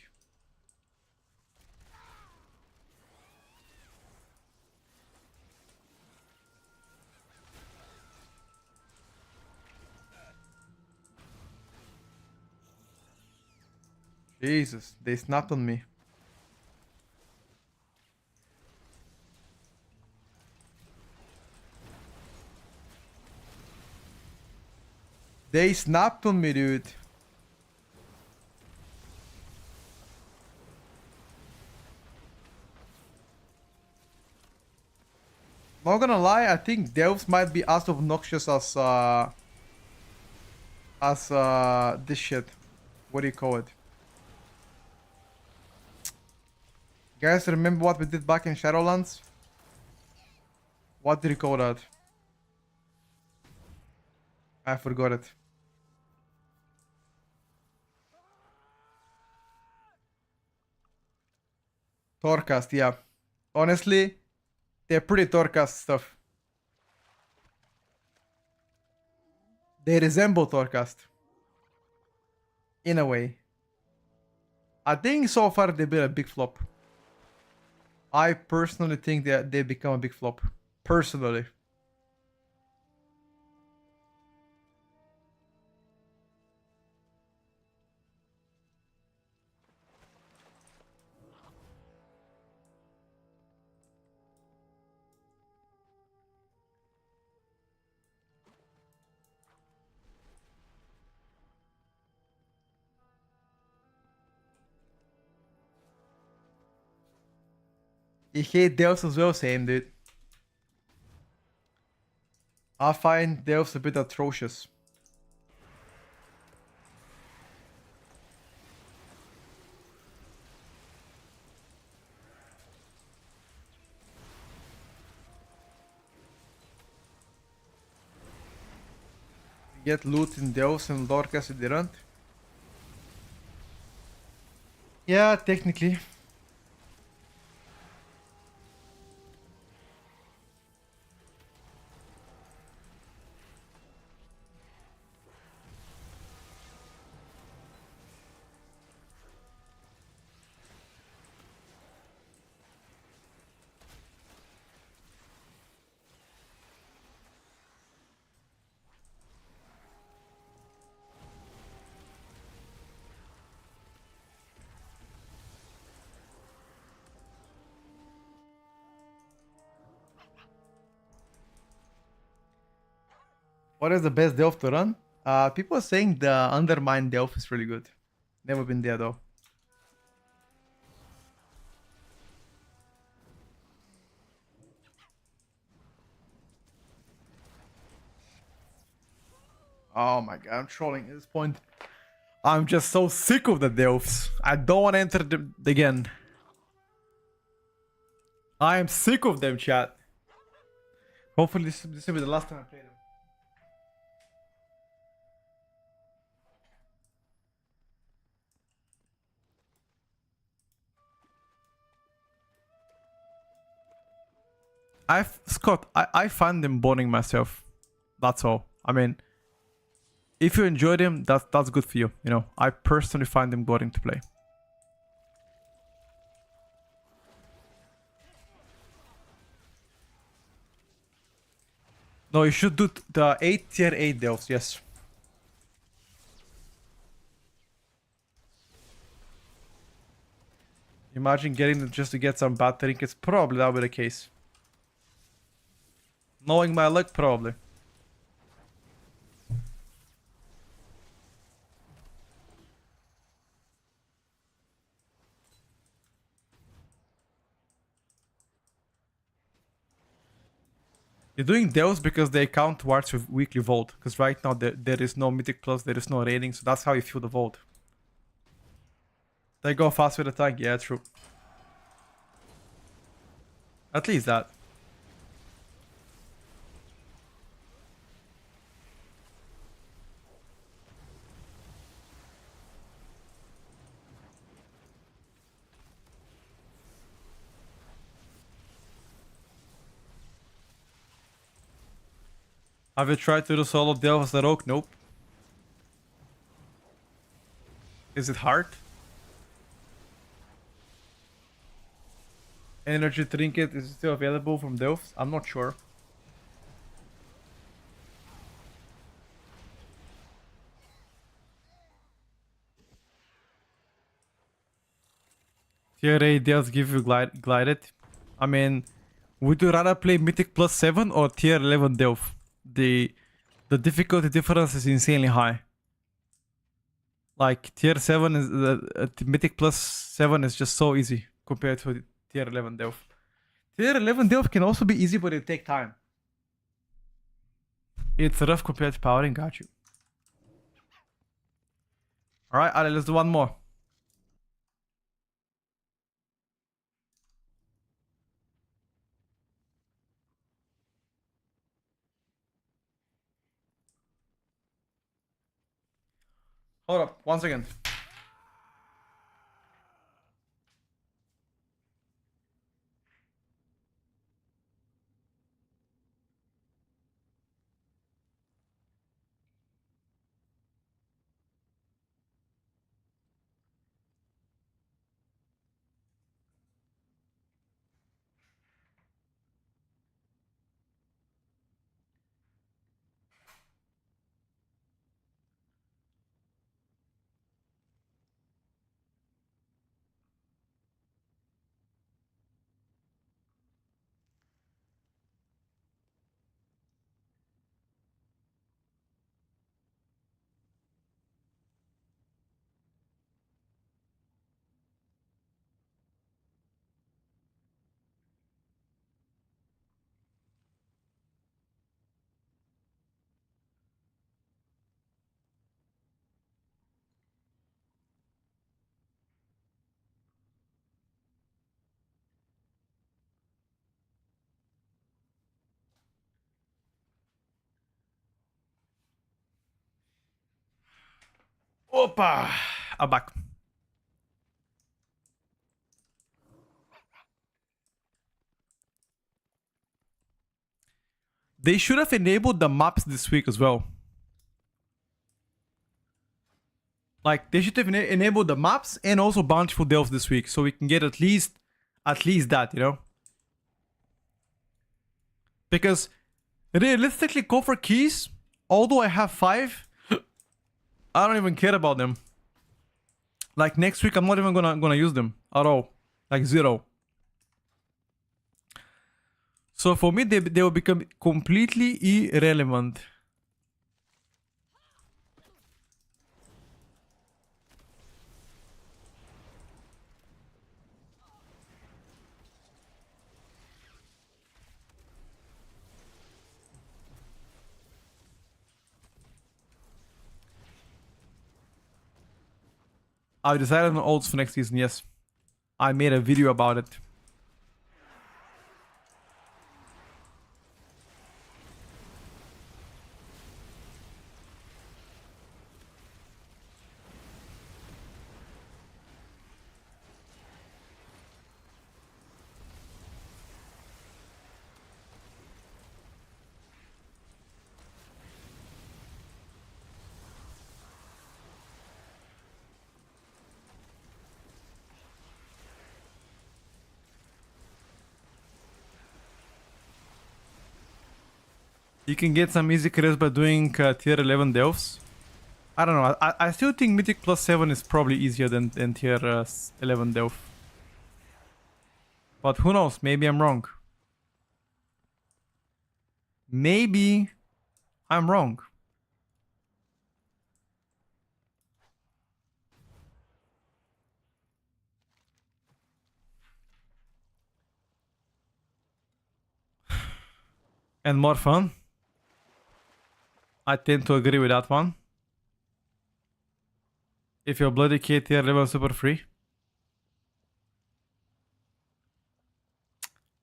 Jesus, they snapped on me. They snapped on me, dude. Not gonna lie, I think Delves might be as obnoxious as this shit. What do you call it? Guys, remember what we did back in Shadowlands? What do you call that? I forgot it. Torcast, yeah. Honestly, they're pretty Torcast stuff. They resemble Torcast. In a way. I think so far they've been a big flop. I personally think that they become a big flop. Personally. You hate Delves as well, same dude. I find Delves a bit atrocious. Get loot in Delves and Lorcas if they don't. Yeah, technically. What is the best Delph to run? People are saying the Undermine Delph is really good. Never been there though. Oh my god, I'm trolling at this point. I'm just so sick of the Delphs. I don't want to enter them again. I am sick of them, chat. Hopefully this will be the last time I play them. Scott, I find them boring myself. That's all. I mean, if you enjoy them, that's good for you. You know, I personally find them boring to play. No, you should do the tier 8 delves, yes. Imagine getting them just to get some bad trinkets. Probably that will be the case. Knowing my luck, probably. You're doing delves because they count wards with weekly vault. Because right now there is no mythic plus, there is no rating, so that's how you fill the vault. They go fast with the tank, yeah, true. At least that. Have you tried to do solo delve as the rogue? Nope. Is it hard? Energy trinket is still available from delves? I'm not sure. Tier 8 delves give you glided. I mean, would you rather play mythic plus 7 or tier 11 delve? The difficulty difference is insanely high. Like tier 7 is mythic plus 7 is just so easy compared to tier 11 delve. Tier 11 delve can also be easy, but it take time. It's rough compared to powering. Got you. All right, Ale, let's do one more. Hold up, 1 second. Opa! I'm back. They should have enabled the maps this week as well. Like, they should have enabled the maps and also Bountiful Delves this week, so we can get at least that, you know? Because realistically, coffer keys, although I have 5, I don't even care about them. Like next week, I'm not even gonna use them at all. Like 0. So for me, they will become completely irrelevant. I decided on ults for next season, yes. I made a video about it. You can get some easy kills by doing tier 11 delves. I don't know. I still think Mythic plus 7 is probably easier than tier 11 delve. But who knows? Maybe I'm wrong. Maybe I'm wrong. And more fun. I tend to agree with that one. If your bloody K tier level super free.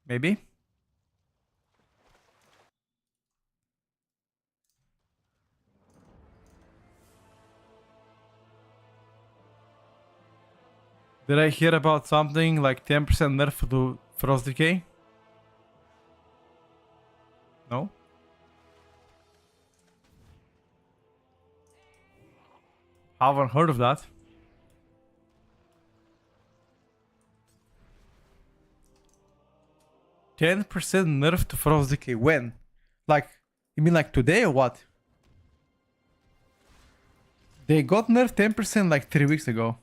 Maybe. Did I hear about something like 10% nerf to Frost Decay? No? Haven't heard of that. 10% nerf to Frost Decay. When? Like, you mean like today or what? They got nerfed 10% like 3 weeks ago.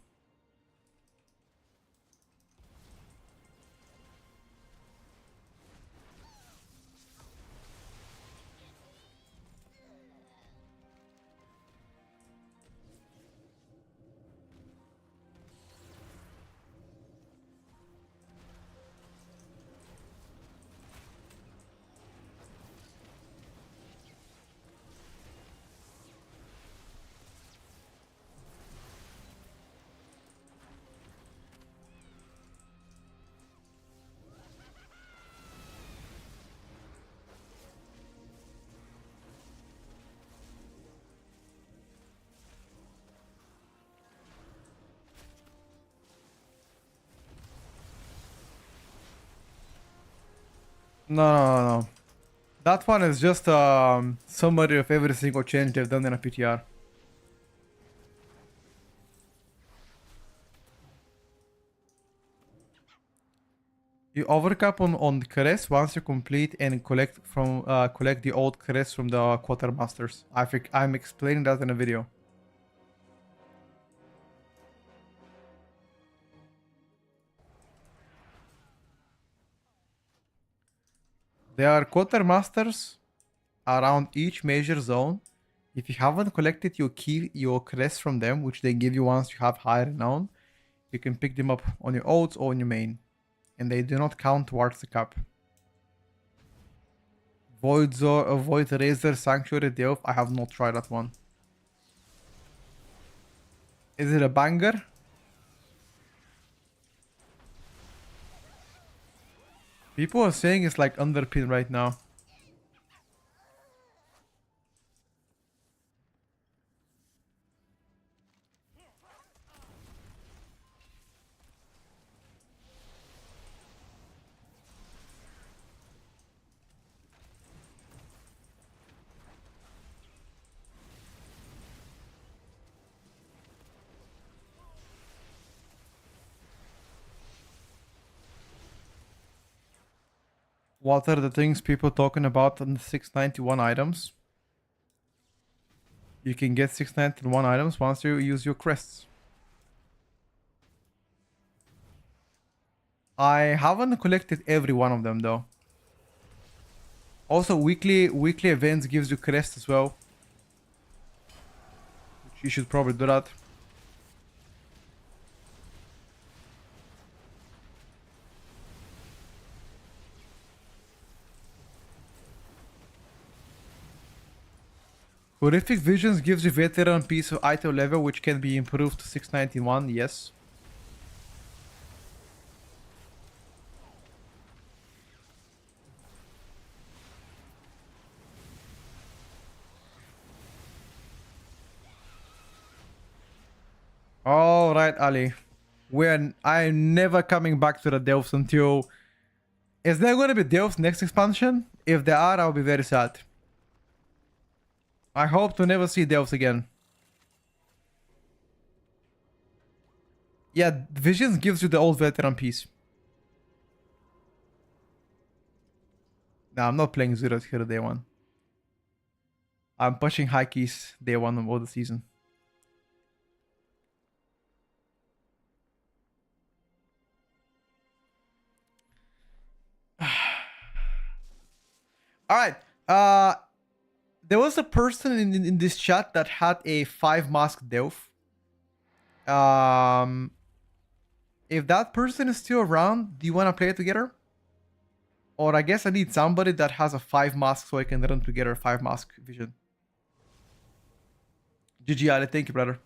No. That one is just a summary of every single change they've done in a PTR. You overcap on crest once you complete and collect the old crest from the quartermasters. I think I'm explaining that in a video. There are quartermasters around each major zone. If you haven't collected your crest from them, which they give you once you have high renown, you can pick them up on your ults or on your main, and they do not count towards the cap. Void Razor Sanctuary Delve. I have not tried that one. Is it a banger? People are saying it's like underpin right now. What are the things people talking about on the 691 items? You can get 691 items once you use your crests. I haven't collected every one of them though. Also, weekly events gives you crest as well. Which you should probably do that. Horrific Visions gives you veteran piece of item level, which can be improved to 691. Yes. All right, Ali. I'm never coming back to the Delves until... Is there going to be Delves next expansion? If there are, I'll be very sad. I hope to never see Delves again. Yeah, Visions gives you the old veteran piece. Nah, I'm not playing Zeros here day one. I'm pushing high keys day one of the season. Alright. There was a person in this chat that had a 5 mask Delph. If that person is still around, do you want to play it together? Or I guess I need somebody that has a 5 mask so I can run together 5 mask vision. GG Ali, thank you, brother.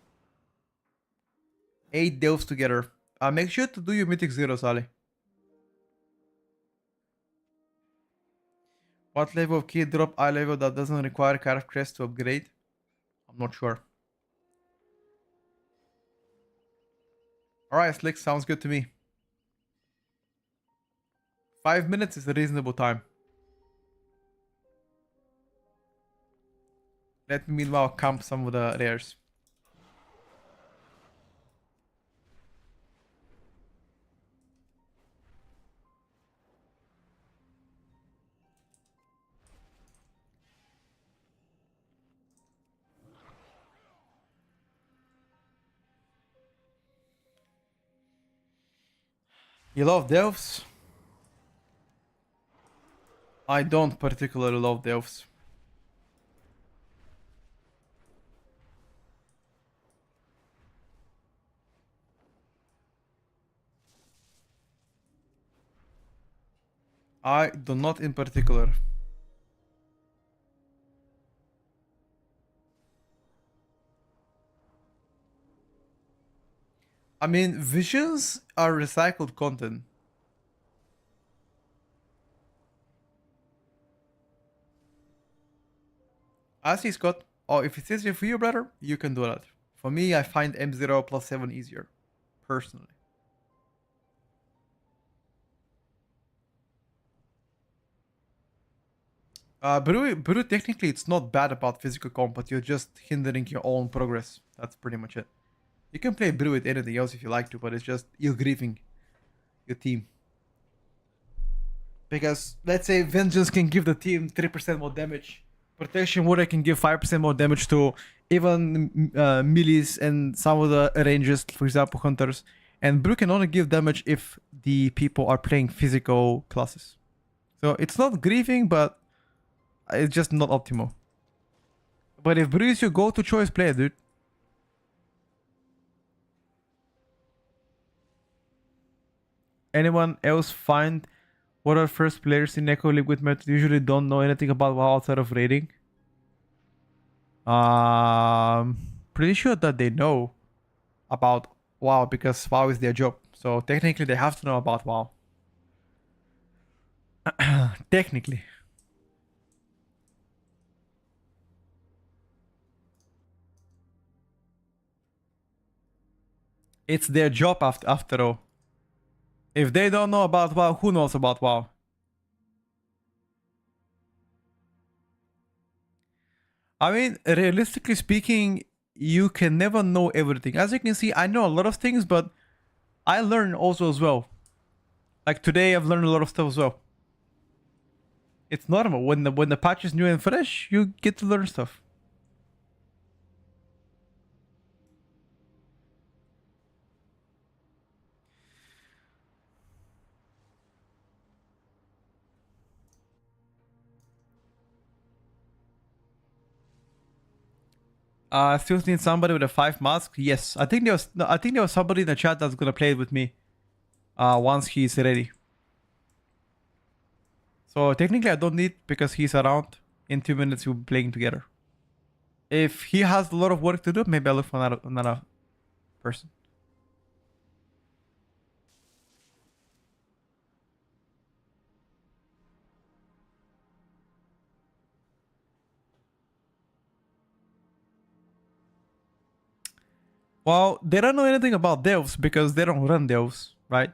8 Delphs together. Make sure to do your mythic zeros, Ali. What level of key drop eye level that doesn't require Carve Crest to upgrade? I'm not sure. Alright, Slick, sounds good to me. 5 minutes is a reasonable time. Let me meanwhile camp some of the rares. You love Delphs? I don't particularly love Delphs. I do not in particular. I mean, visions are recycled content. I see, Scott. Oh, if it's easier for you, brother, you can do that. For me, I find M0 plus 7 easier, personally. Brew, technically, it's not bad about physical combat. You're just hindering your own progress. That's pretty much it. You can play Brew with anything else if you like to, but it's just you're grieving your team. Because, let's say, Vengeance can give the team 3% more damage. Protection Warrior can give 5% more damage to even melees and some of the ranges, for example, Hunters. And Brew can only give damage if the people are playing physical classes. So it's not grieving, but it's just not optimal. But if Brew is your go-to choice, play it, dude. Anyone else find what are first players in Echo League with Metro usually don't know anything about WoW outside of raiding? Pretty sure that they know about WoW because WoW is their job. So technically they have to know about WoW. Technically. It's their job after all. If they don't know about WoW, who knows about WoW? I mean, realistically speaking, you can never know everything. As you can see, I know a lot of things, but I learn also as well. Like today, I've learned a lot of stuff as well. It's normal. When the patch is new and fresh, you get to learn stuff. Still need somebody with a 5 mask. Yes, I think there was somebody in the chat that's gonna play it with me. Once he's ready. So technically I don't need because he's around. In 2 minutes we'll be playing together. If he has a lot of work to do, maybe I'll look for another person. Well, they don't know anything about devs because they don't run devs, right?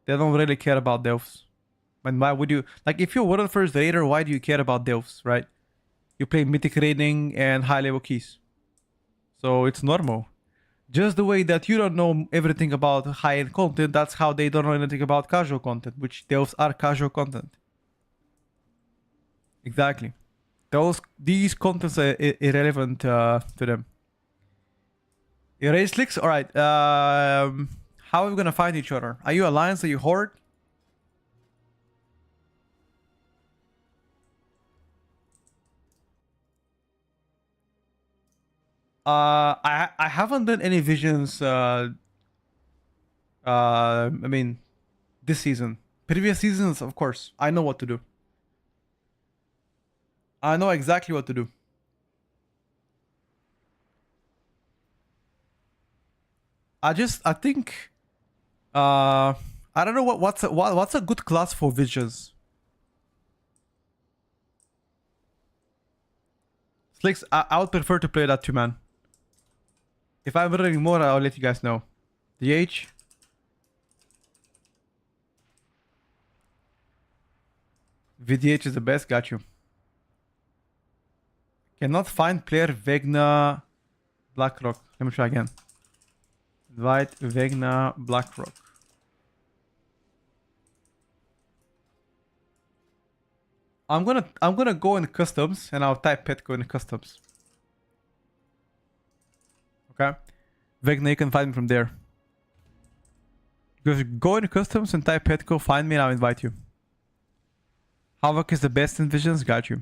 They don't really care about devs. And why would you? Like, if you're world first raider, why do you care about devs, right? You play mythic raiding and high level keys. So it's normal. Just the way that you don't know everything about high-end content, that's how they don't know anything about casual content, which devs are casual content. Exactly. These contents are irrelevant to them. Erase clicks? Alright. How are we gonna find each other? Are you Alliance? Are you Horde? I haven't done any visions I mean this season. Previous seasons, of course. I know what to do. I know exactly what to do. I think I don't know what's a good class for visions. Slicks, I would prefer to play that 2-man. If I'm running more, I'll let you guys know. DH. VDH is the best, got you. Cannot find player Vegna Blackrock. Let me try again. Invite Vegna Blackrock. I'm gonna go in customs and I'll type Petco in customs. Okay? Vegna, you can find me from there. Just go in customs and type Petco, find me and I'll invite you. Havoc is the best in visions, got you.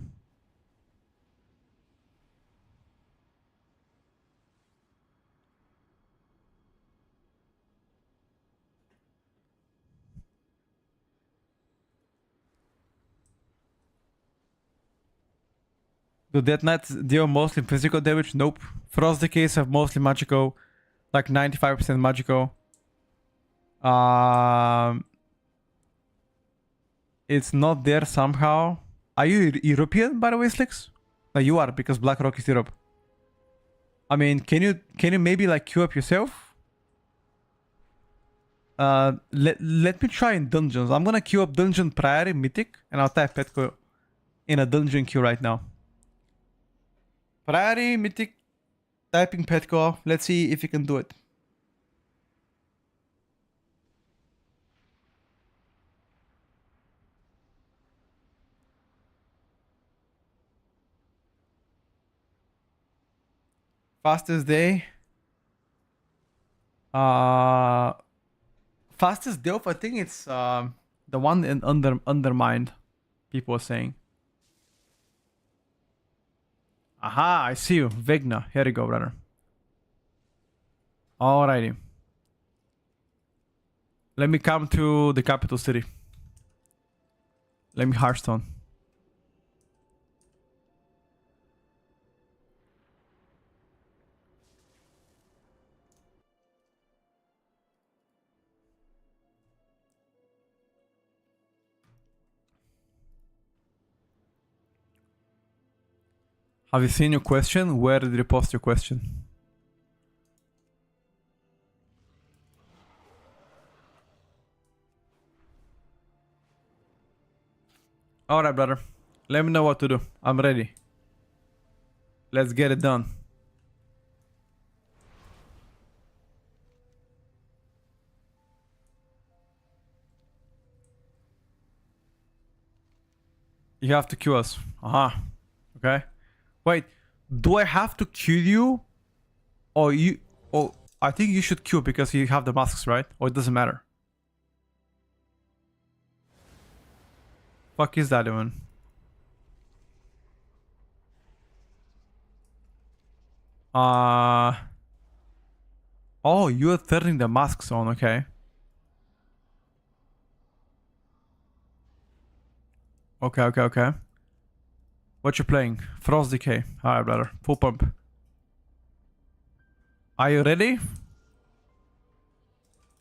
Do Death Knights deal mostly physical damage? Nope. Frost Decays have mostly magical, like 95% magical. It's not there somehow. Are you European, by the way, Slicks? No, you are, because BlackRock is Europe. I mean, can you maybe like queue up yourself? Let me try in dungeons. I'm gonna queue up dungeon priority mythic, and I'll type Petco in a dungeon queue right now. Priority mythic, typing Petco. Let's see if you can do it. Fastest day. Fastest delve, I think it's the one in Undermined. People are saying. Aha, I see you. Vegna. Here you go, brother. Alrighty. Let me come to the capital city. Let me Hearthstone. Have you seen your question? Where did you post your question? Alright, brother. Let me know what to do. I'm ready. Let's get it done. You have to queue us. Aha. Okay. Wait. Do I have to queue you? Or you... Oh, I think you should queue because you have the masks, right? Or it doesn't matter. Fuck is that even? Oh, you're turning the masks on, okay. Okay. What you playing? Frost Decay. Alright, brother. Full pump. Are you ready?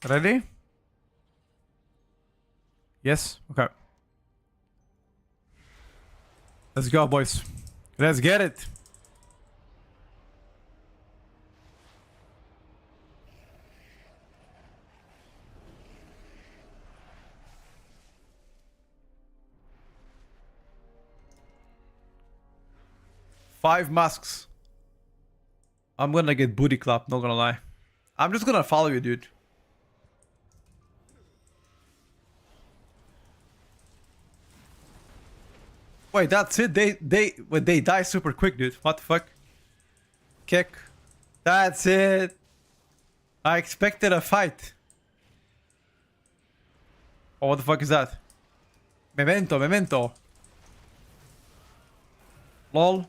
Ready? Yes? Okay. Let's go, boys. Let's get it. Five masks. I'm gonna get booty clapped, not gonna lie. I'm just gonna follow you, dude. Wait, that's it? They die super quick, dude. What the fuck? Kick. That's it. I expected a fight. Oh, what the fuck is that? Memento, memento. Lol.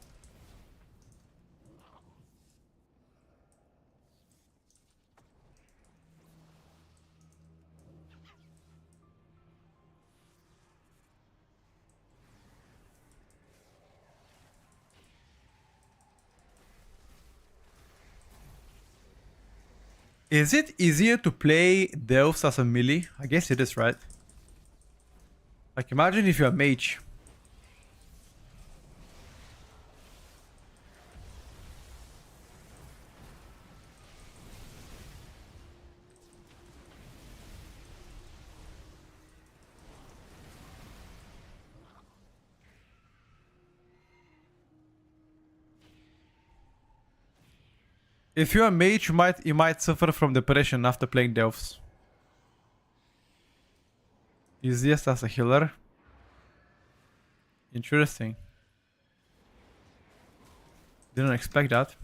Is it easier to play Delves as a melee? I guess it is, right? Like, imagine if you're a mage. If you're a mage, you might suffer from depression after playing Delves. Easiest as a healer. Interesting. Didn't expect that.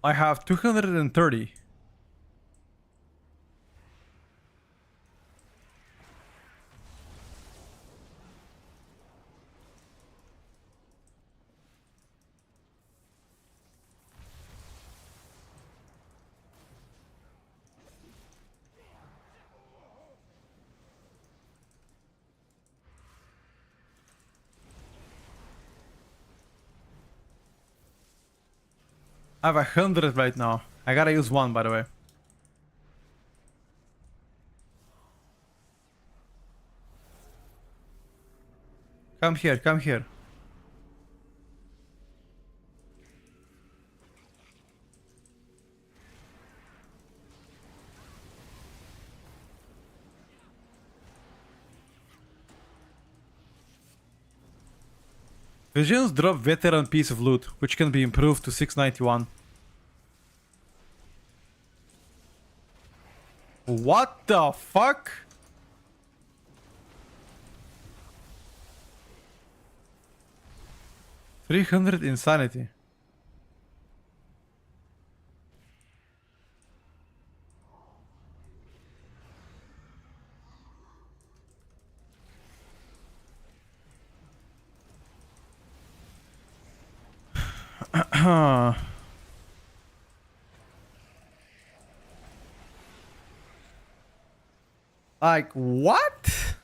I have 230. I have 100 right now. I gotta use one, by the way. Come here, come here. Visions drop veteran piece of loot, which can be improved to 691. What the fuck? $300 insanity. Like, what?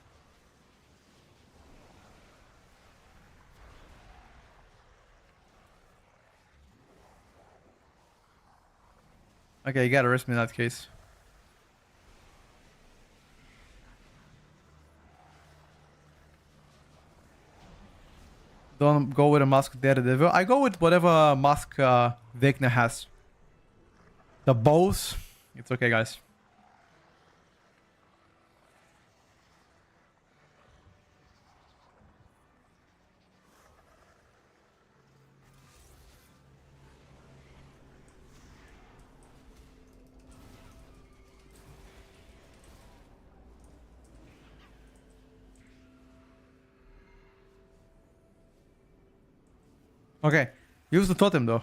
Okay, you gotta arrest me in that case. Don't go with a mask Daredevil. I go with whatever mask Vecna has. The bows. It's okay, guys. Okay, use the totem though.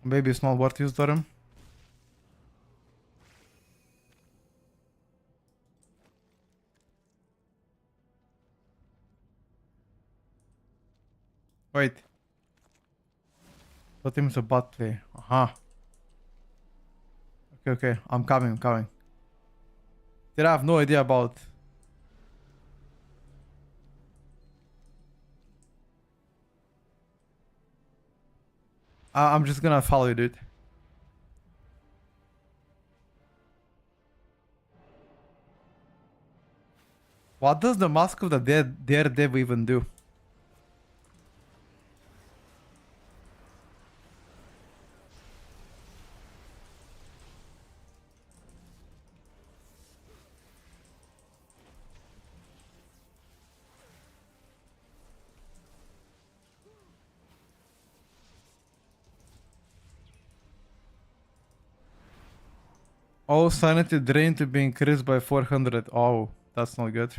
Maybe it's not worth use Durham. Wait. What team is a bot play? Uh-huh. Okay, I'm coming, Did I have no idea about. I'm just gonna follow you, dude. What does the Mask of the Daredevil even do? Oh, sanity drain to be increased by 400. Oh, that's not good.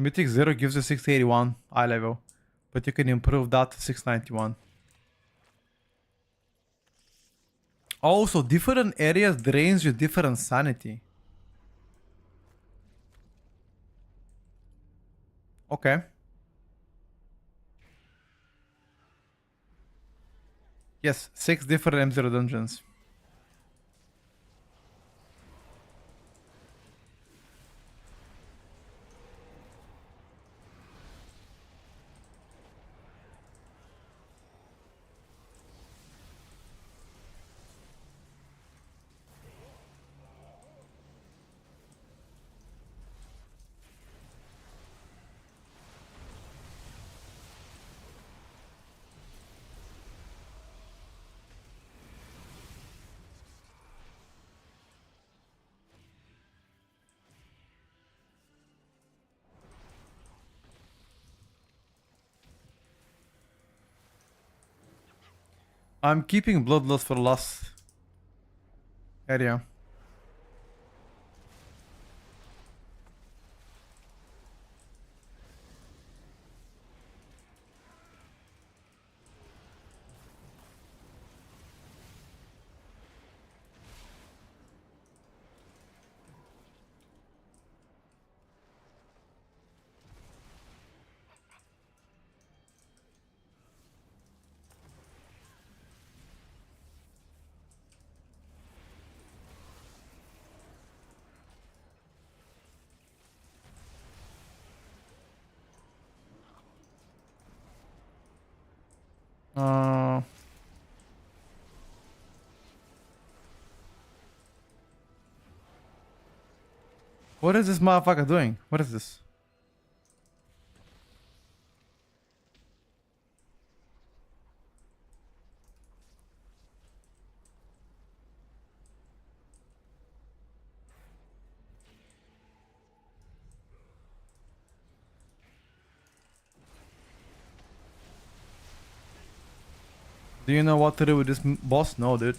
Mythic 0 gives you 681 eye level, but you can improve that to 691. Also, different areas drains you different sanity. Okay. Yes, 6 different M0 dungeons. I'm keeping Bloodlust for last area. Uh, what is this motherfucker doing? What is this? Do you know what to do with this boss? No, dude.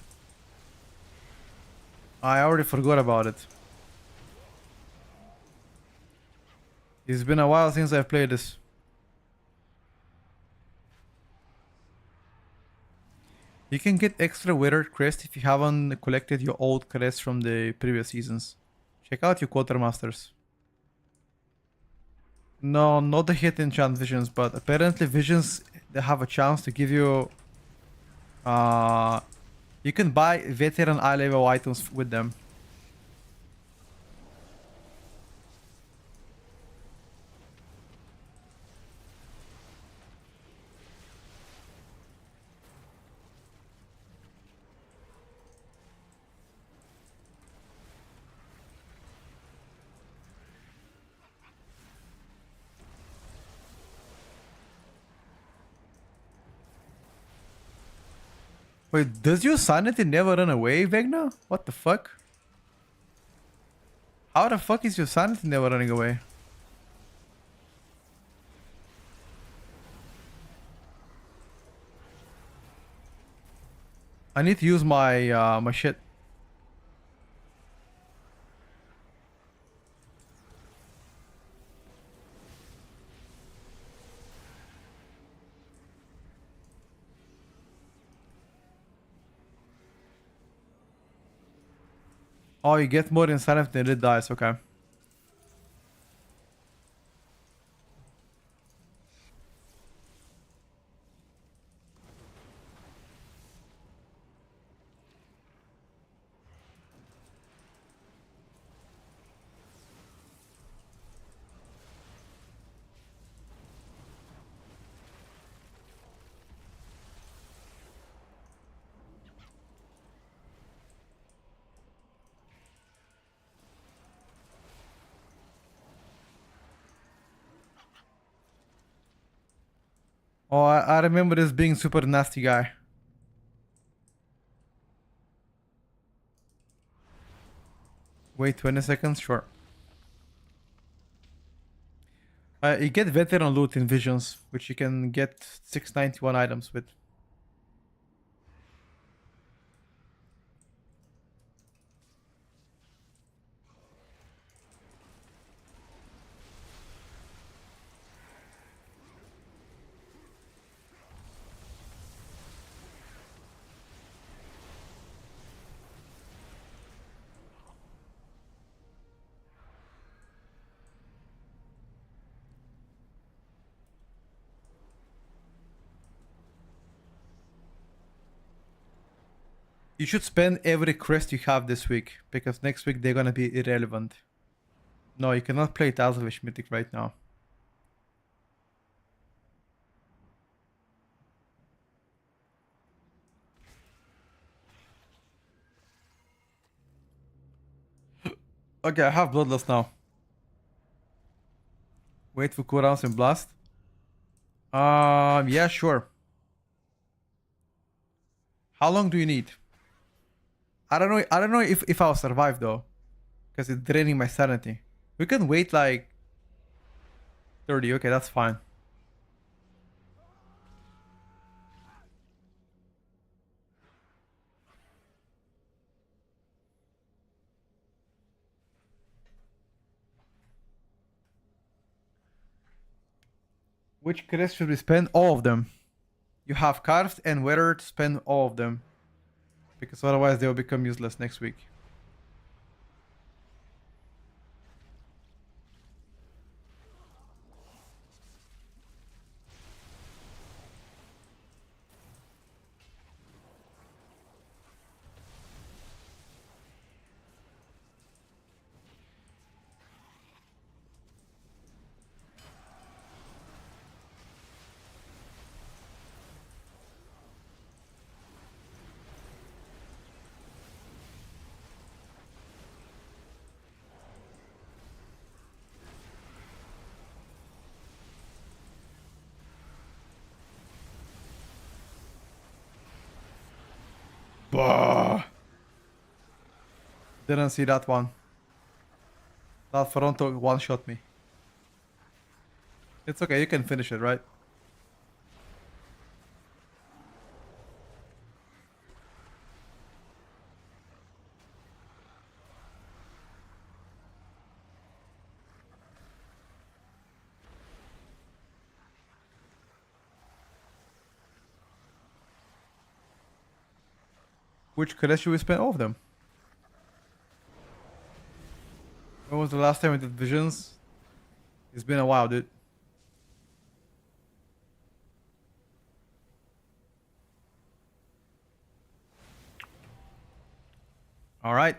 I already forgot about it. It's been a while since I've played this. You can get extra weather crest if you haven't collected your old crests from the previous seasons. Check out your quartermasters. No, not the hit enchant visions, but apparently visions they have a chance to give you you can buy veteran eye level items with them. Wait, does your sanity never run away, Vegna? What the fuck? How the fuck is your sanity never running away? I need to use my my shit. Oh, you get more insanity than it dies, okay. Oh, I remember this being super nasty guy. Wait 20 seconds? Sure. You get veteran loot in Visions, which you can get 691 items with. You should spend every crest you have this week, because next week they're gonna be irrelevant. No, you cannot play Tazlevish Mythic right now. Okay, I have Bloodlust now. Wait for cooldowns and Blast. Yeah, sure. How long do you need? I don't know if I'll survive though. Because it's draining my sanity. We can wait like 30, okay, that's fine. Which crest should we spend? All of them. You have carved and weathered, spend all of them. Because otherwise they'll become useless next week. Bah. Didn't see that one. That Fronto one-shot me. It's okay, you can finish it, right? Which crest should we spend? All of them. When was the last time we did Visions? It's been a while, dude. Alright.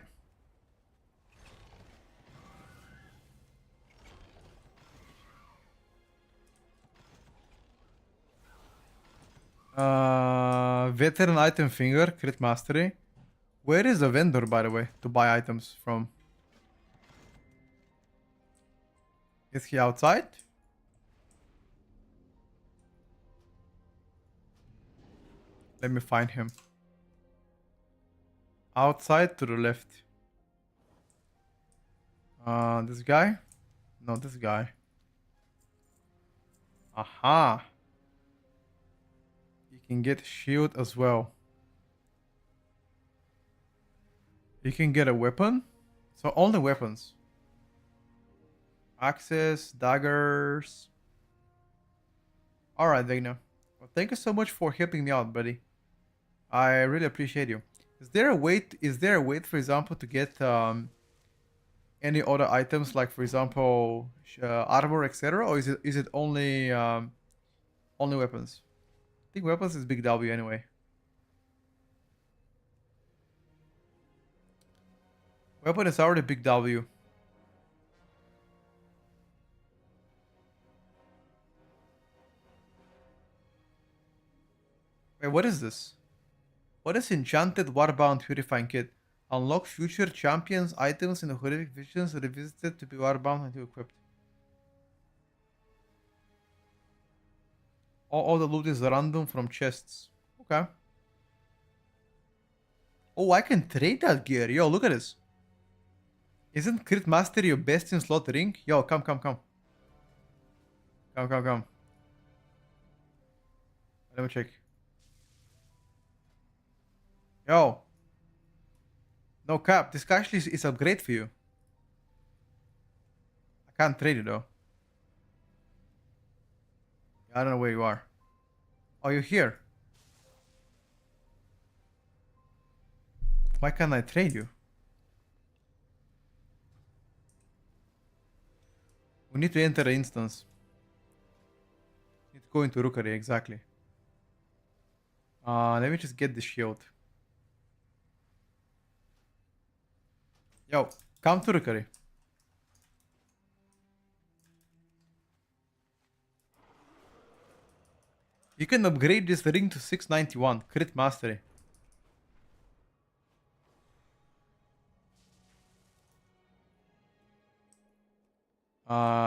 Veteran item finger, crit mastery. Where is the vendor, by the way, to buy items from? Is he outside? Let me find him. Outside to the left. This guy? No, this guy. Aha. You can get shield as well. You can get a weapon. So only weapons. Axes, daggers. Alright, Vegna. Well, thank you so much for helping me out, buddy. I really appreciate you. Is there a way, for example, to get any other items, like for example, armor, etc., or is it only weapons? I think weapons is big W anyway. Weapon is already big W. Wait, what is this? What is Enchanted Warbound Purifying Kit? Unlock future champions items in the horrific visions revisited to be warbound until equipped. All the loot is random from chests. Okay. Oh, I can trade that gear. Yo, look at this. Isn't Crit Mastery your best in slot ring? Yo, come. Come. Let me check. Yo. No cap. This actually is upgrade for you. I can't trade it though. I don't know where you are. Oh, you're here. Why can't I trade you? We need to enter the instance. Need to go into Rookery, exactly. Let me just get the shield. Yo, come to Rookery. You can upgrade this ring to 691 Crit Mastery.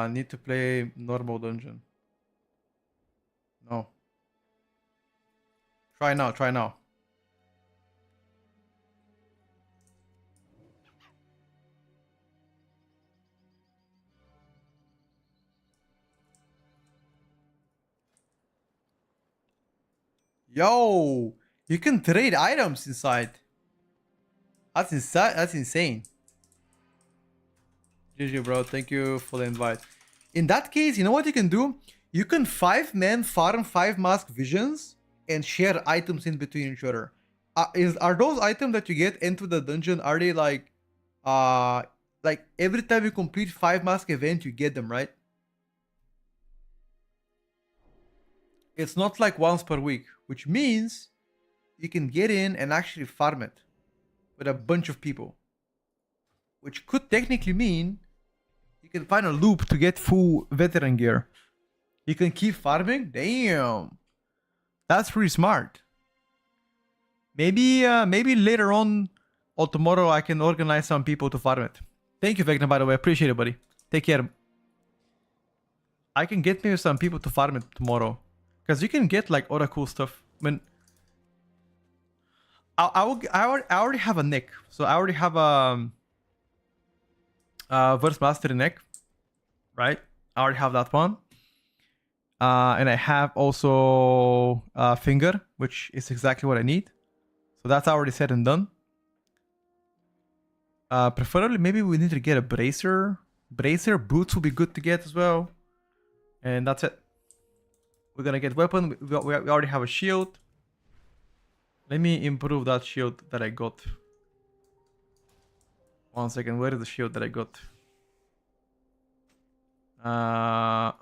Need to play normal dungeon. No. Try now. Yo, you can trade items inside. That's insane. GG, bro. Thank you for the invite. In that case, you know what you can do? You can 5-man farm 5 mask visions and share items in between each other. Are those items that you get into the dungeon, are they like every time you complete 5 mask event you get them, right? It's not like once per week, which means you can get in and actually farm it with a bunch of people, which could technically mean you can find a loop to get full veteran gear. You can keep farming. Damn, that's pretty smart. Maybe later on or tomorrow I can organize some people to farm it. Thank you, Vecna, by the way. Appreciate it, buddy. Take care. I can get maybe some people to farm it tomorrow, because you can get like other cool stuff. I mean, I already have a neck, so I already have a Verse Mastery neck, right? I already have that one. And I have also Finger, which is exactly what I need. So that's already said and done. Preferably, maybe we need to get a Bracer. Bracer boots will be good to get as well. And that's it. We're gonna get weapon. We already have a shield. Let me improve that shield that I got. 1 second, where is the shield that I got? Yeah,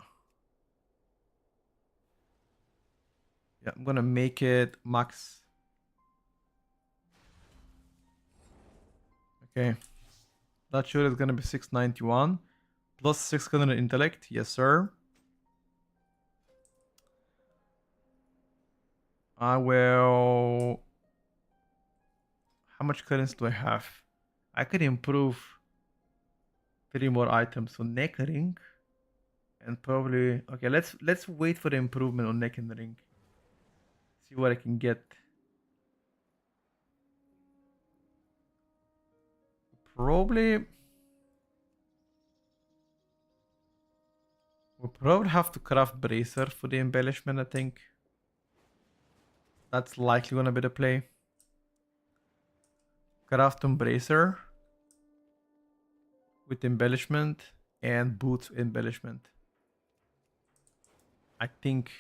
I'm gonna make it max. Okay. That shield is gonna be 691 plus 600 intellect. Yes, sir. I will. How much currency do I have? I could improve 3 more items. So neck ring, and probably okay. Let's wait for the improvement on neck and ring. See what I can get. probably... We'll probably have to craft bracer for the embellishment, I think. That's likely gonna be the play. Craft bracer with embellishment and boot embellishment. I think.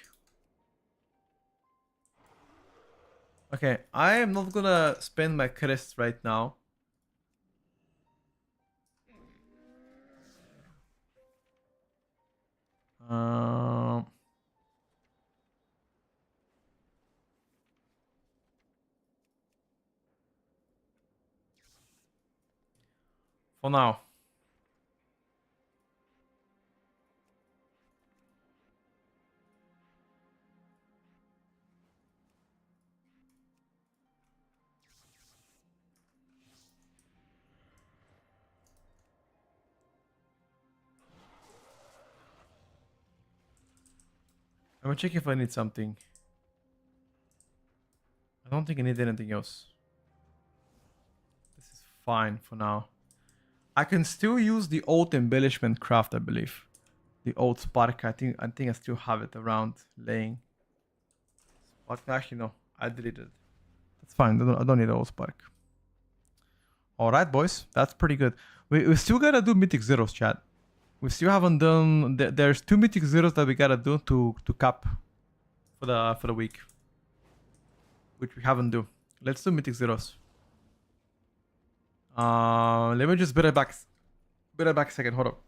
Okay, I am not gonna spend my crest right now. For now. I'm gonna check if I need something. I don't think I need anything else. This is fine for now. I can still use the old embellishment craft, I believe. The old spark. I think I still have it around laying. But actually no, I deleted it. That's fine. I don't need the old spark. Alright, boys. That's pretty good. We still gotta do mythic zeros, chat. We still haven't done... There's 2 mythic zeros that we gotta do to cap for the week. Which we haven't do. Let's do mythic zeros. Let me just be right back. Be right back a second. Hold up.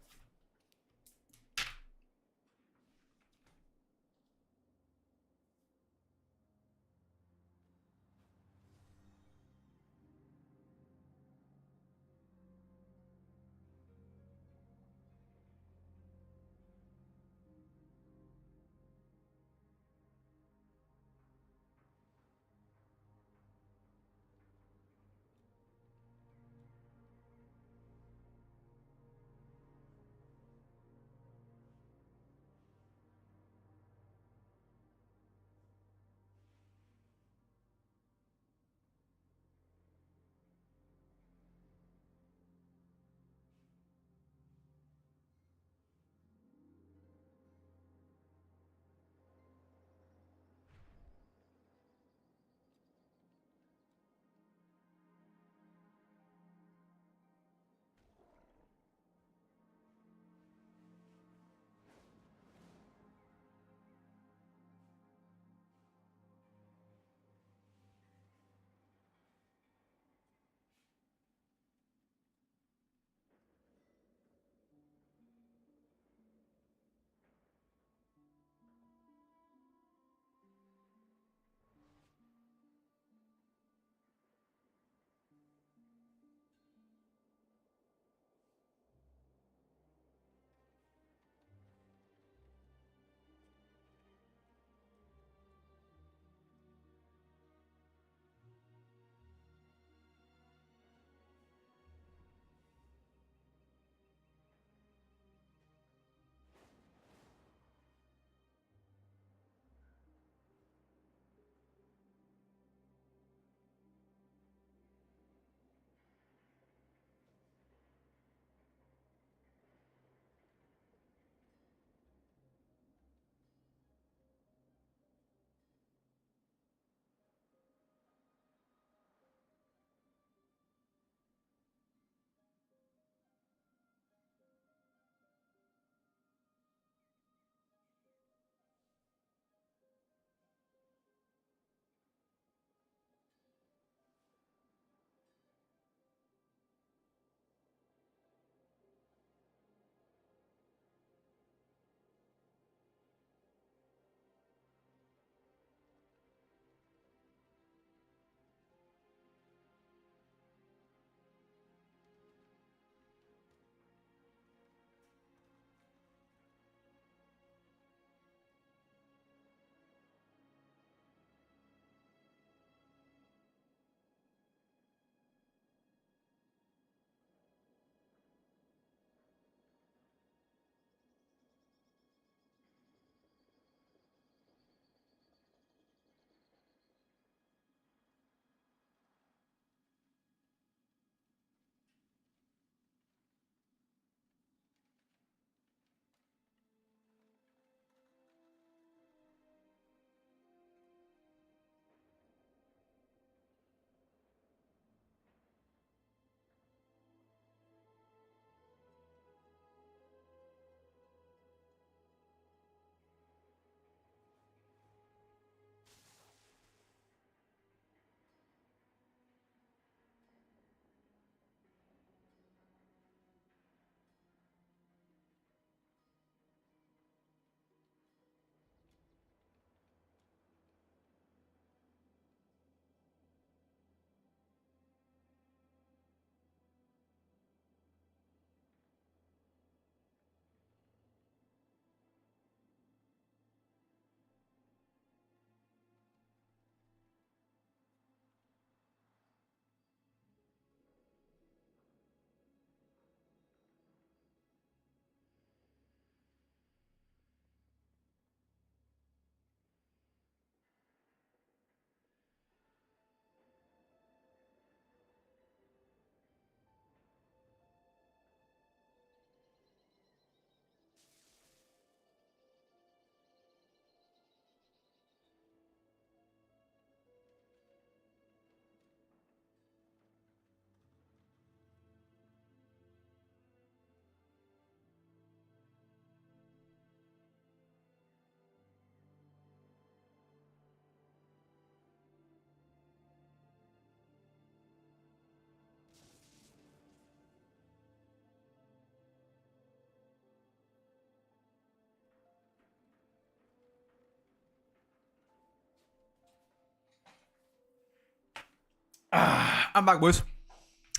I'm back, boys.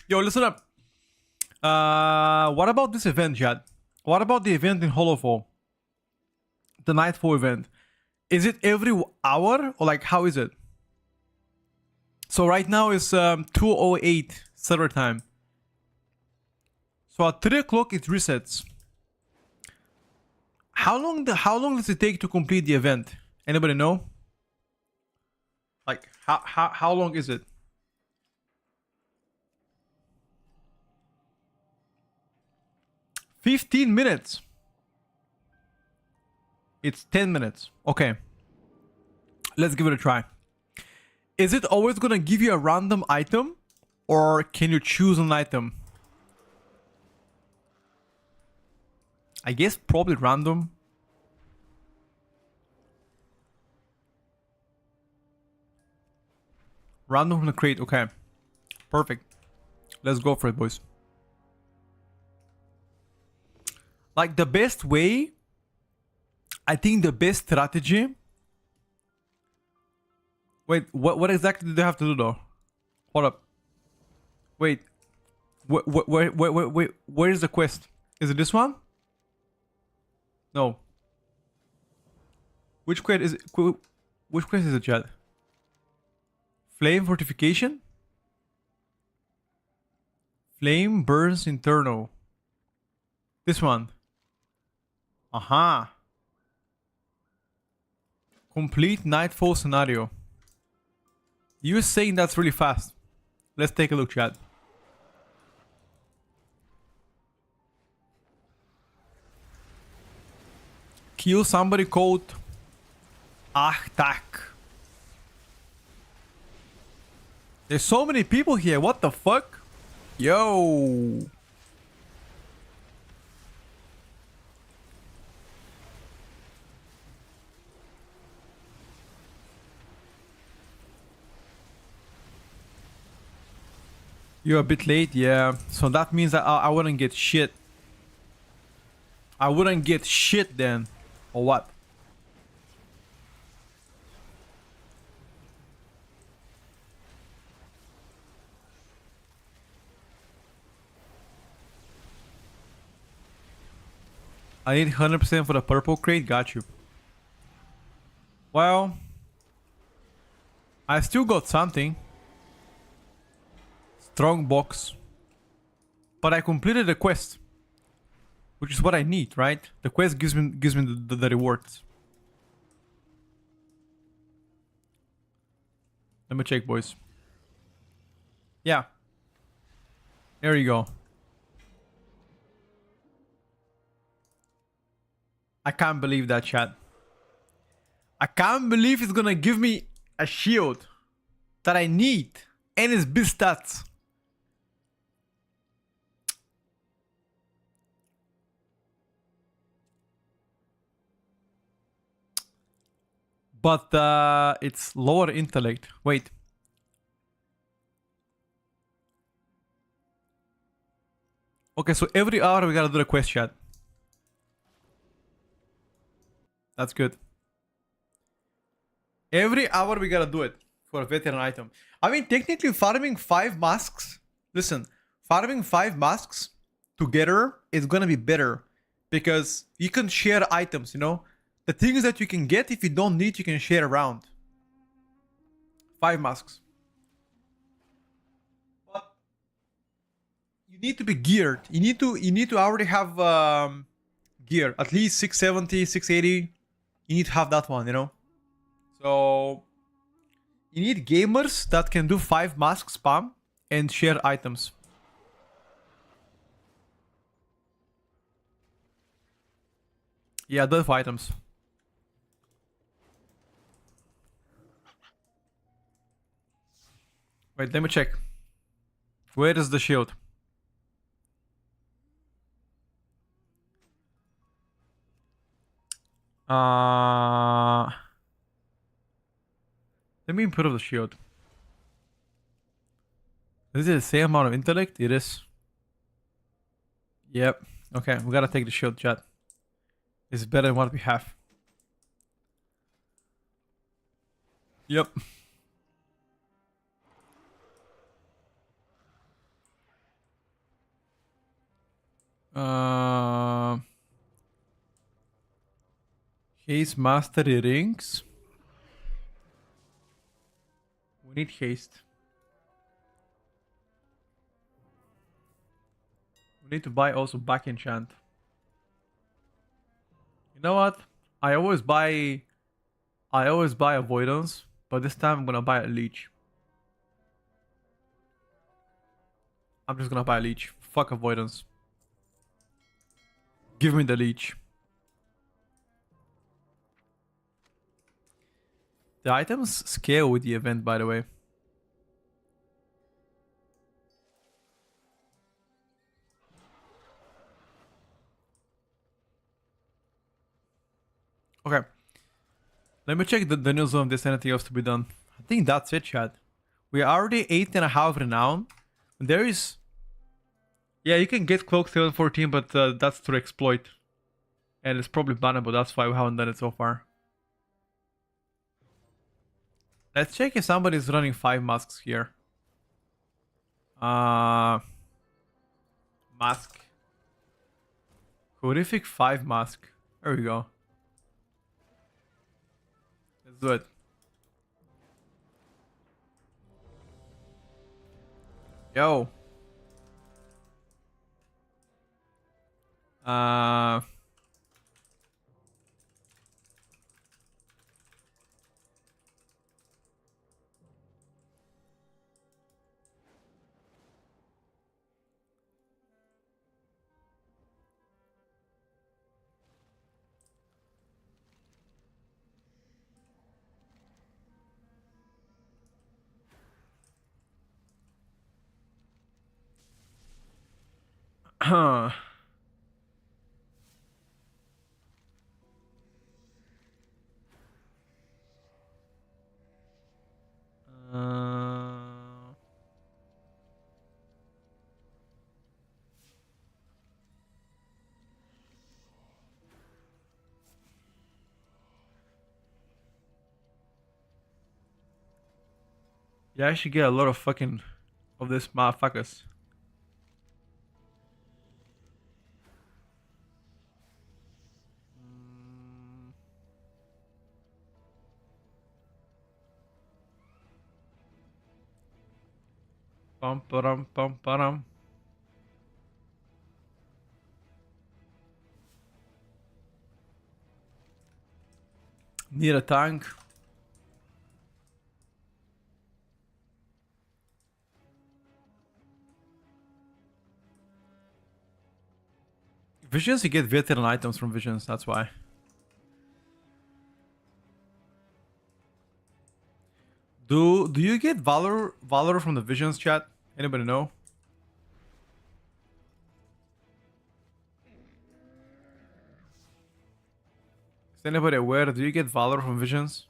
Yo, listen up. What about this event, Chad? What about the event in Holofall? The Nightfall event. Is it every hour or like how is it? So right now it's 2:08 server time. So at 3 o'clock it resets. How long does it take to complete the event? Anybody know? Like how long is it? $15. It's 10 minutes. Okay. Let's give it a try. Is it always gonna give you a random item? Or can you choose an item? I guess probably random. Random from the crate, okay. Perfect. Let's go for it, boys. Like the best way, I think the best strategy. Wait, what exactly do they have to do though? Hold up. Wait. Where is the quest? Is it this one? No. Which quest is it? Which quest is it, Chad? Flame fortification? Flame burns internal. This one. Aha. Complete Nightfall scenario. You're saying that's really fast. Let's take a look, Chad. Kill somebody called Ahtak. There's so many people here. What the fuck? Yo. You're a bit late, yeah. So that means that I wouldn't get shit. I wouldn't get shit then. Or what? I need 100% for the purple crate. Got you. Well, I still got something. Strong box. But I completed the quest. Which is what I need, right? The quest gives me the rewards. Let me check, boys. Yeah. There you go. I can't believe that, chat. I can't believe it's gonna give me a shield that I need. And it's big stats. But it's lower intellect. Wait. Okay, so every hour we gotta do the quest, chat. That's good. Every hour we gotta do it for a veteran item. I mean, technically farming 5 masks. Listen, farming 5 masks together is gonna be better. Because you can share items, you know? The things that you can get, if you don't need, you can share around. 5 masks. But you need to be geared. You need to already have gear. At least 670, 680. You need to have that one, you know? So you need gamers that can do 5 mask spam and share items. Yeah, those items. Wait, let me check. Where is the shield? Let me improve the shield. Is it the same amount of intellect? It is. Yep. Okay, we gotta take the shield, chat. It's better than what we have. Yep. Uh, haste mastery rings. We need haste. We need to buy also back enchant. You know what? I always buy avoidance, but this time I'm gonna buy a leech. I'm just gonna buy a leech. Fuck avoidance. Give me the leech. The items scale with the event, by the way. Okay. Let me check the new zone if there's anything else to be done. I think that's it, chat. We are already 8.5 renown. There is... Yeah, you can get Cloak 714, but that's through exploit. And it's probably bannable, that's why we haven't done it so far. Let's check if somebody's running 5 masks here. Mask. Horrific 5 mask. There we go. Let's do it. Yo. Yeah, I should get a lot of fucking... of this motherfuckers. Pum param pum param. Need a tank. Visions, you get veteran items from visions, that's why. Do you get Valor from the visions, chat? Anybody know? Is anybody aware? Do you get Valor from visions?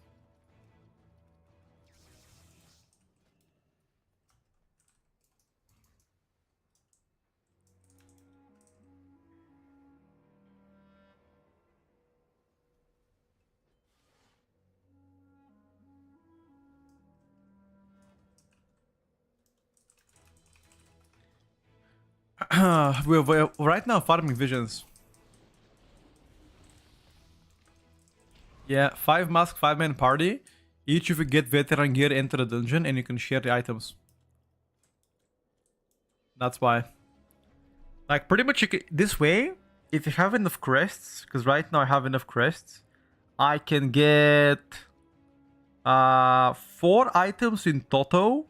we're right now farming visions. Yeah, 5 mask, 5-man party. Each of you get veteran gear, enter the dungeon, and you can share the items. That's why. Like, pretty much this way, if you have enough crests, because right now I have enough crests, I can get 4 items in total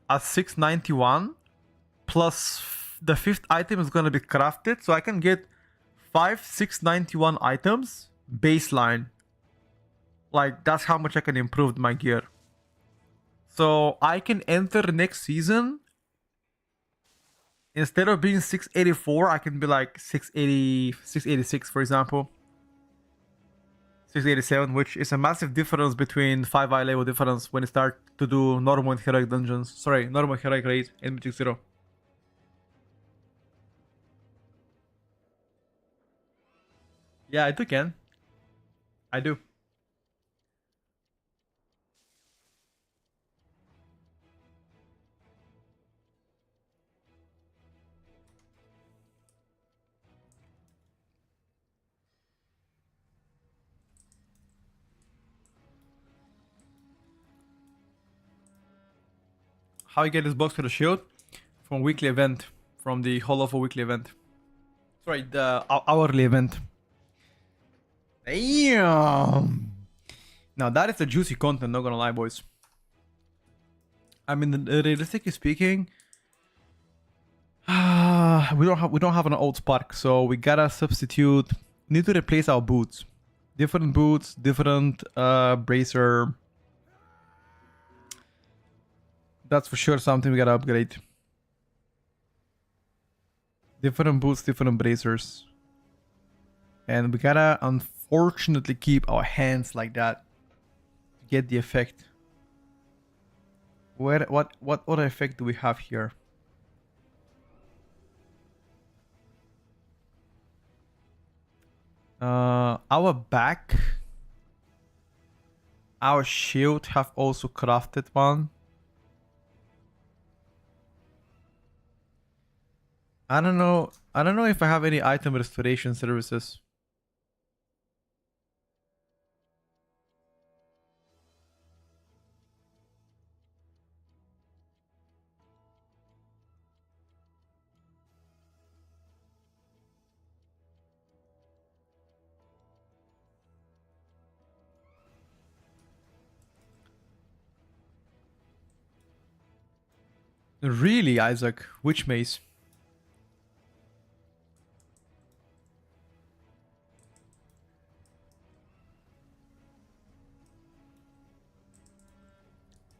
at 691, plus the 5th item is gonna be crafted, so I can get 5 691 items baseline. Like, that's how much I can improve my gear. So I can enter next season. Instead of being 684, I can be like 680, 686, for example. 687, which is a massive difference between 5 eye level difference when you start to do normal and heroic dungeons. Sorry, normal heroic raid and Mythic 0. Yeah, I do can. I do. how you get this box for the shield? From weekly event. From the Hall of a weekly event. Sorry, the hourly event. Damn! Now that is the juicy content, not gonna lie, boys. I mean, realistically speaking, we don't have an old Spark, so we gotta substitute. We need to replace our boots. Different boots, different bracer. That's for sure something we gotta upgrade. Different boots, different bracers. And we gotta unfortunately keep our hands like that to get the effect. What other effect do we have here? Our back, our shield have also crafted one. I don't know if I have any item restoration services. Really, Isaac? Which maze?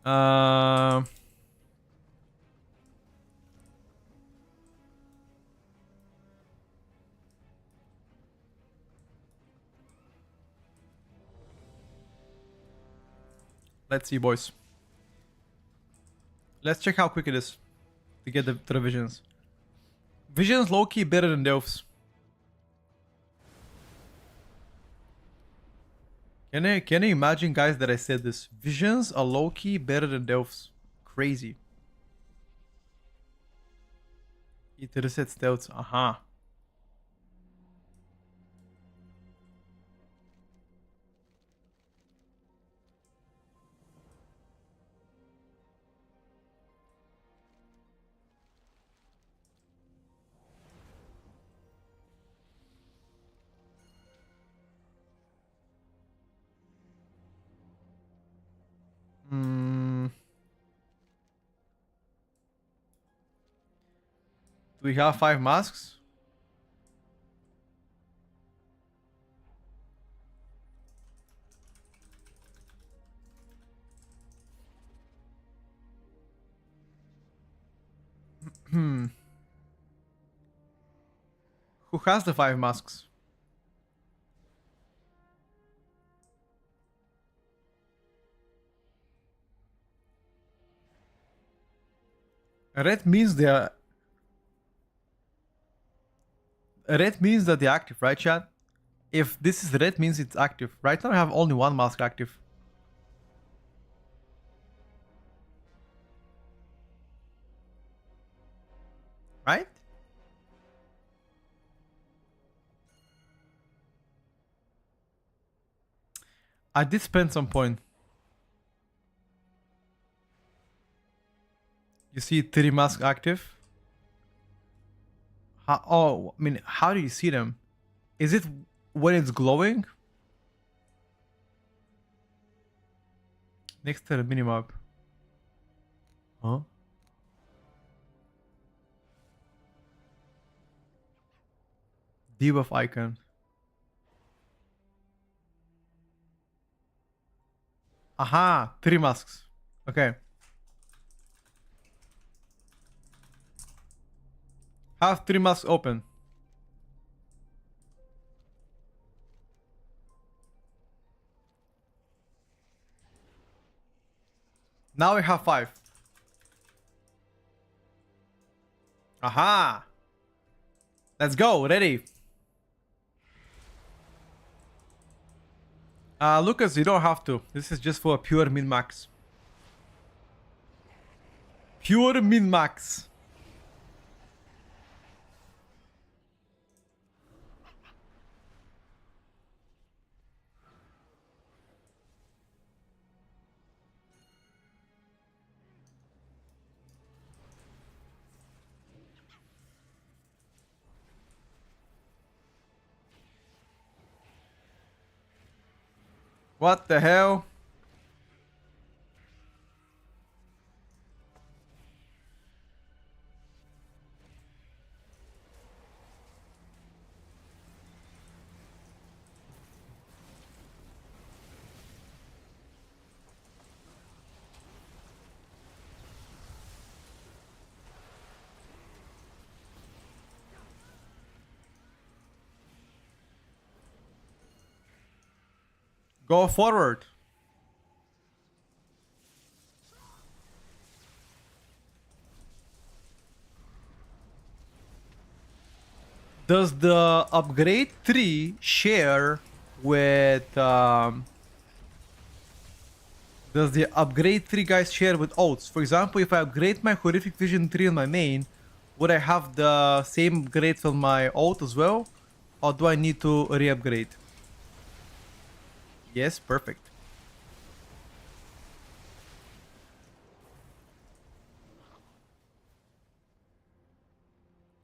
Uh, let's see, boys. Let's check how quick it is to get the visions. Visions low-key better than Delphs. Can you imagine, guys, that I said this? Visions are low-key better than Delphs. Crazy. It reset stealth. Aha. Do we have 5 masks? Who has the 5 masks? Red means they are. Red means that they're active, right, chat? If this is red, means it's active. Right now I have only 1 mask active. Right? I did spend some point. You see 3 masks active? Oh, I mean, how do you see them? Is it when it's glowing? Next to the minimap. Huh? Debuff icon. Aha! 3 masks. Okay. Have 3 masks open. Now we have 5. Aha! Let's go, ready. Lucas, you don't have to. This is just for a pure min-max. Pure min-max. What the hell? Go forward. Does the upgrade tree share with does the upgrade tree guys share with oats? For example, if I upgrade my horrific vision tree on my main, would I have the same grades on my oat as well? Or do I need to re-upgrade? Yes, perfect.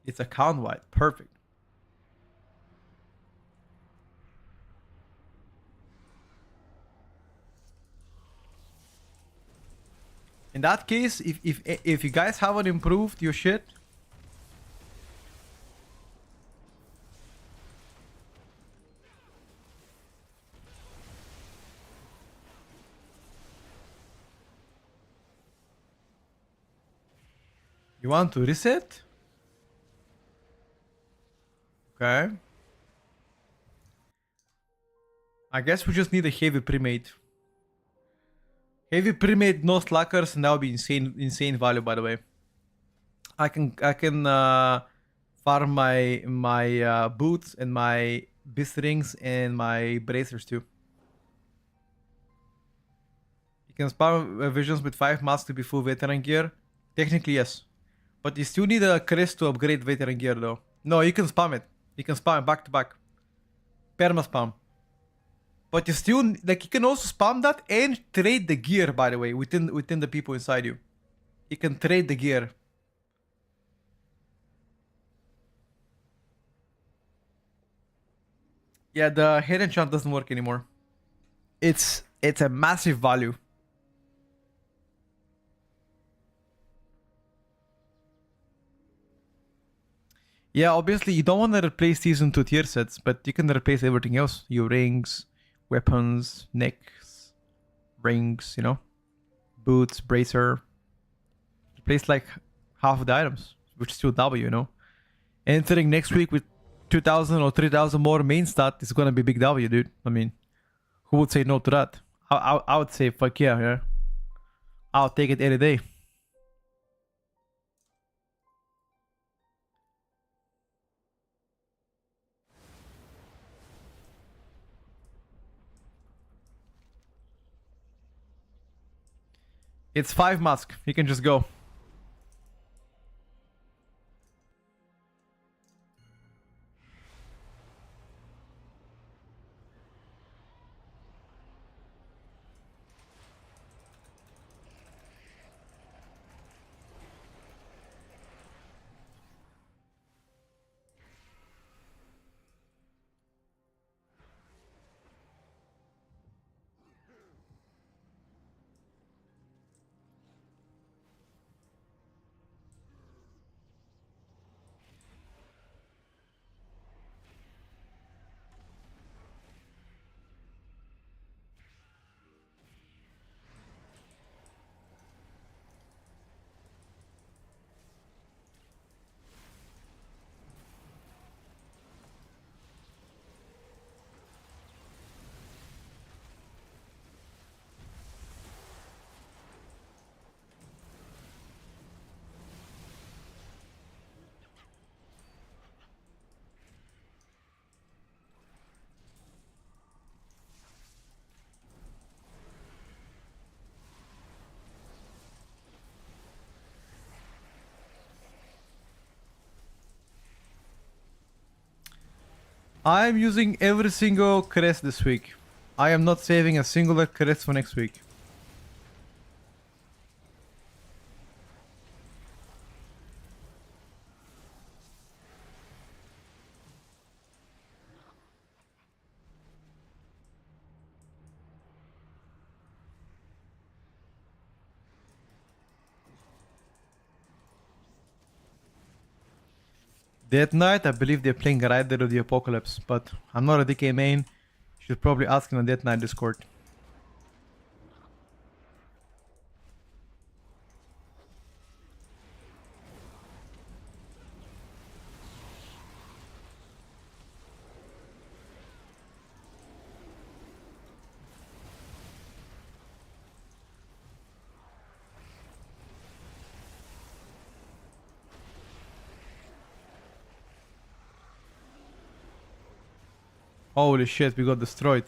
It's account wide. Perfect. In that case, if you guys haven't improved your shit, you want to reset? Okay. I guess we just need a heavy pre-made. Heavy pre-made, no slackers, and that would be insane value, by the way. I can farm my boots and my beast rings and my bracers too. You can spam visions with 5 masks to be full veteran gear. Technically, yes. But you still need a crest to upgrade veteran gear though. No, you can spam it. You can spam it back to back. Perma spam. But you still, like, you can also spam that and trade the gear, by the way, within the people inside you. You can trade the gear. Yeah, the head enchant doesn't work anymore. It's a massive value. Yeah, obviously you don't want to replace these into tier sets, but you can replace everything else. Your rings, weapons, necks, rings, you know, boots, bracer. Replace like half of the items, which is still W, you know. Entering next week with 2,000 or 3,000 more main stat is gonna be big W, dude. I mean, who would say no to that? I would say fuck yeah, yeah. I'll take it any day. It's 5 mask. You can just go. I'm using every single crest this week. I am not saving a singular crest for next week. Death Knight, I believe they're playing Rider of the Apocalypse, but I'm not a DK main. Should probably ask in the Death Knight Discord. Holy shit, we got destroyed.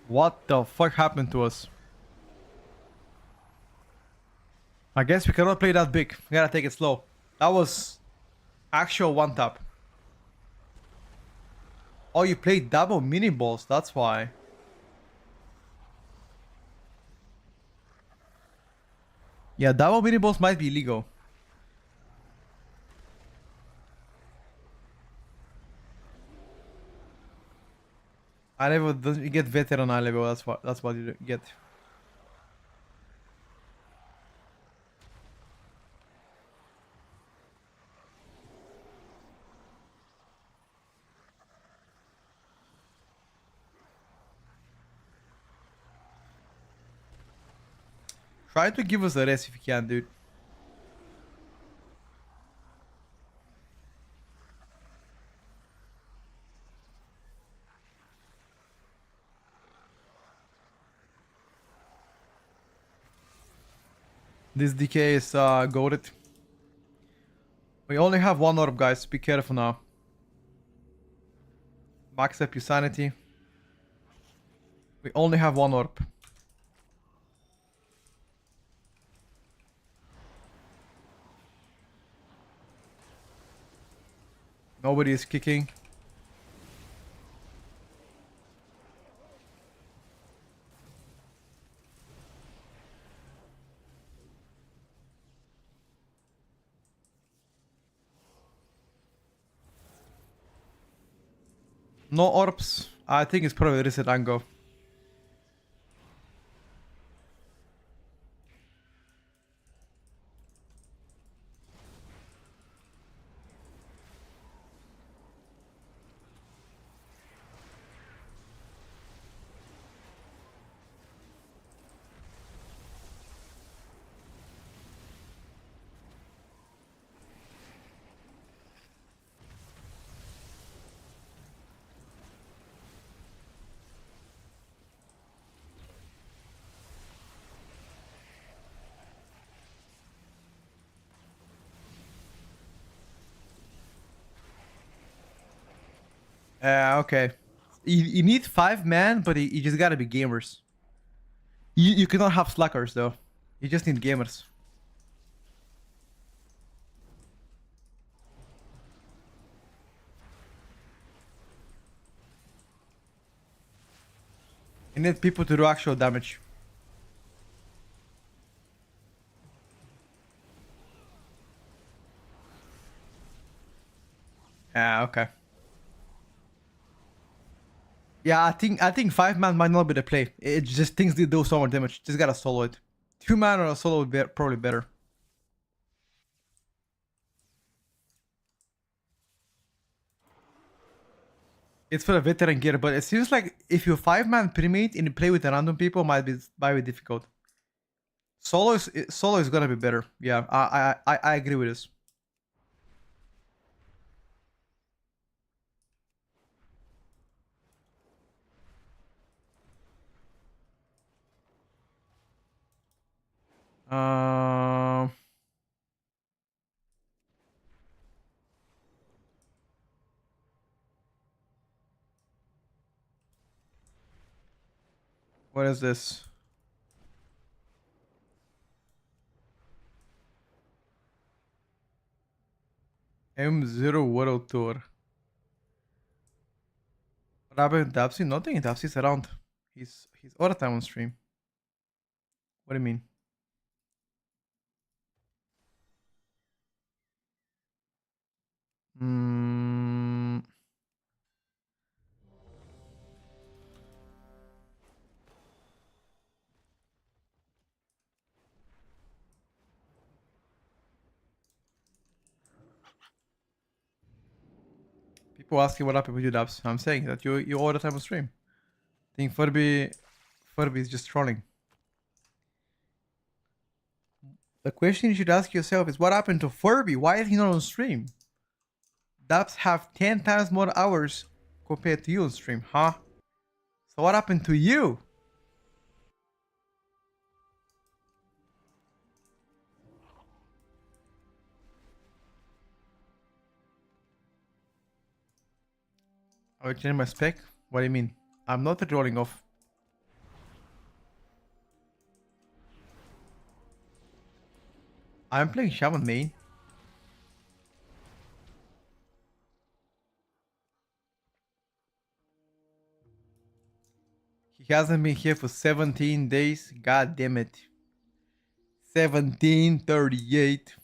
What the fuck happened to us? I guess we cannot play that big. We gotta take it slow. That was actual one tap. Oh, you played double mini balls, that's why. Yeah, double mini balls might be illegal. I level doesn't you get veteran eye level, that's what you get. Try to give us a rest if you can, dude. This DK is goated. We only have one orb, guys. Be careful now. Max up your sanity. We only have one orb. Nobody is kicking. No orbs. I think it's probably reset and go. Okay. You need 5 man, but you just gotta be gamers. You cannot have slackers though. You just need gamers. You need people to do actual damage. Okay. Yeah, I think 5 man might not be the play. It just things they do so much damage. Just gotta solo it. 2 man or a solo would be probably better. It's for a veteran gear, but it seems like if you 5 man primate and you play with the random people, might be difficult. Solo is gonna be better. Yeah, I agree with this. Um, what is this? M0 World Tour. What happened to Dapsy? Nothing. Dapsy's around. He's all the time on stream. What do you mean? Mm, People asking what happened with you, Dubs. I'm saying that you all the time on stream. I think Furby is just trolling. The question you should ask yourself is what happened to Furby? Why is he not on stream? Dubs have 10 times more hours compared to you on stream, huh? So what happened to you? I will change my spec? What do you mean? I'm not rolling off. I'm playing Shaman main. He hasn't been here for 17 days. God damn it. 1738.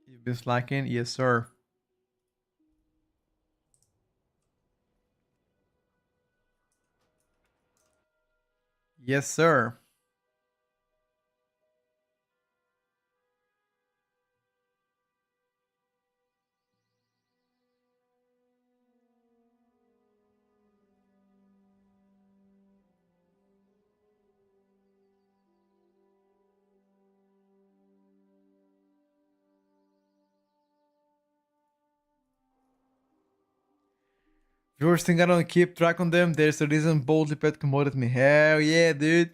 You've been slacking? Yes, sir. Yes, sir. Viewers think I don't keep track on them. There's a reason Boldly Pet promoted me. Hell yeah, dude.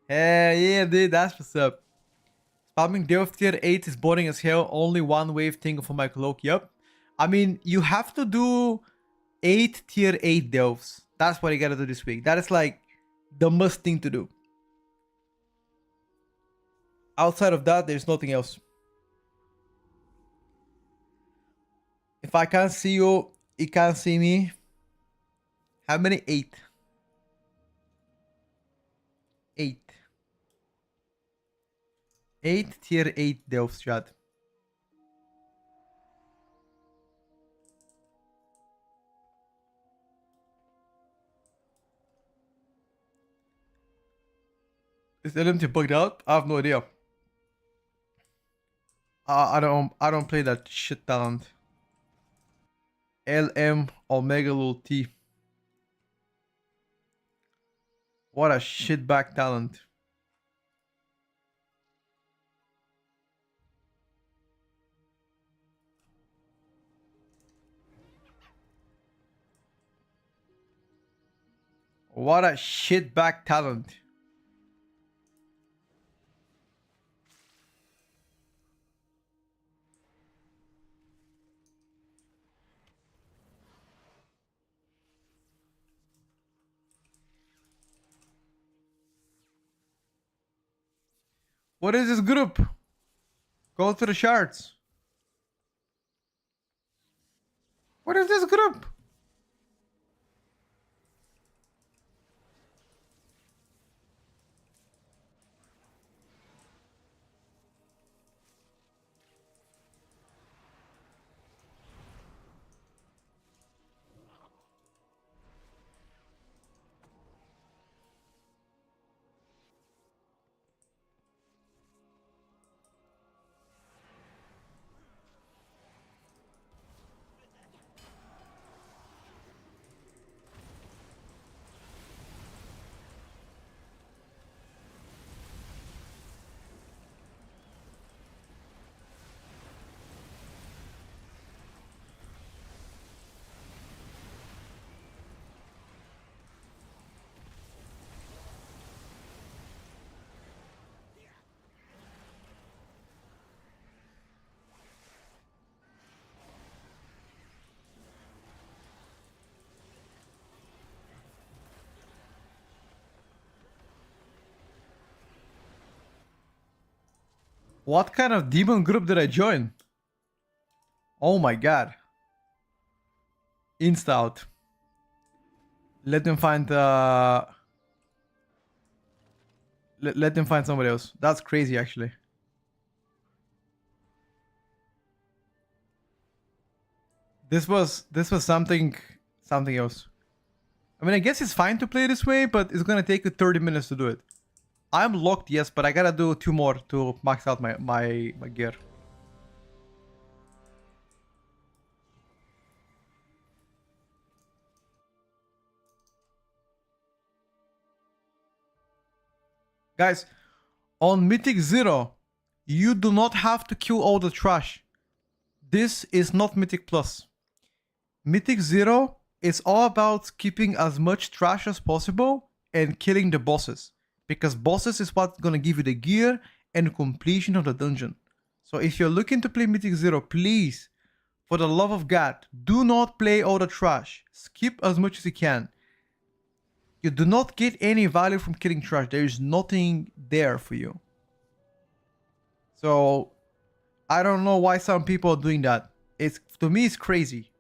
Hell yeah, dude. That's what's up. Spamming Delve tier 8 is boring as hell. Only one wave thing for my cloak. Yup. I mean, you have to do 8 tier 8 delves. That's what you gotta do this week. That is like the must thing to do. Outside of that, there's nothing else. If I can't see you, you can't see me. How many? 8. 8. 8 tier 8 delves, chat. Is LMT bugged out? I have no idea. I don't play that shit talent. LM Omega Lul T. What a shitbag talent. What a shitbag talent. What is this group? Go to the charts. What is this group? What kind of demon group did I join? Oh my god. Insta out. Let them find let them find somebody else. That's crazy actually. This was something else. I mean, I guess it's fine to play this way, but it's gonna take you 30 minutes to do it. I'm locked, yes, but I gotta do 2 more to max out my gear. Guys, on Mythic 0, you do not have to kill all the trash. This is not Mythic Plus. Mythic 0 is all about keeping as much trash as possible and killing the bosses. Because bosses is what's gonna give you the gear and completion of the dungeon. So if you're looking to play Mythic 0, please, for the love of God, do not play all the trash. Skip as much as you can. You do not get any value from killing trash. There is nothing there for you. So I don't know why some people are doing that. It's, to me, it's crazy.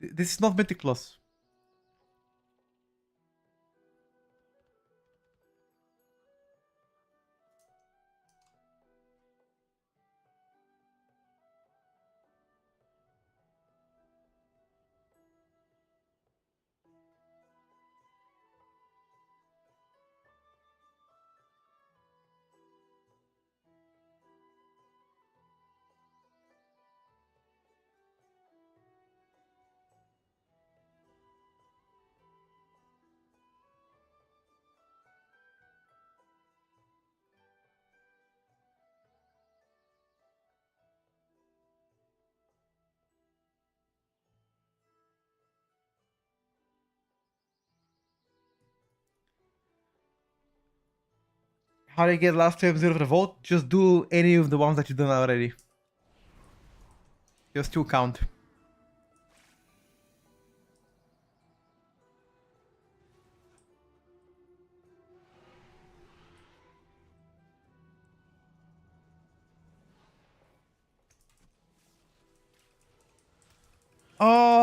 This is not Mythic Plus. How do you get last 2 of the vote? Just do any of the ones that you've done already. Just 2 count. Oh.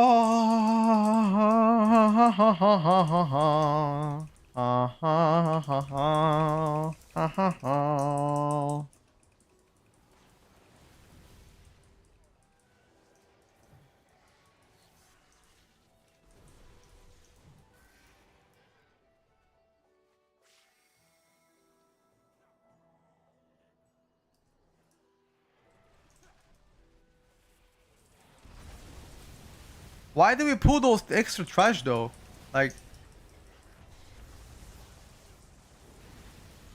Why do we pull those extra trash though? Like,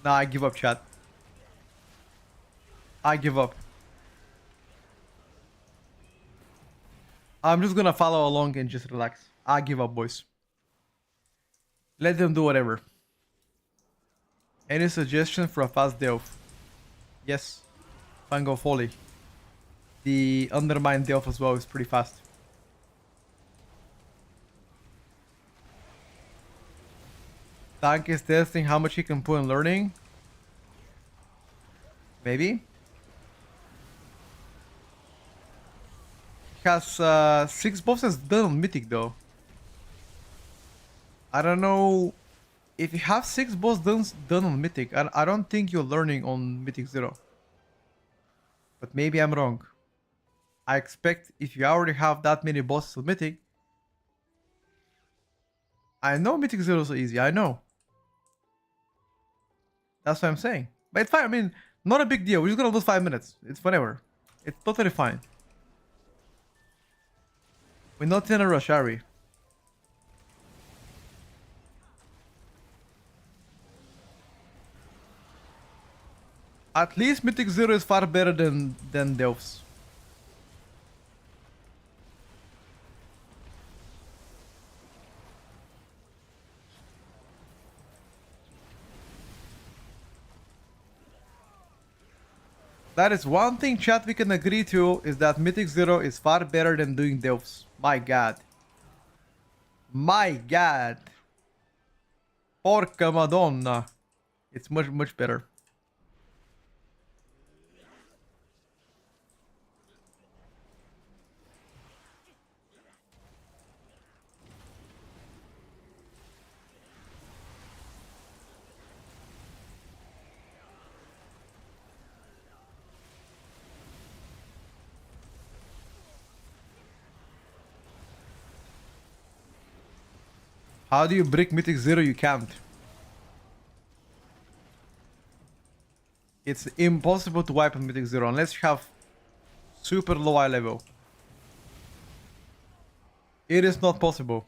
nah, I give up, chat. I give up. I'm just gonna follow along and just relax. I give up, boys. Let them do whatever. Any suggestion for a fast delve? Yes. Fango Folly. The Undermine delve as well is pretty fast. Tank is testing how much he can put in learning. Maybe. He has 6 bosses done on Mythic though. I don't know. If you have 6 bosses done on Mythic, I don't think you're learning on Mythic 0. But maybe I'm wrong. I expect if you already have that many bosses on Mythic. I know Mythic 0 is so easy, I know. That's what I'm saying. But it's fine, I mean, not a big deal. We're just gonna lose 5 minutes. It's whatever. It's totally fine. We're not in a rush, are we? At least Mythic 0 is far better than Delphs. That is one thing, chat, we can agree to, is that Mythic 0 is far better than doing Delphs. My god. My god. Porca madonna. It's much, much better. How do you break Mythic 0? You can't. It's impossible to wipe a Mythic Zero unless you have super low eye level. It is not possible.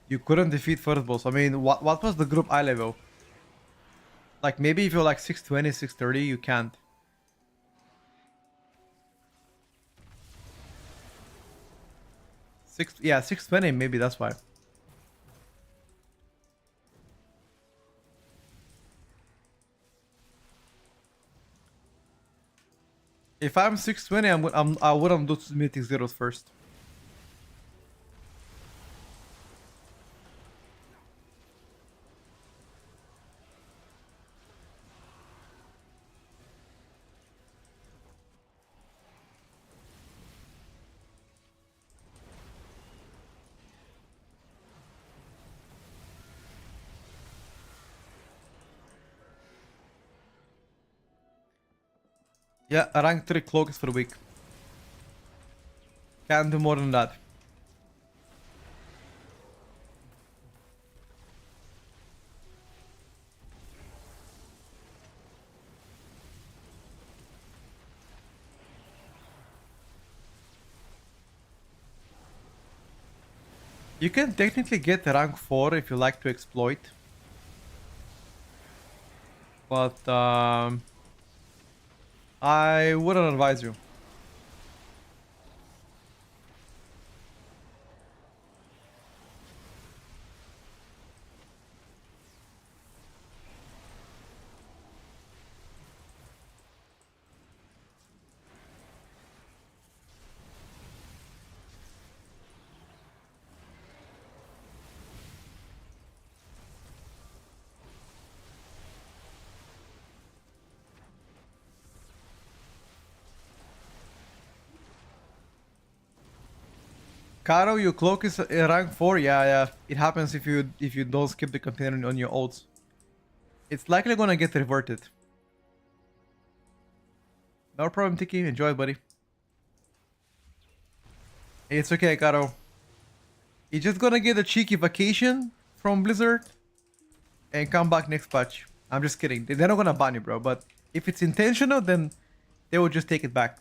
You couldn't defeat first boss. I mean, what was the group eye level? Like, maybe if you're like 620, 630, you can't. Yeah, 620, maybe that's why. If I'm 620, I wouldn't do Mythic Zeros first. Yeah, a rank 3 cloak is for weak. Can't do more than that. You can technically get rank 4 if you like to exploit. But I wouldn't advise you. Caro, your cloak is rank 4. Yeah. It happens if you don't skip the container on your ults. It's likely gonna get reverted. No problem, Tiki. Enjoy, buddy. It's okay, Caro. You're just gonna get a cheeky vacation from Blizzard and come back next patch. I'm just kidding. They're not gonna ban you, bro. But if it's intentional, then they will just take it back.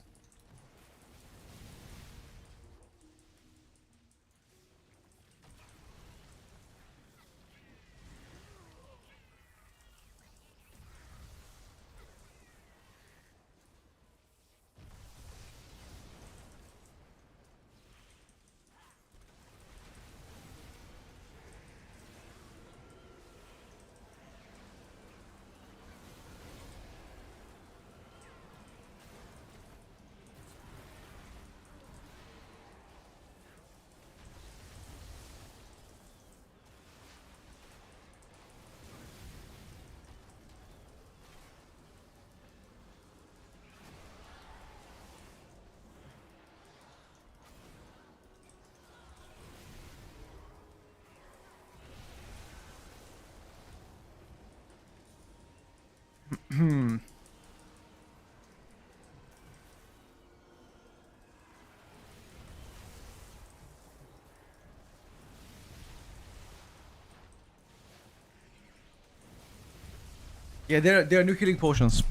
Yeah, there are new healing potions.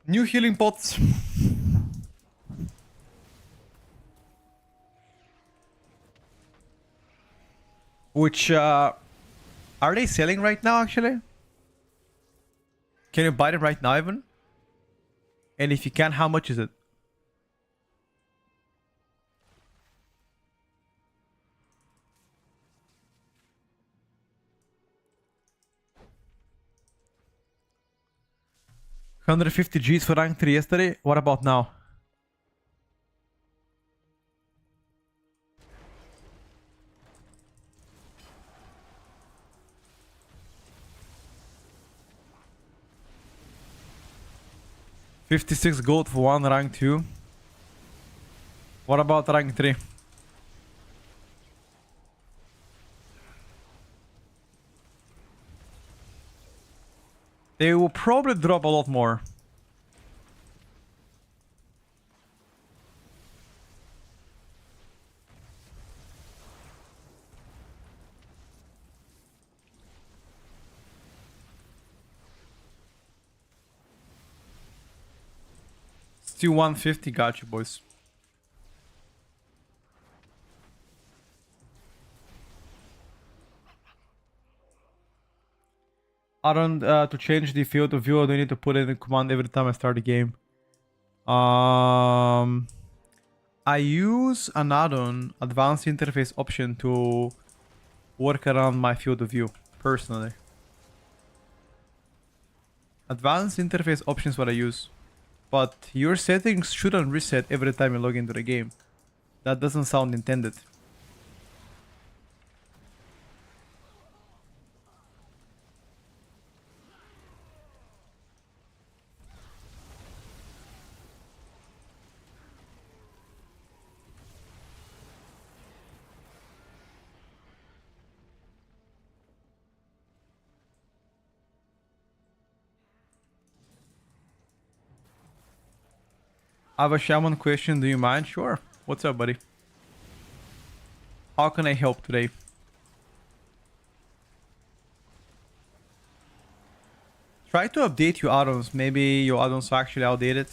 New healing pots. Which are they selling right now actually? Can you buy them right now even? And if you can, how much is it? $150 for rank 3 yesterday. What about now? $56 gold for one rank 2. What about rank 3? They will probably drop a lot more. Still 150, got you, boys. Add-on to change the field of view, I don't need to put in a command every time I start the game. I use an add-on advanced interface option to work around my field of view, personally. Advanced interface option is what I use. But your settings shouldn't reset every time you log into the game. That doesn't sound intended. I have a shaman question, do you mind? Sure. What's up, buddy? How can I help today? Try to update your add-ons. Maybe your add-ons are actually outdated.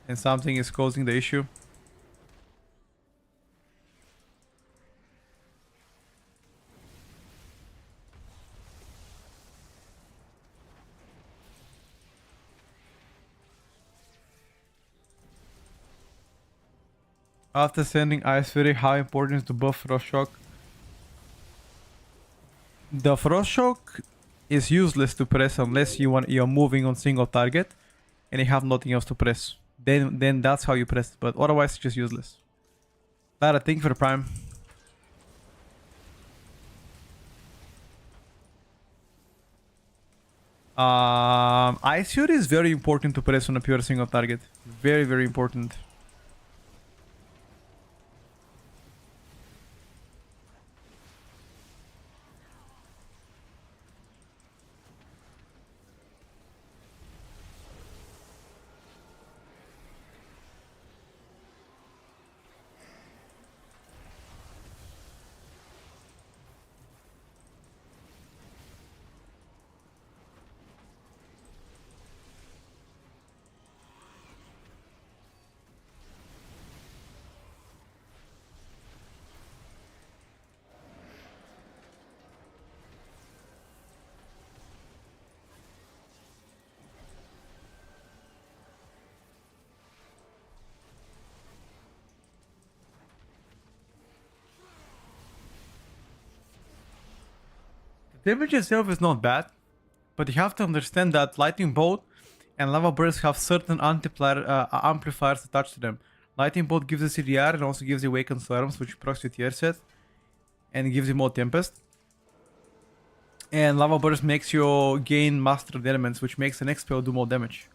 And something is causing the issue. After sending Ice Fury, how important is the buff Frost Shock? The Frost Shock is useless to press unless you're moving on single target and you have nothing else to press. Then that's how you press it, but otherwise it's just useless. Lara, thank you for the prime. Ice Fury is very important to press on a pure single target. Very, very important. Damage itself is not bad, but you have to understand that Lightning Bolt and Lava Burst have certain amplifiers attached to them. Lightning Bolt gives you CDR and also gives you Awakened Storms, which procs your tier set, and gives you more Tempest. And Lava Burst makes you gain Master of the Elements, which makes the next spell do more damage.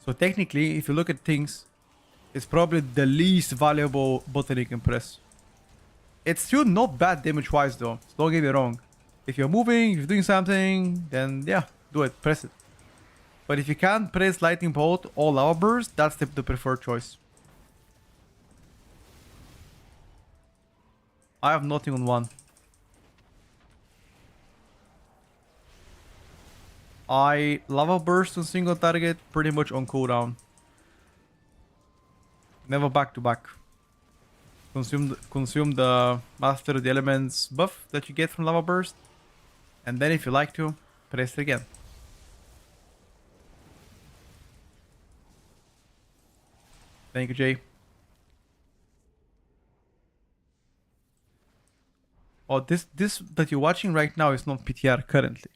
So technically, if you look at things, it's probably the least valuable button you can press. It's still not bad damage-wise though, so don't get me wrong. If you're moving, if you're doing something, then yeah, do it, press it. But if you can't press Lightning Bolt or Lava Burst, that's the preferred choice. I have nothing on one. I Lava Burst on single target, pretty much on cooldown. Never back to back. Consume the Master of the Elements buff that you get from Lava Burst. And then if you like to, press it again. Thank you, Jay. Oh, this that you're watching right now is not PTR currently.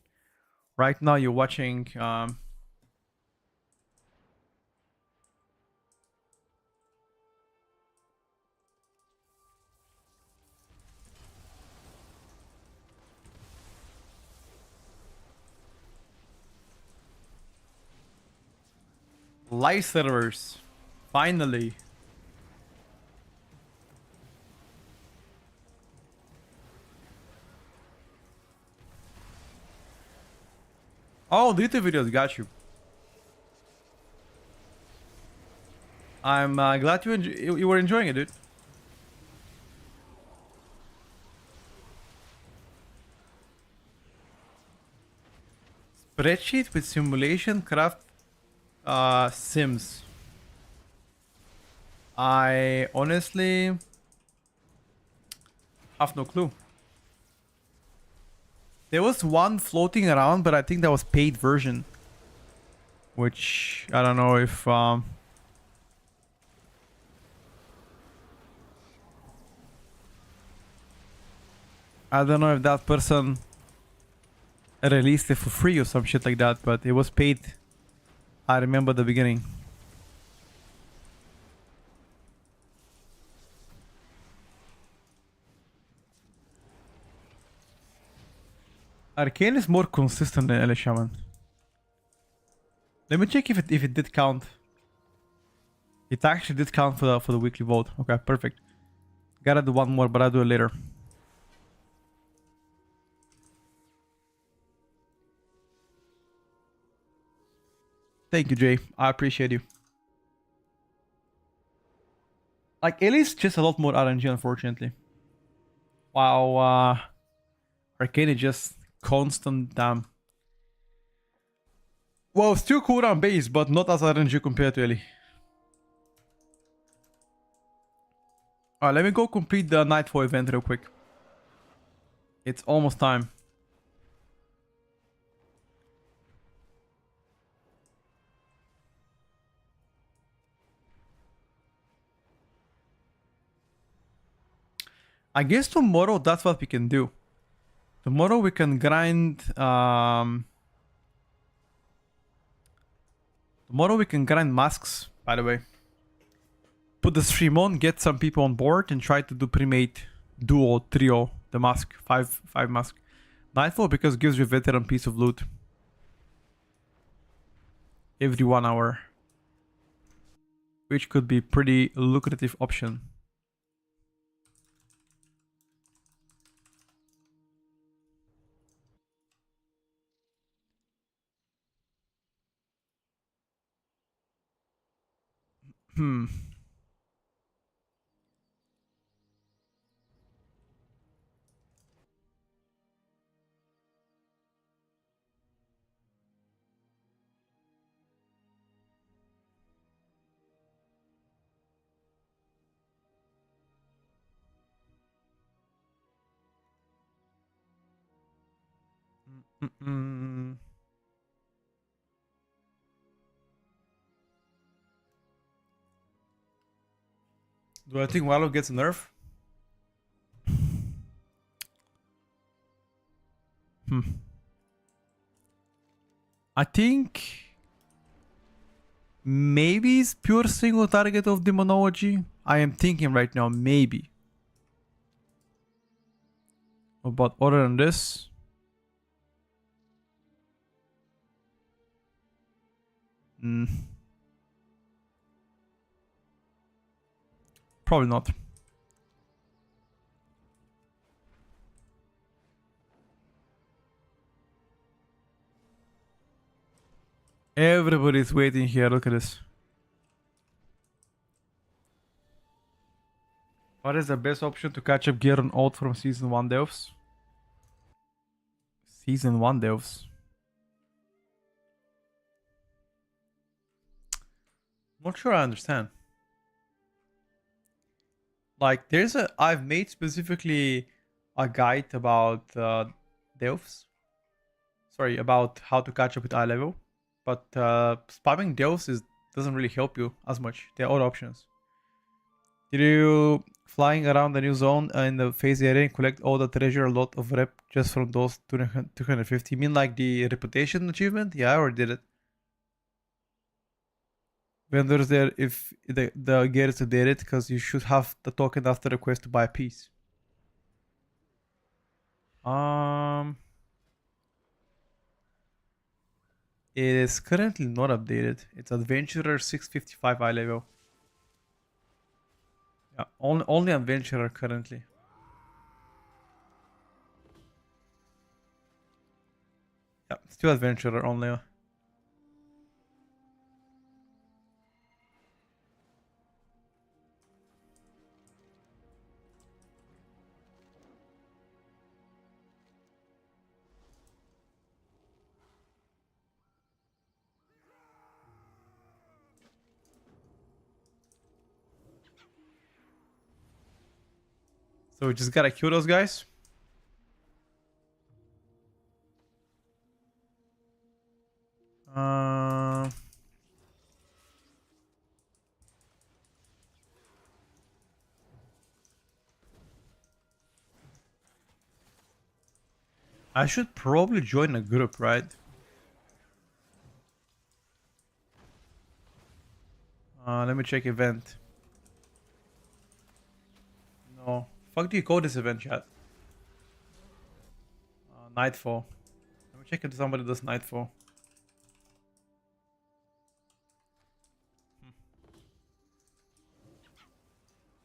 Right now you're watching live servers. Finally. Oh, the YouTube videos, got you. I'm glad you were enjoying it, dude. Spreadsheet with simulation craft sims. I honestly have no clue. There was one floating around, but I think that was paid version. Which I don't know if I don't know if that person released it for free or some shit like that, but it was paid. I remember the beginning. Arcane is more consistent than LA Shaman. Let me check if it did count. It actually did count for the weekly vote. Okay, perfect. Gotta do one more, but I'll do it later. Thank you, Jay. I appreciate you. Like, Ellie's just a lot more RNG, unfortunately. Wow, Arcane is just constant damn. Well, still cooldown base, but not as RNG compared to Ellie. Alright, let me go complete the Nightfall event real quick. It's almost time. I guess tomorrow that's what we can do. Tomorrow we can grind tomorrow we can grind masks, by the way. Put the stream on, get some people on board and try to do pre-made duo, trio, the mask, five mask. Nightfall because it gives you veteran piece of loot. Every 1 hour. Which could be pretty lucrative option. Hmm. Mm-mm. Do I think Wallow gets a nerf? Hmm. I think maybe it's pure single target of demonology. I am thinking right now, maybe. But other than this, probably not. Everybody's waiting here. Look at this. What is the best option to catch up gear on old from season 1 devs? Season 1 devs. Not sure I understand. Like, I've made specifically a guide about delves. Sorry, about how to catch up with eye level. But spamming delves doesn't really help you as much. There are other options. Did you flying around the new zone in the phase area and collect all the treasure, a lot of rep just from those 250? You mean like the reputation achievement? Yeah, I already did it. Vendors there if the gear is updated because you should have the token after the quest to buy a piece. It is currently not updated. It's Adventurer 655 eye level. Yeah, only Adventurer currently. Yeah, still adventurer only. So we just gotta kill those guys. Uh, I should probably join a group, right? Let me check event. No. Fuck do you call this event, chat? Nightfall. Let me check if somebody does Nightfall.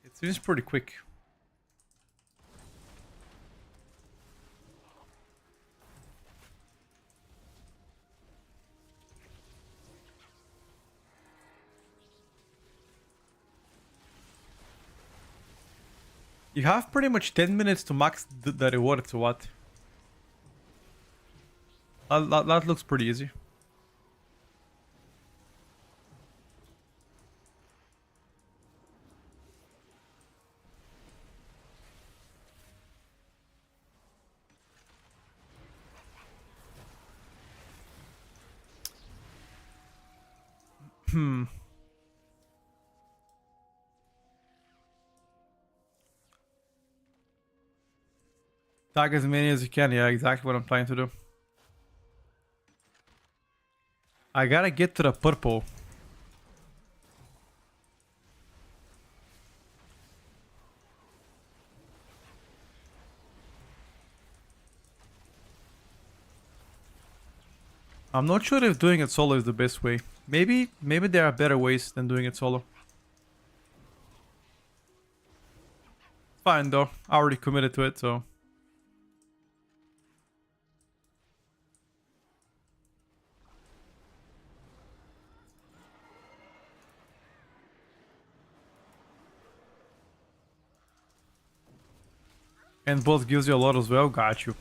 It seems pretty quick. You have pretty much 10 minutes to max the reward, so what? That looks pretty easy. Tag as many as you can, yeah, exactly what I'm trying to do. I gotta get to the purple. I'm not sure if doing it solo is the best way. Maybe there are better ways than doing it solo. Fine though, I already committed to it, so. And both gives you a lot as well, got you.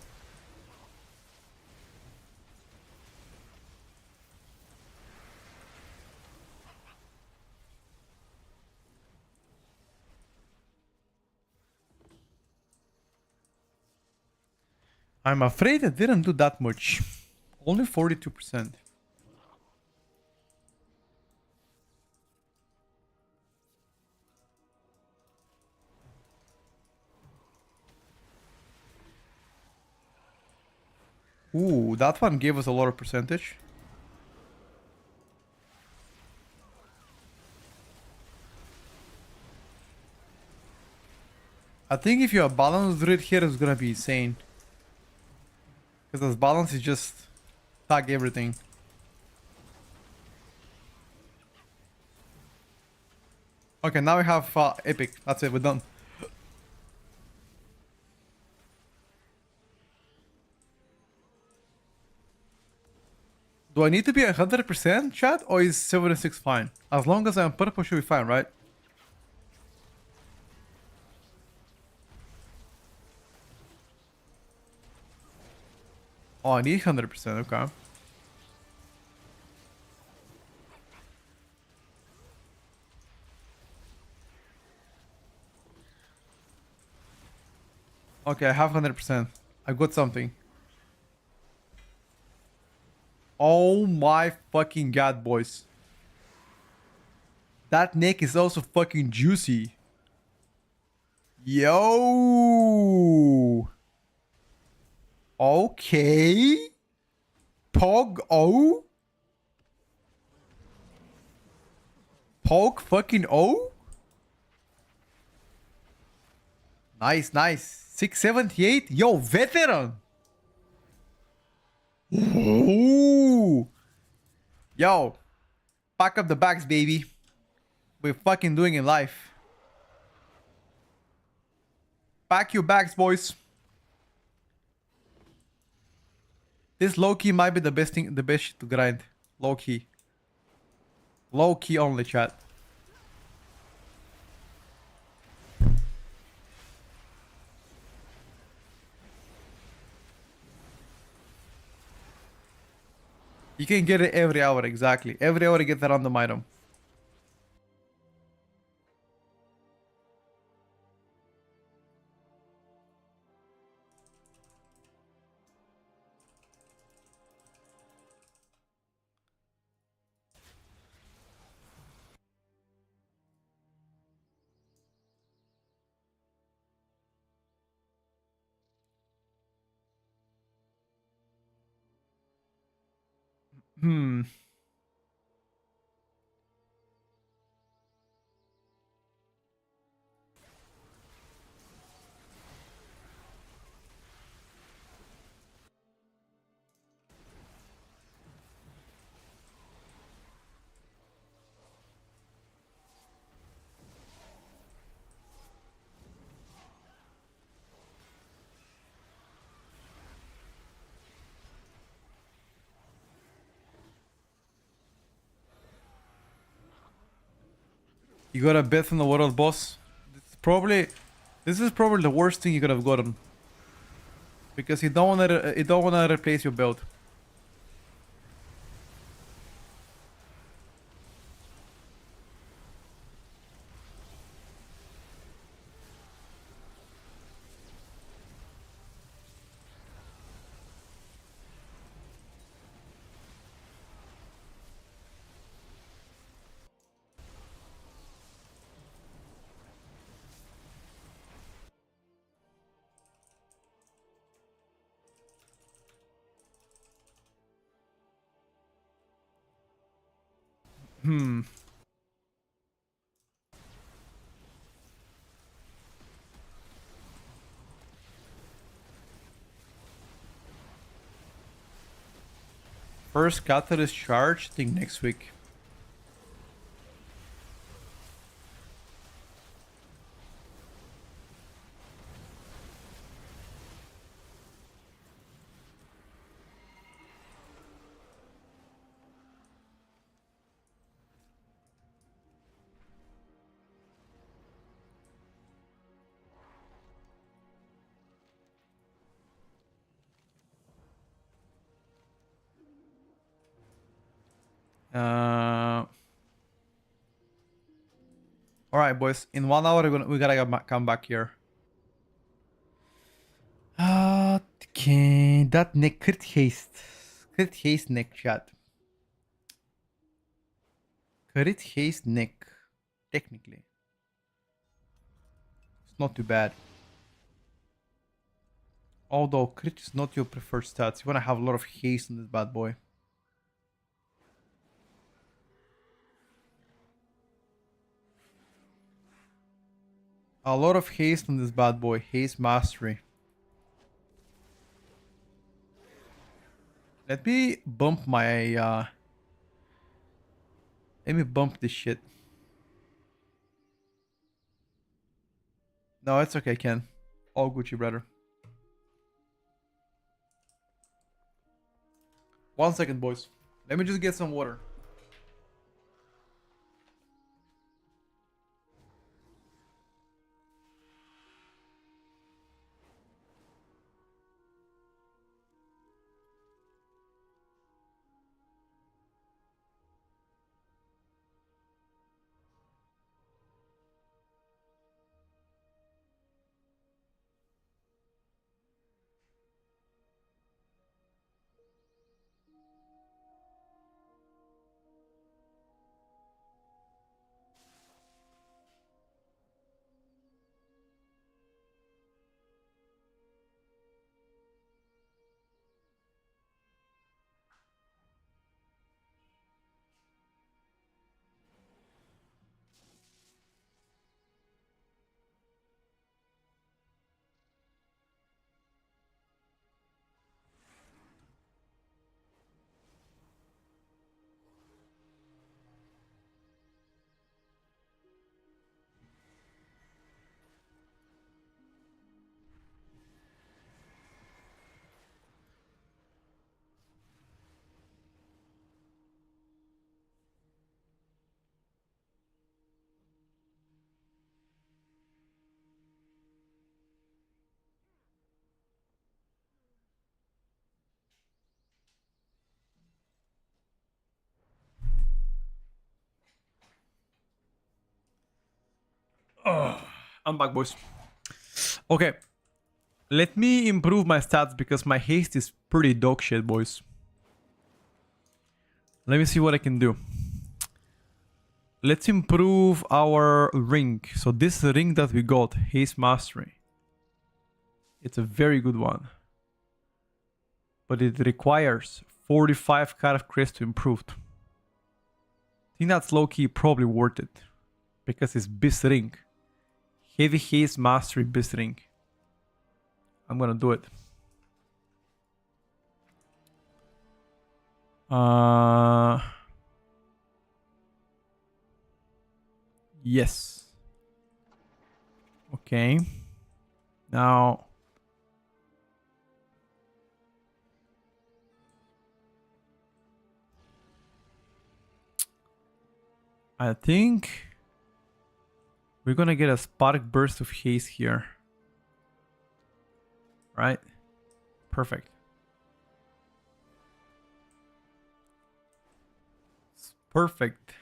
I'm afraid it didn't do that much. Only 42%. Ooh, that one gave us a lot of percentage. I think if you have balanced grid here, it's gonna be insane. Because this balance is just tag everything. Okay, now we have epic. That's it, we're done. Do I need to be 100% chat or is 76 fine? As long as I'm purple should be fine, right? Oh, I need 100%, okay. Okay, I have 100%. I got something. Oh my fucking god, boys. That neck is also fucking juicy. Yo. Okay. Pog O. Pog fucking O. Nice, nice. 678. Yo, veteran. Ooh. Yo. Pack up the bags, baby. We're fucking doing it live. Pack your bags, boys. This low key might be the best thing, the best shit to grind. Low key. Low key only, chat. You can get it every hour, exactly. Every hour you get the random item. Hmm. You got a bet on the world boss. This is probably the worst thing you could have gotten. Because you don't wanna replace your build. Hmm. First catalyst charge, I think next week. All right, boys. In 1 hour, we gotta come back here. Okay, that neck crit haste neck chat. Crit haste neck, technically, it's not too bad. Although crit is not your preferred stats, you wanna have a lot of haste on this bad boy. A lot of haste on this bad boy. Haste mastery. Let me bump my let me bump this shit. No, it's okay, Ken. All Gucci, brother. 1 second, boys. Let me just get some water. I'm back, boys. Okay. Let me improve my stats because my haste is pretty dog shit, boys. Let me see what I can do. Let's improve our ring. So this ring that we got, Haste Mastery. It's a very good one. But it requires 45 Carve Crest to improve. I think that's low-key probably worth it. Because it's Beast Ring. Heavy Haste Mastery Beast Ring. I'm gonna do it. Yes. Okay. Now. I think we're gonna get a Spark Burst of Haste here. Right? Perfect. It's perfect.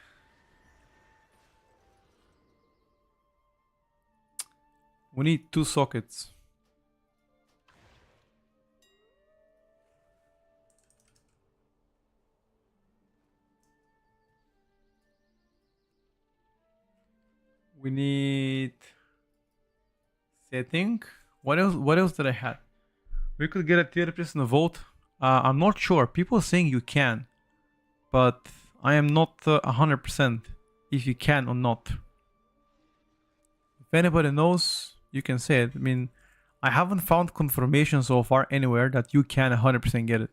We need 2 sockets. We need setting. What else? What else did I have? We could get a Tierlist in the vault. I'm not sure. People are saying you can, but I am not 100% if you can or not. If anybody knows, you can say it. I mean, I haven't found confirmation so far anywhere that you can 100% get it.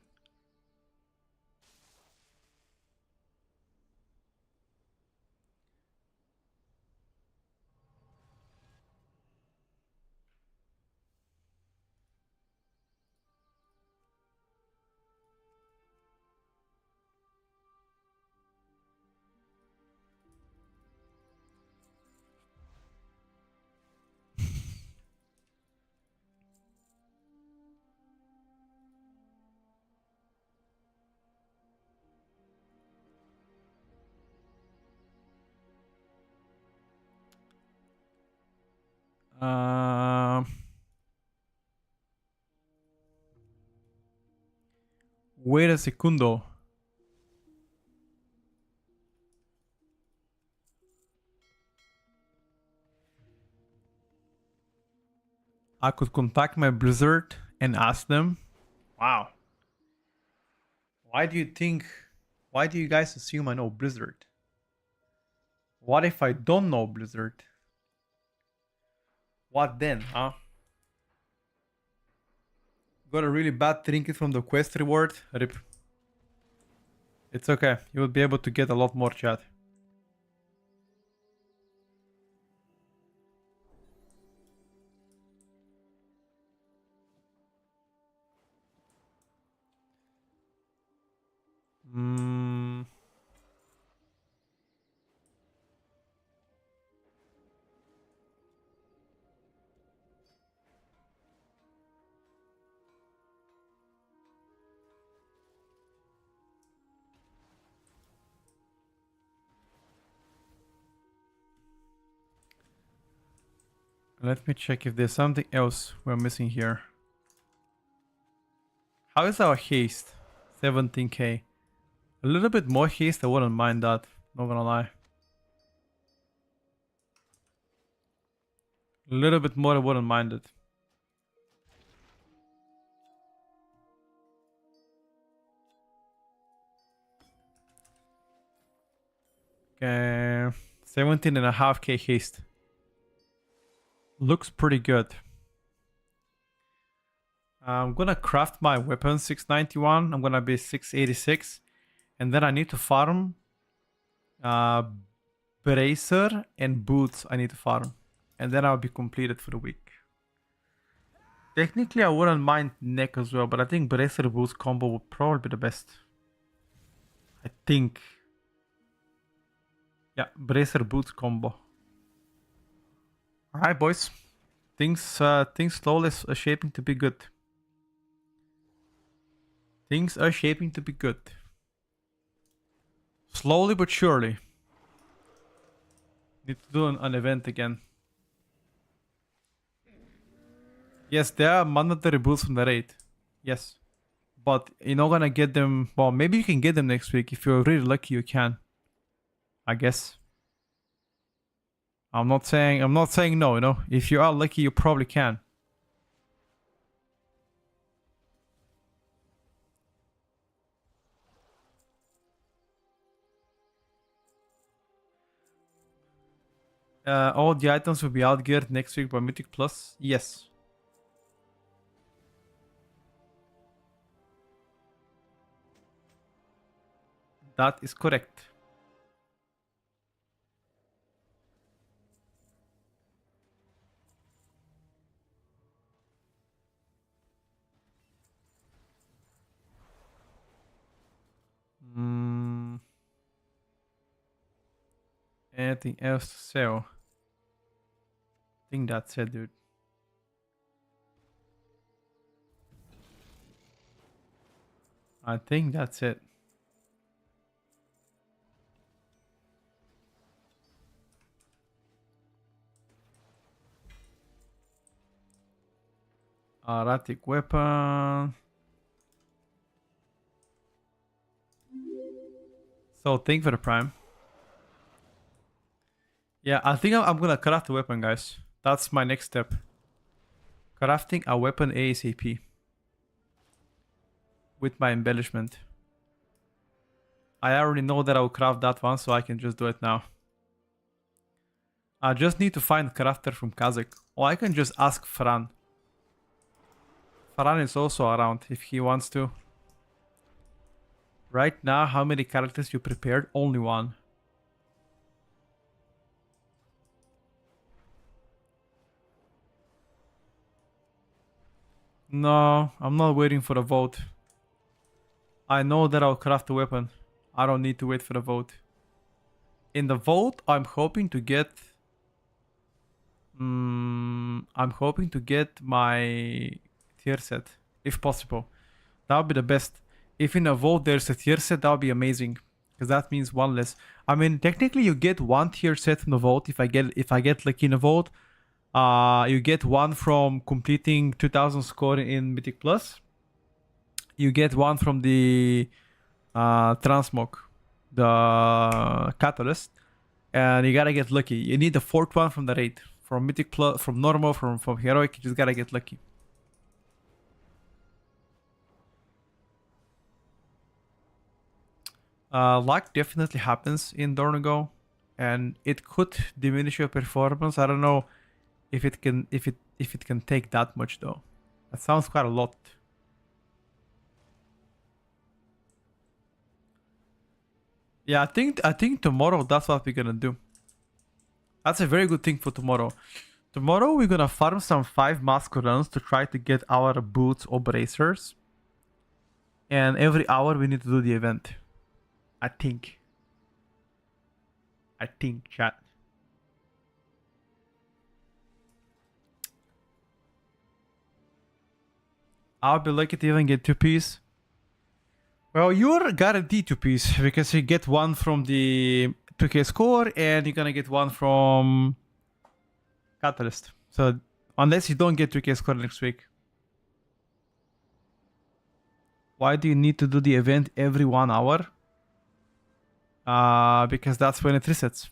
Wait a secundo. I could contact my Blizzard and ask them. Wow. Why do you guys assume I know Blizzard? What if I don't know Blizzard? What then, huh? Got a really bad trinket from the quest reward? Rip. It's okay. You will be able to get a lot more, chat. Let me check if there's something else we're missing here. How is our haste? 17k. A little bit more haste, I wouldn't mind that. Not gonna lie. A little bit more, I wouldn't mind it. Okay. 17.5k haste. Looks pretty good. I'm gonna craft my weapon 691. I'm gonna be 686. And then I need to farm bracer and boots I need to farm. And then I'll be completed for the week. Technically I wouldn't mind neck as well, but I think bracer boots combo would probably be the best. I think. Yeah, bracer boots combo. Alright, boys. Things slowly are shaping to be good. Things are shaping to be good. Slowly but surely. Need to do an event again. Yes, there are mandatory boots from the raid. Yes. But you're not gonna get them. Well, maybe you can get them next week. If you're really lucky, you can. I guess. I'm not saying no, you know. If you are lucky, you probably can. All the items will be outgeared next week by Mythic Plus. Yes. That is correct. Anything else to sell? I think that's it, dude. I think that's it. Erratic weapon. So thank for the prime. Yeah, I think I'm gonna craft a weapon, guys. That's my next step. Crafting a weapon ASAP. With my embellishment. I already know that I'll craft that one, so I can just do it now. I just need to find a crafter from Kazakh. Or I can just ask Fran. Fran is also around if he wants to. Right now, how many characters you prepared? Only one. No, I'm not waiting for the vote. I know that I'll craft a weapon. I don't need to wait for the vote. In the vote, I'm hoping to get... I'm hoping to get my tier set, if possible. That would be the best. If in a vote there's a tier set, that would be amazing. Because that means one less. I mean, technically you get one tier set from the vote if I get lucky in a vote. You get one from completing 2000 score in Mythic Plus. You get one from the Transmog, the Catalyst, and you gotta get lucky. You need the fourth one from the raid, from Mythic Plus, from normal, from heroic. You just gotta get lucky. Luck definitely happens in Dornago, and it could diminish your performance. I don't know if it can take that much though. That sounds quite a lot. Yeah, I think tomorrow that's what we're gonna do. That's a very good thing for tomorrow. Tomorrow we're gonna farm some 5 mask runs to try to get our boots or bracers. And every hour we need to do the event. I think, chat. I'll be lucky to even get 2Ps. Well, you're guaranteed 2Ps because you get one from the 2K score and you're gonna get one from Catalyst. So unless you don't get 2K score next week. Why do you need to do the event every 1 hour? Because that's when it resets.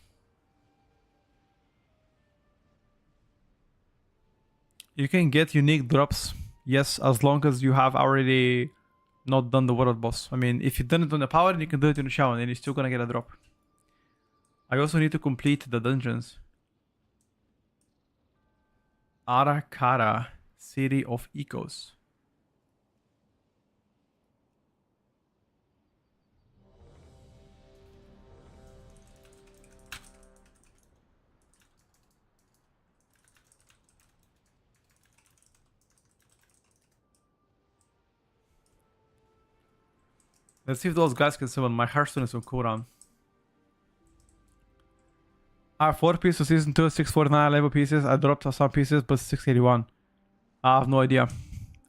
You can get unique drops, yes, as long as you have already not done the world boss. I mean, if you've done it on the power, you can do it in the shower and you're still gonna get a drop. I also need to complete the dungeons. Arakara, City of Echoes. Let's see if those guys can summon. My Hearthstone is on cooldown. I have 4 pieces season 2, 649 level pieces. I dropped some pieces, but 681. I have no idea.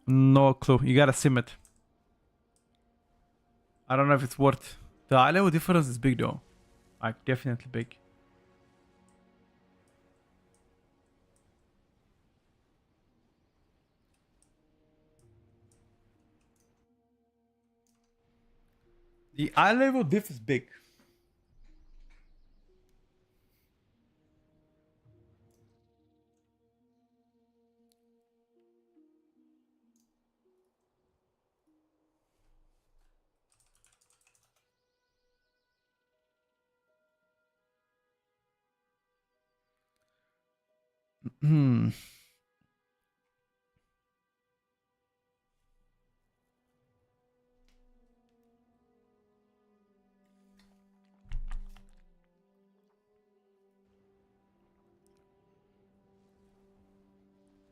No clue. You gotta sim it. I don't know if it's worth. The eye level difference is big though. Like, definitely big. The eye level diff is big. Hmm.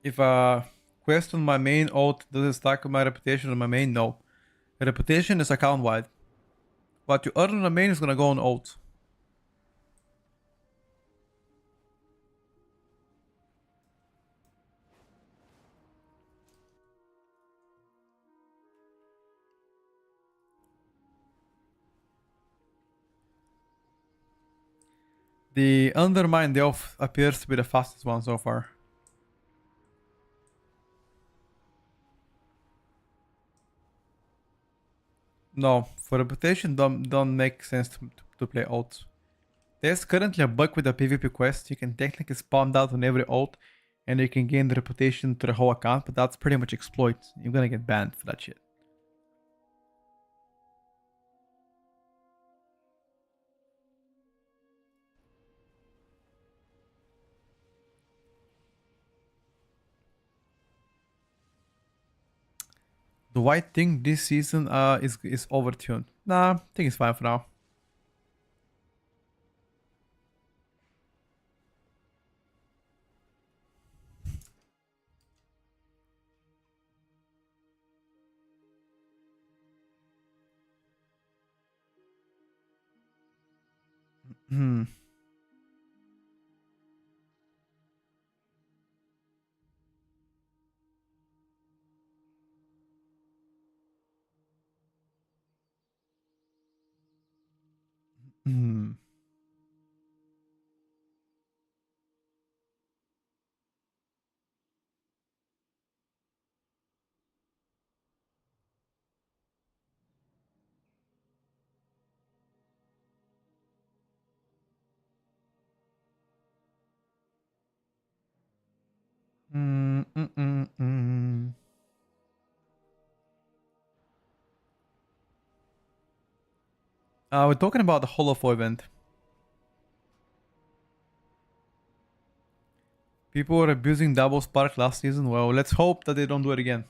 If a quest on my main ult doesn't stack with my reputation on my main, no. Reputation is account wide. What you earn on the main is gonna go on ult. The Undermine Elf appears to be the fastest one so far. No, for reputation don't make sense to play ult. There's currently a bug with the PvP quest. You can technically spawn out on every ult and you can gain the reputation to the whole account, but that's pretty much exploit. You're gonna get banned for that shit. Do I think this season is overtuned? Nah, I think it's fine for now. Hmm. Hmm. Mm, mm, mm, mm. We're talking about the Holofo event. People were abusing double spark last season. Well, let's hope that they don't do it again.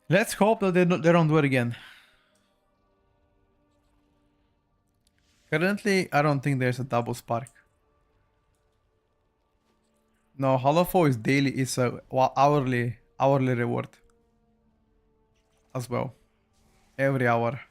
Let's hope that they don't do it again. Currently, I don't think there's a double spark. No, Holofo is daily. It's a hourly reward as well. Every hour.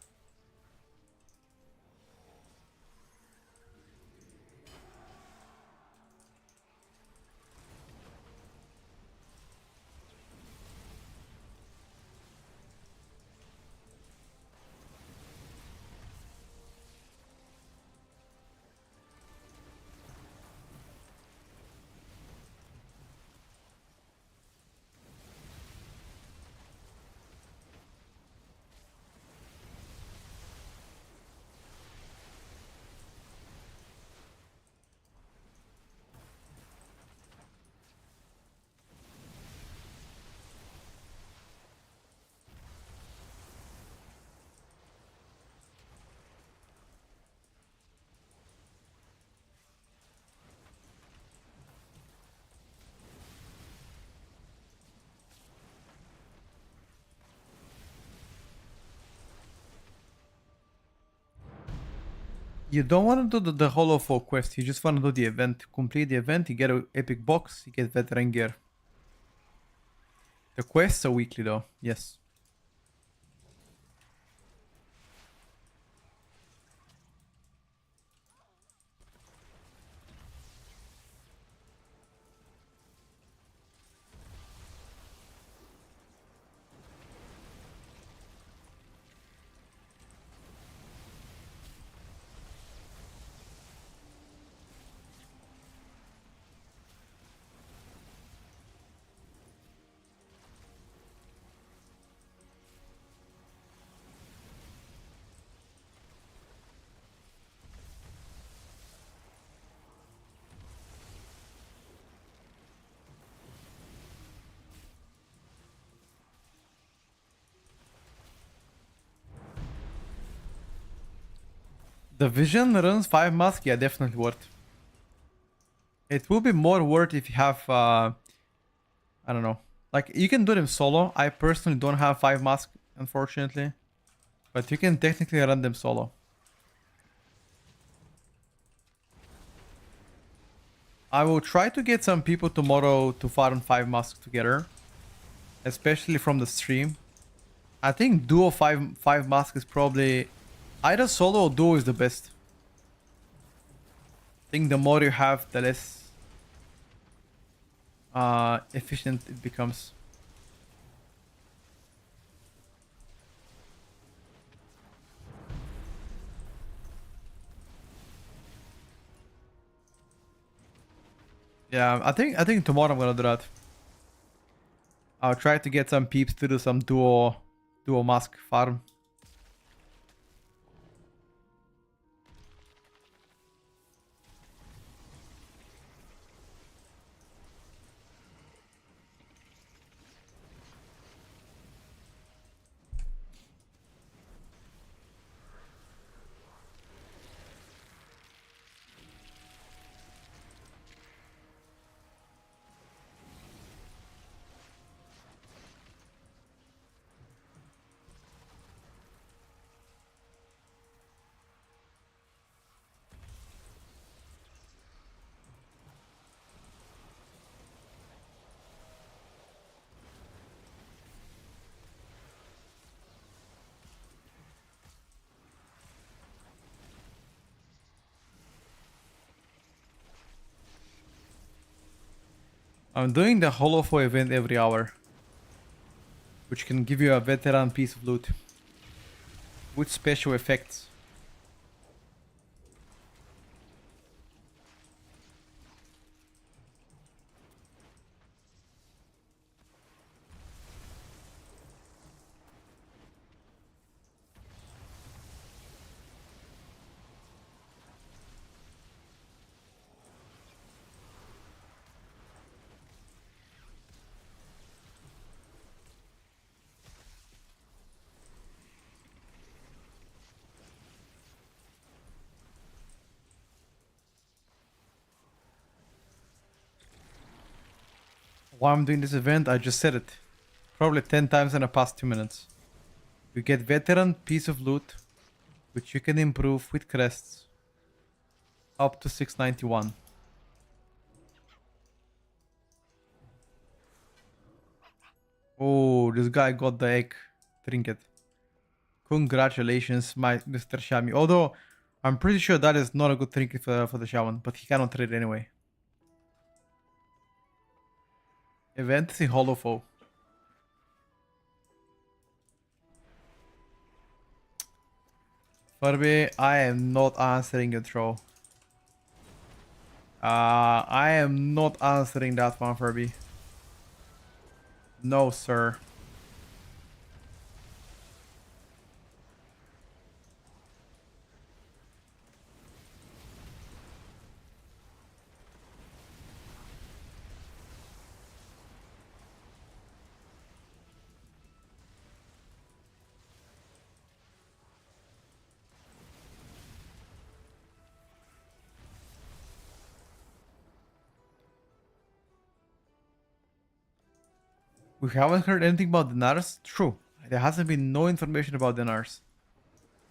You don't want to do the Holofo quest. You just want to do the event. Complete the event. You get an epic box. You get veteran gear. The quests are weekly though. Yes. The Vision runs 5 mask, yeah, definitely worth. It will be more worth if you have, I don't know. Like, you can do them solo. I personally don't have 5 mask, unfortunately. But you can technically run them solo. I will try to get some people tomorrow to farm 5 masks together. Especially from the stream. I think duo 5 mask is probably... Either solo or duo is the best. I think the more you have, the less efficient it becomes. Yeah, I think tomorrow I'm gonna do that. I'll try to get some peeps to do some duo mask farm. I'm doing the Holofo event every hour, which can give you a veteran piece of loot with special effects. Why I'm doing this event, I just said it. Probably 10 times in the past 2 minutes. You get veteran piece of loot, which you can improve with crests. Up to 691. Oh, this guy got the egg trinket. Congratulations, my Mr. Shami. Although, I'm pretty sure that is not a good trinket for the shaman, but he cannot trade anyway. Event is in Holofo. Furby, I am not answering your throw. I am not answering that one, Furby. No, sir. We haven't heard anything about the Nars. True. There hasn't been no information about the Nars.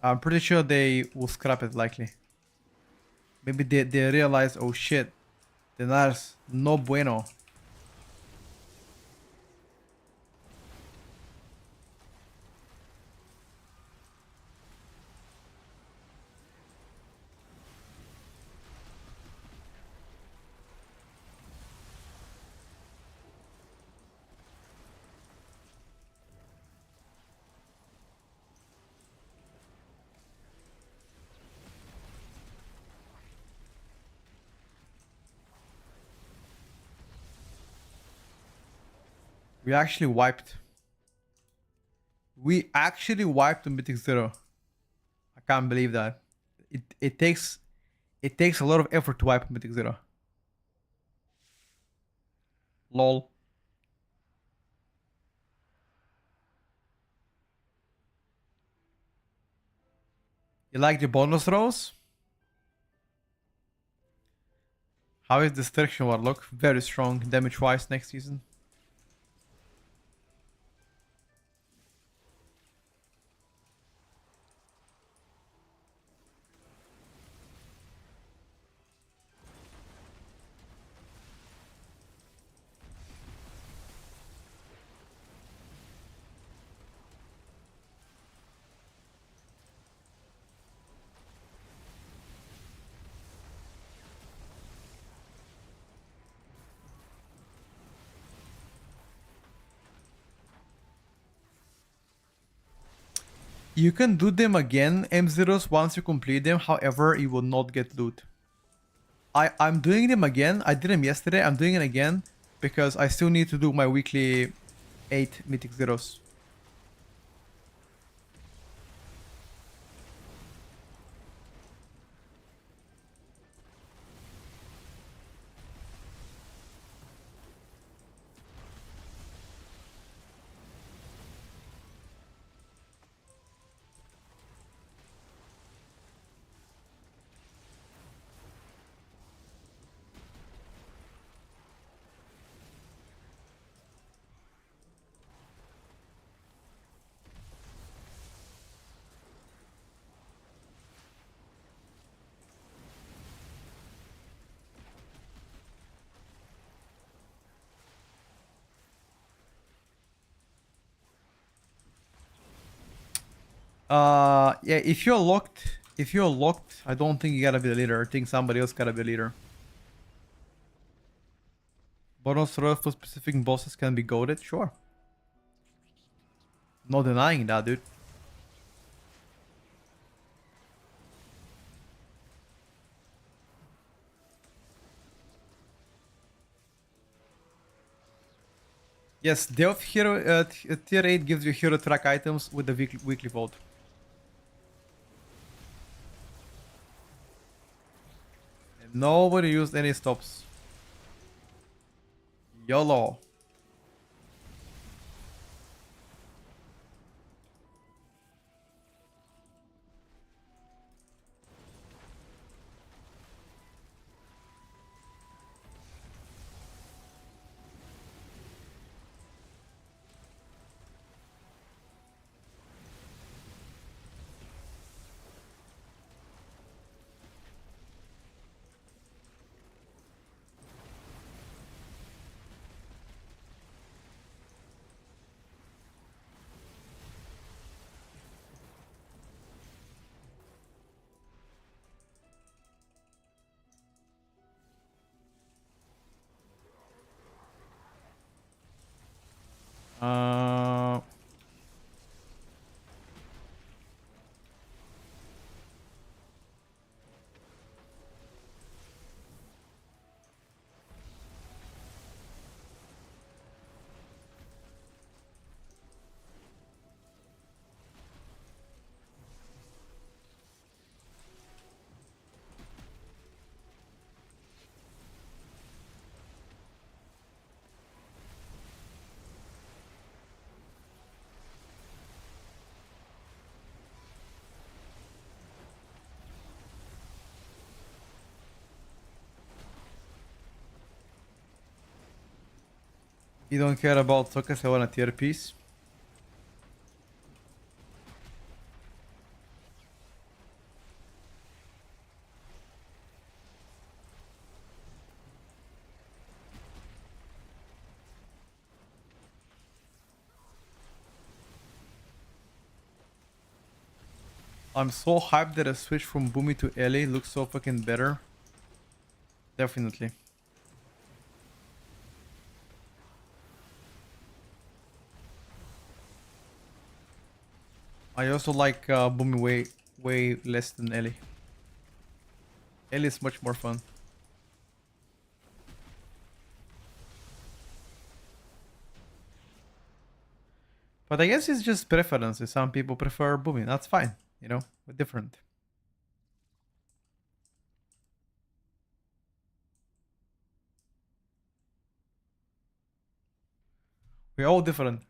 I'm pretty sure they will scrap it likely. Maybe they realize, oh shit, the Nars, no bueno. We actually wiped. We actually wiped the Mythic Zero. I can't believe that. It takes a lot of effort to wipe Mythic Zero. Lol. You like the bonus rolls? How is Destruction Warlock? Very strong, damage-wise next season. You can do them again, M0s, once you complete them. However, you will not get loot. I'm doing them again. I did them yesterday. I'm doing it again because I still need to do my weekly 8 Mythic Zeros. Yeah, if you're locked, I don't think you gotta be the leader. I think somebody else gotta be the leader. Bonus rolls for specific bosses can be goaded, sure. No denying that, dude. Yes, Delph Hero Tier 8 gives you hero track items with the weekly vote. And nobody used any stops. YOLO. Uh, you don't care about tokens, I want a tier piece. I'm so hyped that a switch from Boomy to Ellie looks so fucking better. Definitely. I also like Boomy way less than Ellie. Ellie is much more fun. But I guess it's just preferences. Some people prefer Boomy. That's fine. You know, we're different. We're all different.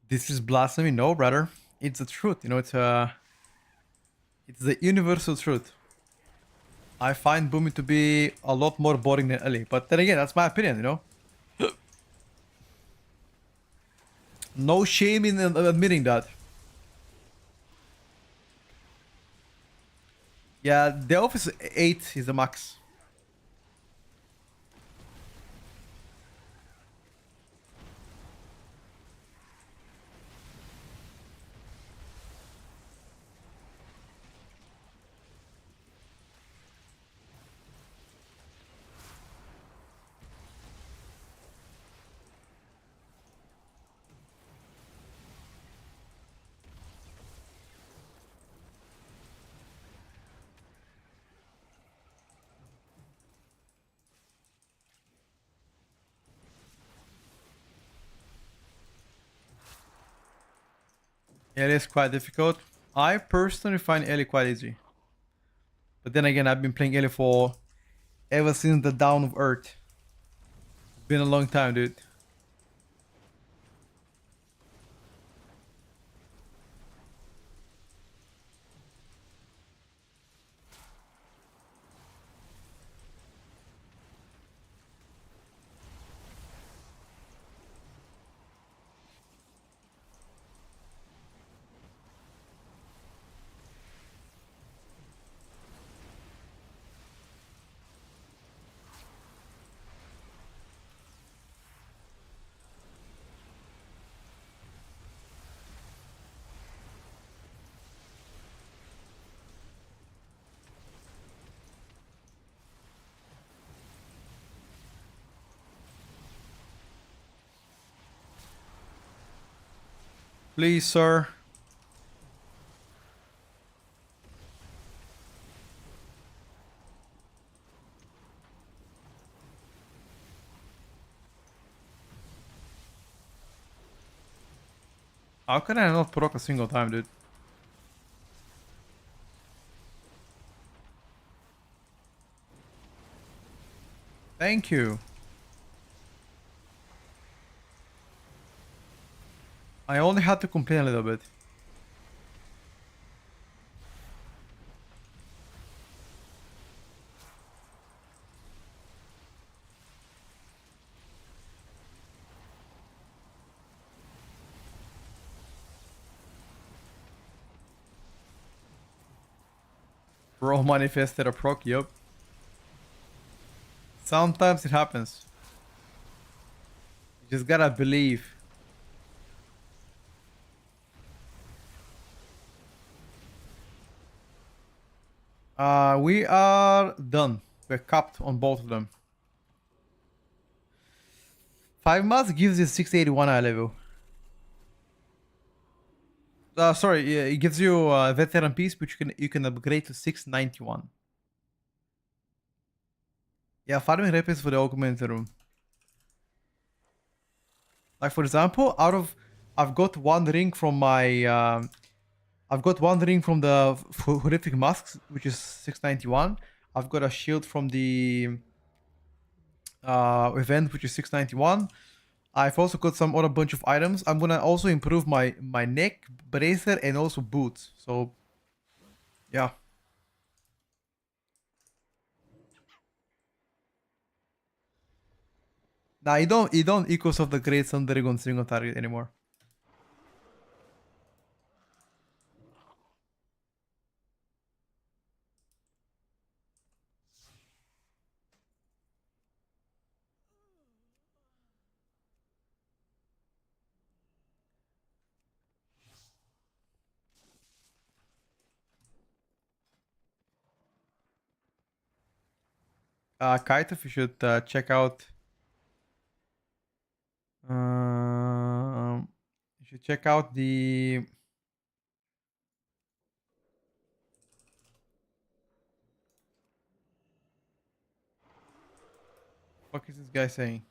This is blasphemy. No, brother. It's the truth. You know, it's the universal truth. I find Boomy to be a lot more boring than Ellie. But then again, that's my opinion, you know? No shame in admitting that. Yeah, the office 8 is the max. It is quite difficult. I personally find Ellie quite easy. But then again, I've been playing Ellie for ever since the dawn of Earth. It's been a long time, dude. Please, sir. How can I not proc a single time, dude? Thank you. I only had to complain a little bit. Bro manifested a proc, yup. Sometimes it happens. You just gotta believe. We are done. We're capped on both of them. 5 months gives you 681 eye level. Sorry, yeah, it gives you veteran piece, which you can upgrade to 691. Yeah, farming repairs for the augmented room. Like for example, I've got one ring from my I've got one ring from the horrific masks, which is 691. I've got a shield from the event, which is 691. I've also got some other bunch of items. I'm gonna also improve my neck bracelet and also boots. So yeah. Now you don't echoes of the great Sun Dragon single target anymore. Kaito, you should check out. You should check out the. What is this guy saying?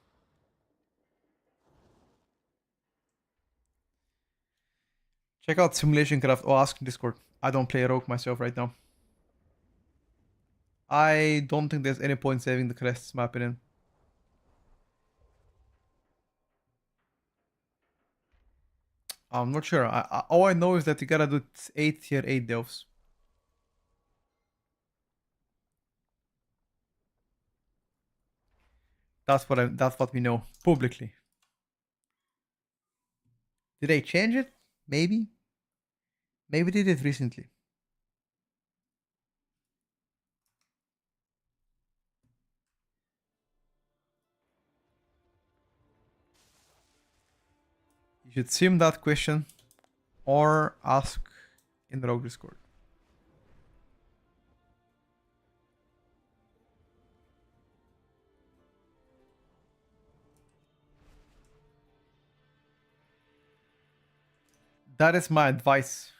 Check out Simulation Craft or ask Discord. I don't play Rogue myself right now. I don't think there's any point saving the crests, in my opinion. I'm not sure. All I know is that you gotta do 8 tier 8 delves. That's what we know publicly. Did they change it? Maybe. Maybe they did recently. You should sim that question or ask in the Rogue Discord. That is my advice.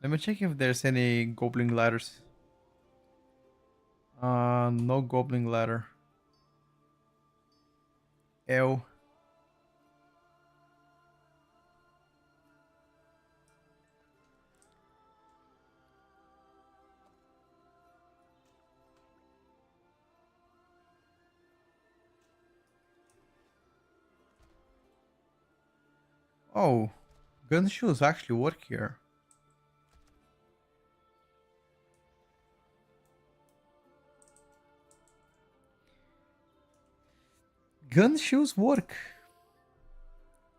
Let me check if there's any goblin ladders. No goblin ladder. Ew. Oh, gun shoes actually work here. Gun shoes work.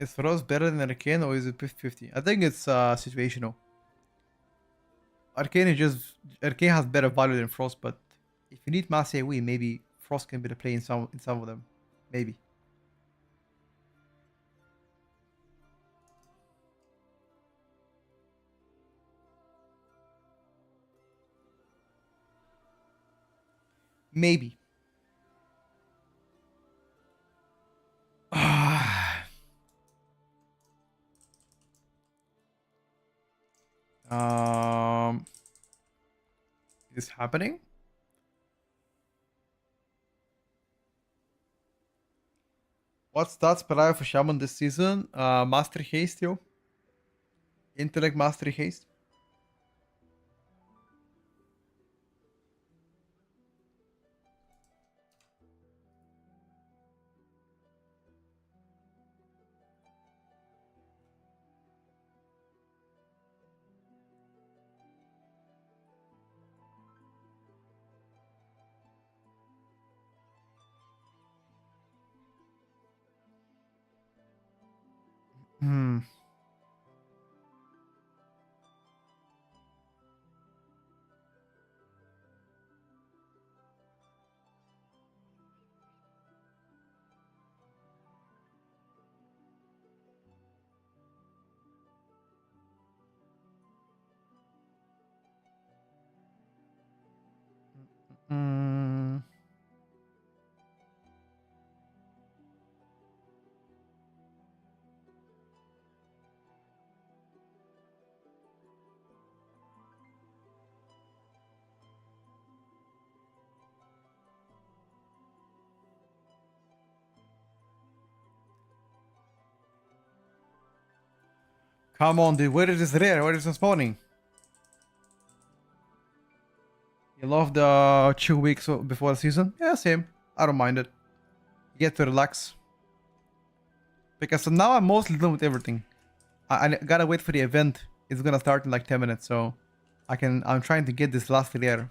Is Frost better than Arcane or is it 50-50? I think it's situational. Arcane has better value than Frost, but if you need mass AoE, maybe Frost can be the play in some of them. Maybe. Maybe. Is happening? What stats per eye for Shaman this season? Mastery Haste, yo. Intellect Mastery Haste. Hmm. Hmm. Come on, dude. Where is this rare? Where is this spawning? You love the 2 weeks before the season? Yeah, same. I don't mind it. You get to relax. Because now I'm mostly done with everything. I gotta wait for the event. It's gonna start in like 10 minutes, so I'm trying to get this last layer.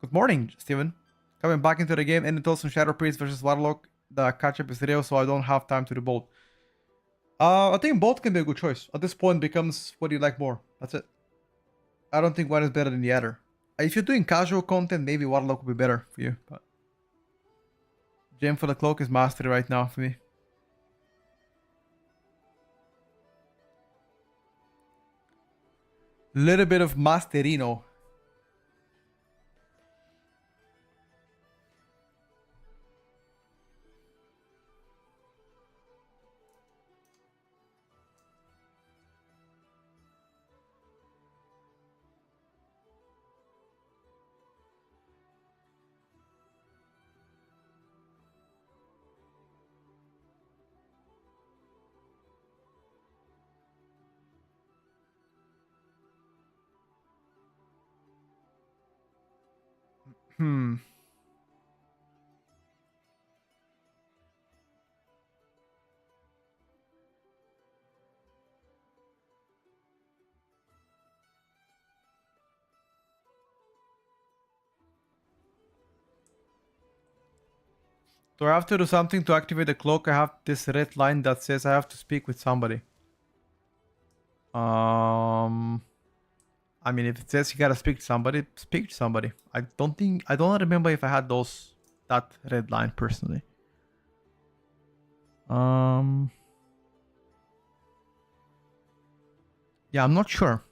Good morning, Steven. Coming back into the game, any thoughts on Shadow Priest versus Warlock? The catch-up is real, so I don't have time to do both. I think both can be a good choice. At this point, becomes what you like more. That's it. I don't think one is better than the other. If you're doing casual content, maybe Warlock would be better for you. But Gem for the Cloak is mastery right now for me. Little bit of Masterino. Hmm. Do I have to do something to activate the cloak? I have this red line that says I have to speak with somebody. I mean, if it says you gotta speak to somebody, speak to somebody. I don't remember if I had that red line personally. Yeah, I'm not sure.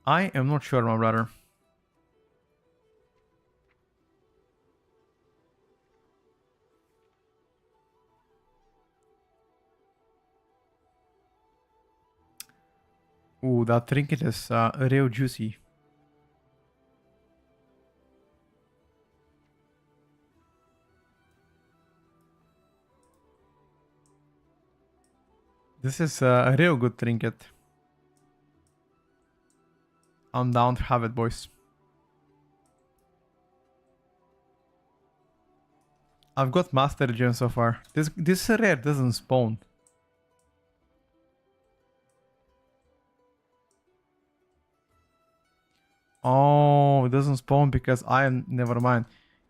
I am not sure, my brother. Ooh, that trinket is real juicy. This is a real good trinket. I'm down to have it, boys. I've got Master Gem so far. This rare doesn't spawn. Oh, it doesn't spawn because I am... Never mind.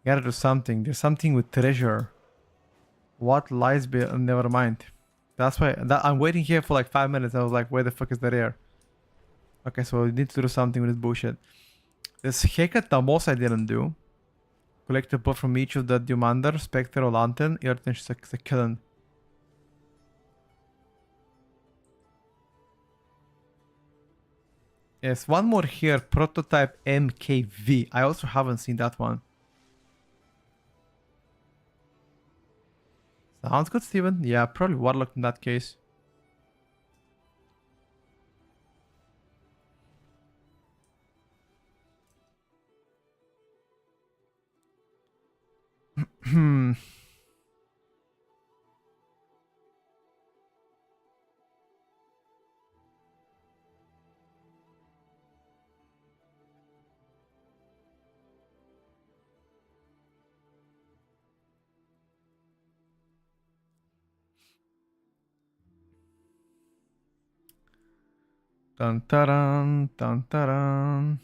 You gotta do something. There's something with treasure. What lies be... Never mind. That's why... I'm waiting here for like 5 minutes. I was like, where the fuck is the rare? Okay, so we need to do something with this bullshit. This Heka Tamos I didn't do. Collect a pot from each of the Dumander, Spectre, or Lantern, Earth, and Succulent. Yes, one more here. Prototype MKV. I also haven't seen that one. Sounds good, Steven. Yeah, probably Warlock in that case. Hmm. Dun taran, dun taran.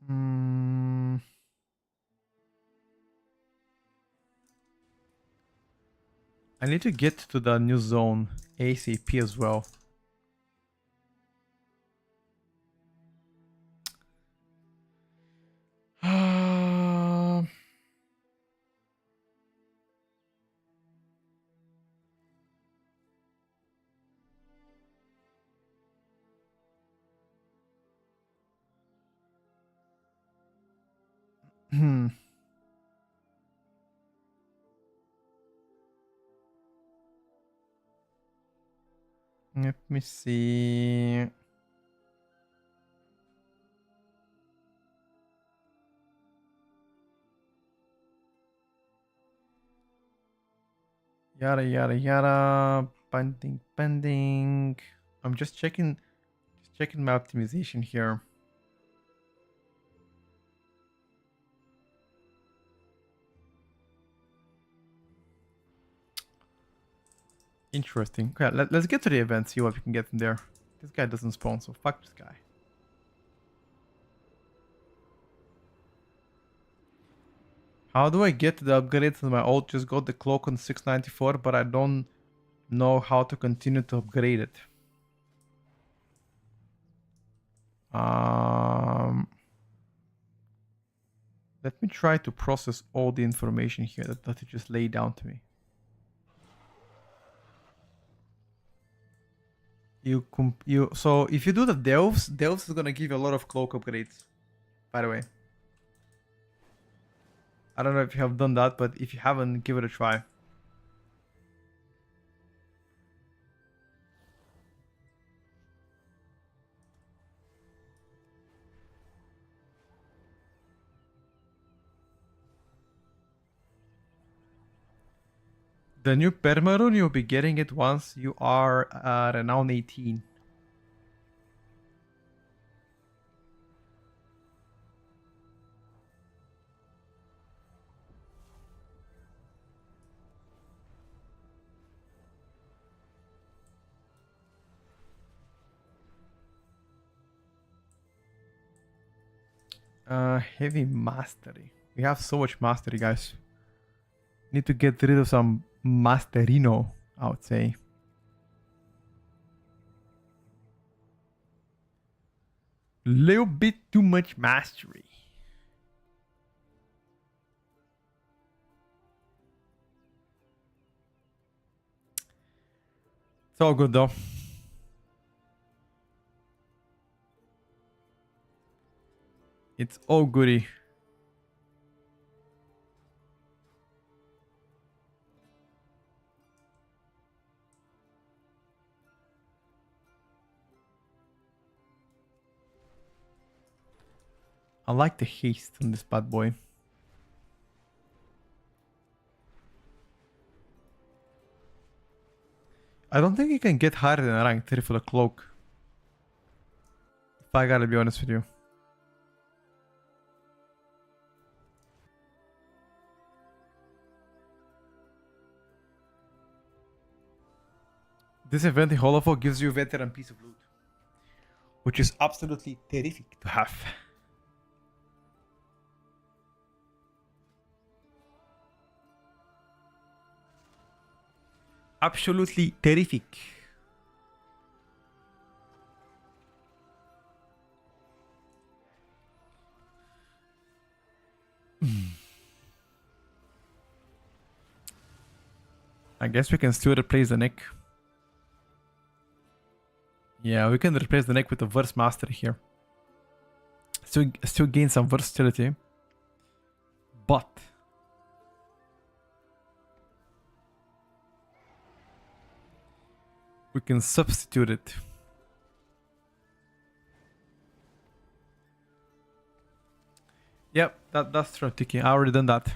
Hmm. I need to get to the new zone ASAP as well. Hmm. Let me see. Yada yada yada. Pending. I'm just checking my optimization here. Interesting. Okay, let's get to the event, see what we can get in there. This guy doesn't spawn, so fuck this guy. How do I get the upgrades on my ult? Just got the cloak on 694, but I don't know how to continue to upgrade it. Let me try to process all the information here that you just laid down to me. So if you do the delves is gonna give you a lot of cloak upgrades. By the way, I don't know if you have done that, but if you haven't, give it a try. The new permarune, you'll be getting it once you are Renown 18. Heavy mastery. We have so much mastery, guys. Need to get rid of some masterino, I would say. Little bit too much mastery. It's all good though. It's all goody. I like the haste on this bad boy. I don't think you can get higher than rank 3 for the cloak. If I gotta be honest with you. This event in Holofo gives you a veteran piece of loot, which is absolutely terrific to have. Absolutely terrific. I guess we can still replace the neck. Yeah, we can replace the neck with the verse master here. Still gain some versatility. But we can substitute it. Yep, that's true, Tiki. I already done that.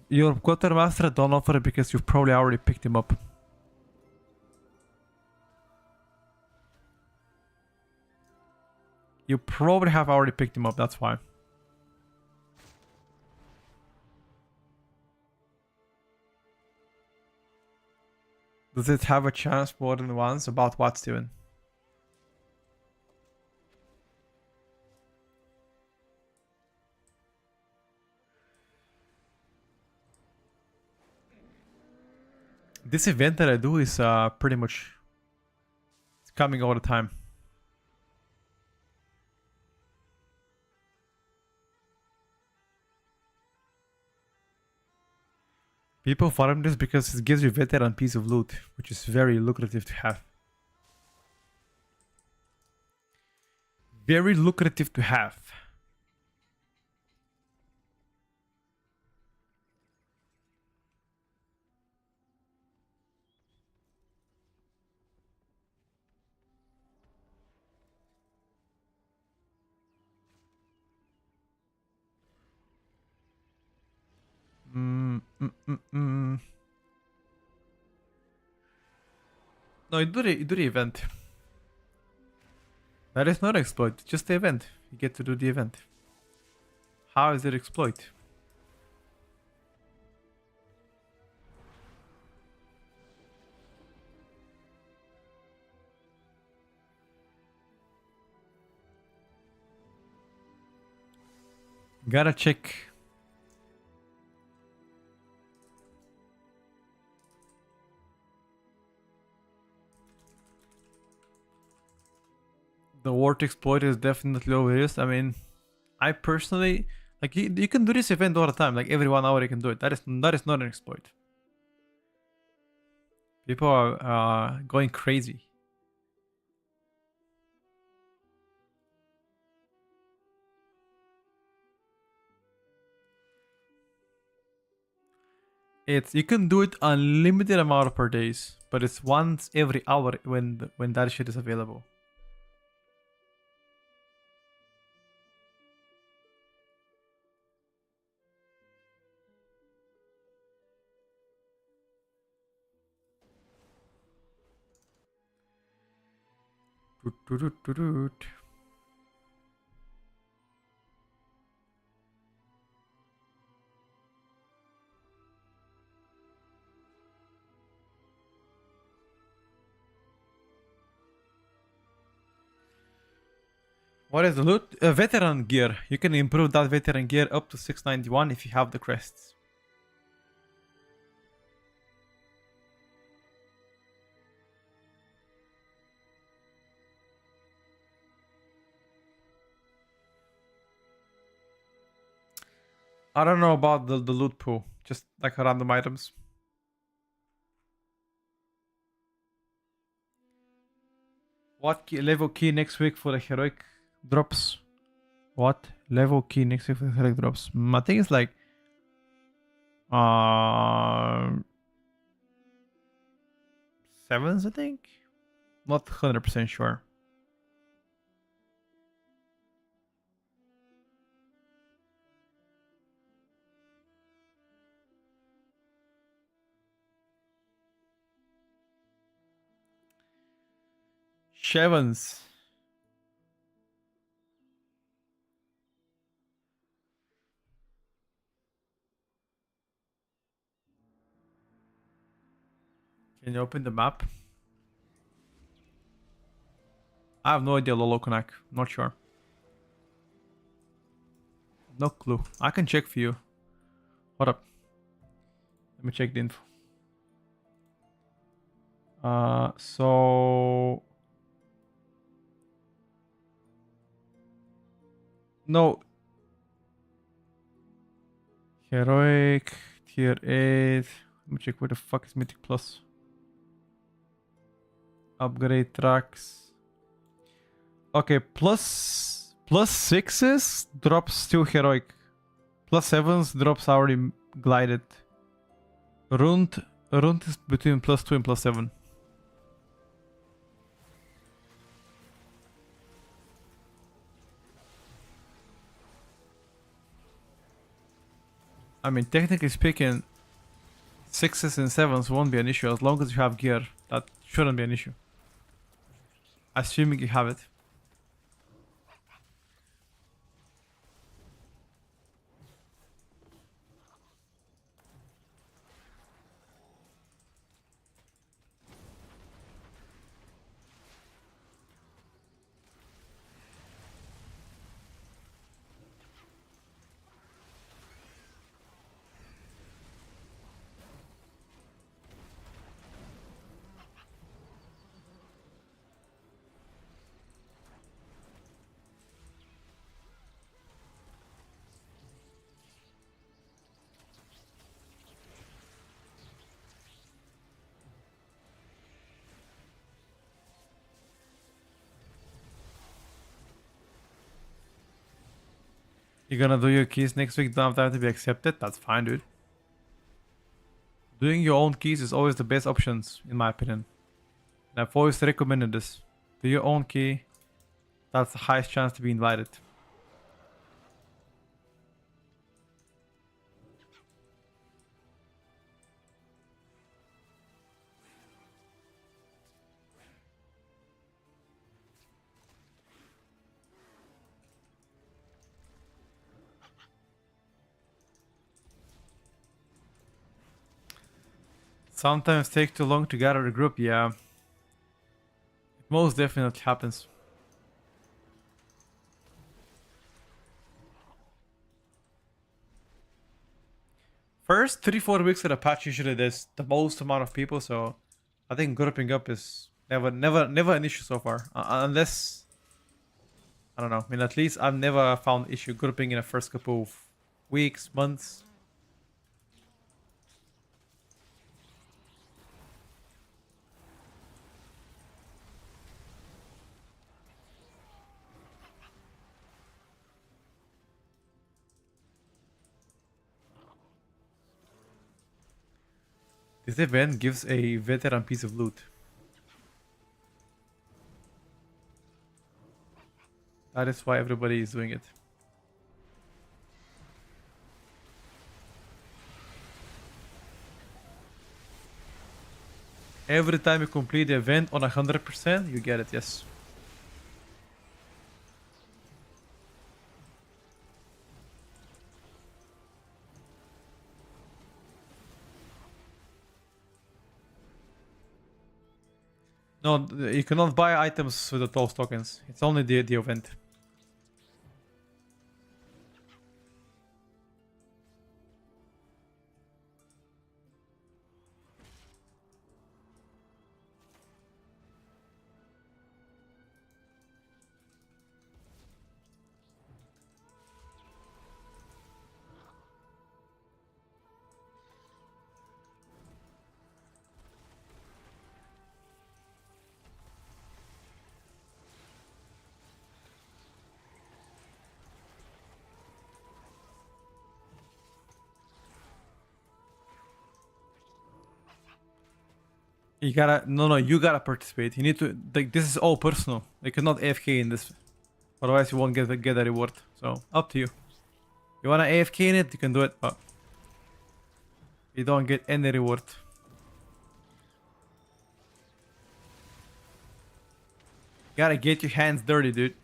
Your quartermaster don't offer it because you've probably already picked him up. You probably have already picked him up, that's why. Does it have a chance more than once? About what, Steven? This event that I do is pretty much it's coming all the time. People farm this because it gives you veteran piece of loot, which is very lucrative to have. Very lucrative to have. No, you do the event. That is not exploit, just the event. You get to do the event. How is it exploit? Gotta check. The word exploit is definitely overused. I mean, I personally like you can do this event all the time. Like every 1 hour you can do it. That is not an exploit. People are going crazy. You can do it unlimited amount per days, but it's once every hour when that shit is available. What is the loot? Veteran gear. You can improve that veteran gear up to 691 if you have the crests. I don't know about the loot pool. Just like random items. What level key next week for the heroic drops? What level key next week for the heroic drops? I think it's like sevens, I think. Not 100% sure. Sevens. Can you open the map? I have no idea, Lolo Konak. Not sure. No clue. I can check for you. Hold up. Let me check the info. So no. Heroic tier 8. Let me check where the fuck is Mythic Plus. Upgrade tracks. Okay, plus 6s drops still heroic. Plus 7s drops already glided. Rund is between plus 2 and plus 7. I mean, technically speaking, 6s and 7s won't be an issue as long as you have gear. That shouldn't be an issue. Assuming you have it. You're gonna do your keys next week, don't have time to be accepted? That's fine, dude. Doing your own keys is always the best options, in my opinion. And I've always recommended this. Do your own key. That's the highest chance to be invited. Sometimes take too long to gather a group, yeah. It most definitely happens. First 3-4 weeks of the patch usually there's the most amount of people, so I think grouping up is never an issue so far. Unless I don't know. I mean, at least I've never found issue grouping in the first couple of weeks, months. This event gives a veteran piece of loot. That is why everybody is doing it. Every time you complete the event on 100%, you get it, yes. No, you cannot buy items with those tokens. It's only the event. You gotta, no, you gotta participate. You need to, like, this is all personal. You cannot AFK in this. Otherwise you won't get a reward. So, up to you. You wanna AFK in it, you can do it, but you don't get any reward. Gotta get your hands dirty, dude.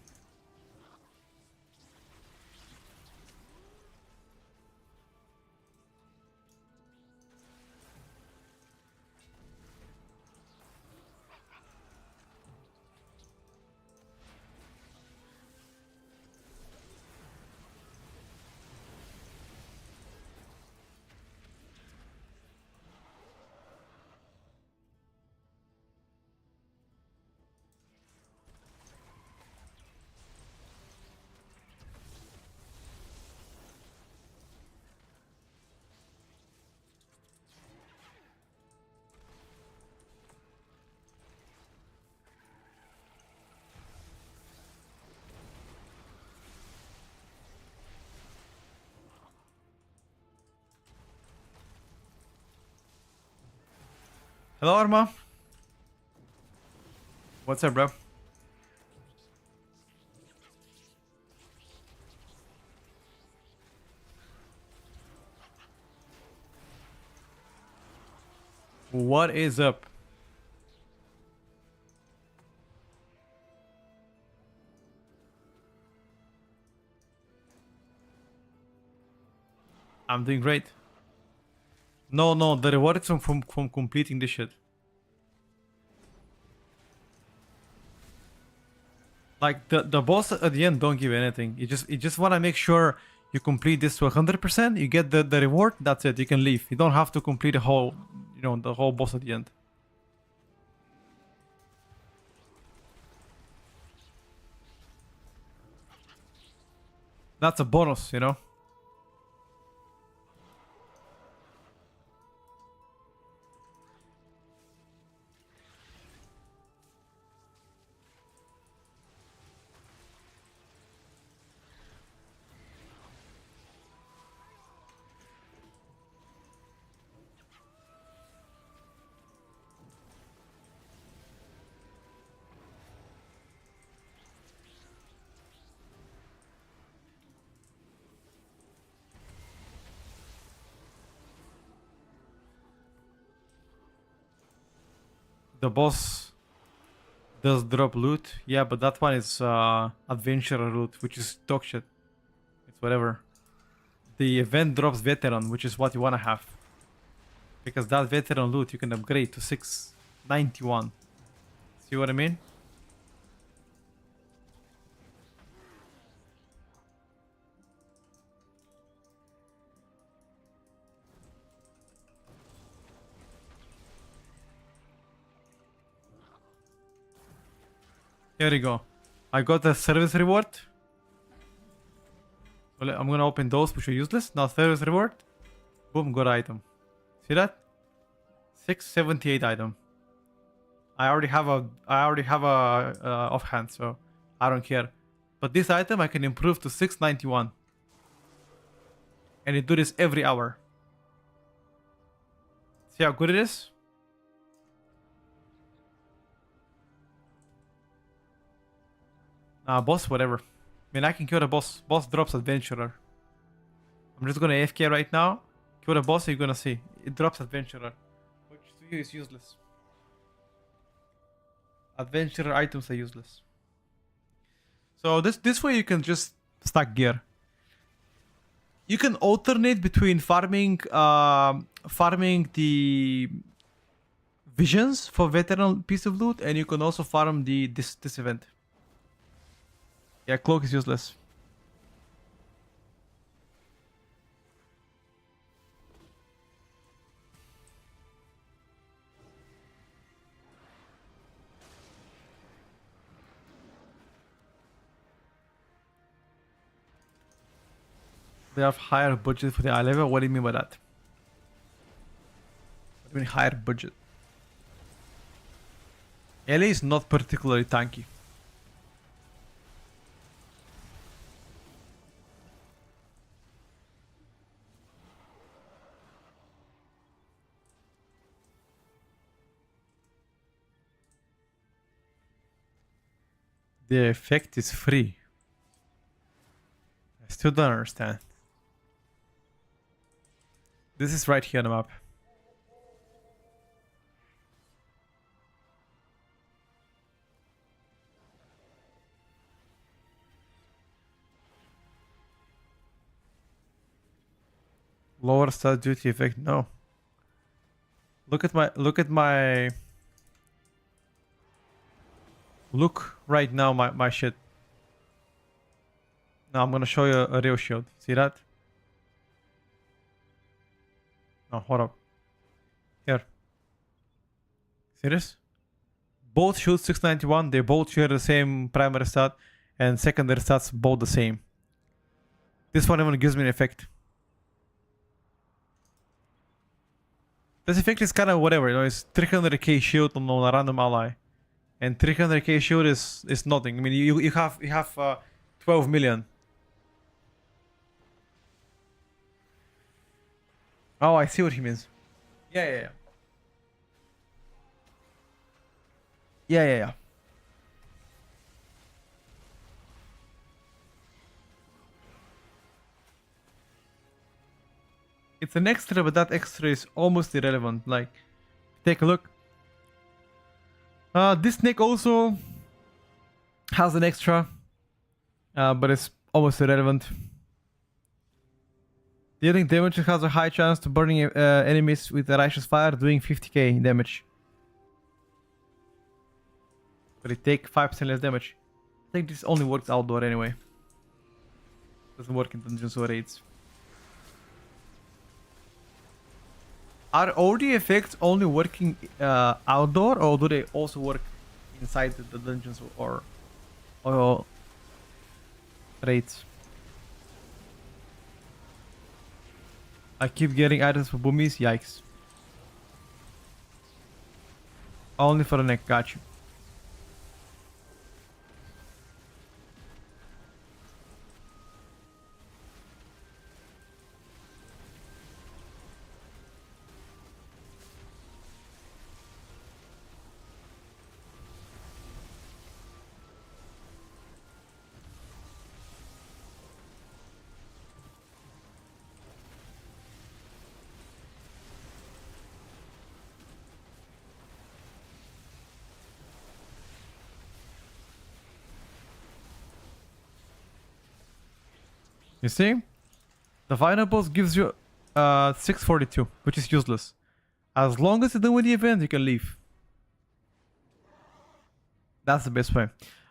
Hello, Arma. What's up, bro? What is up? I'm doing great. No, the reward is from completing this shit. Like the boss at the end don't give anything. You just wanna make sure you complete this to 100%. You get the reward. That's it. You can leave. You don't have to complete the whole, the whole boss at the end. That's a bonus, you know. The boss does drop loot. Yeah, but that one is adventurer loot, which is dog shit. It's whatever. The event drops veteran, which is what you wanna have. Because that veteran loot you can upgrade to 691. See what I mean? Here we go. I got a service reward. Well, I'm gonna open those which are useless. Now service reward. Boom, got item. See that? 678 item. I already have a offhand, so I don't care. But this item I can improve to 691. And it do this every hour. See how good it is? Boss, whatever. I mean, I can kill the boss. Boss drops adventurer. I'm just gonna AFK right now. Kill the boss, you're gonna see. It drops adventurer. Which to you is useless. Adventurer items are useless. So this way you can just stack gear. You can alternate between farming the visions for veteran piece of loot, and you can also farm this event. Yeah, cloak is useless. They have higher budget for the eye level. What do you mean by that? What do you mean higher budget? Ellie is not particularly tanky. The effect is free. I still don't understand. This is right here on the map. Lower stat duty effect, no. Look right now my shit. Now I'm gonna show you a real shield. See that? No, hold up. Here. See this? Both shields 691, they both share the same primary stat, and secondary stats both the same. This one even gives me an effect. This effect is kind of whatever, you know, it's 300k shield on a random ally. And 300k shield is nothing. I mean, you have 12 million. Oh, I see what he means. Yeah. Yeah. It's an extra, but that extra is almost irrelevant. Like, take a look. This snake also has an extra, but it's almost irrelevant. Dealing damage has a high chance to burning enemies with a righteous fire, doing 50k damage. But it take 5% less damage. I think this only works outdoor anyway. Doesn't work in dungeons or raids. Are all the effects only working outdoor, or do they also work inside the dungeons or raids? I keep getting items for boomies, yikes. Only for the neck, got you. You see? The final boss gives you 642, which is useless. As long as you do with the event, you can leave. That's the best way.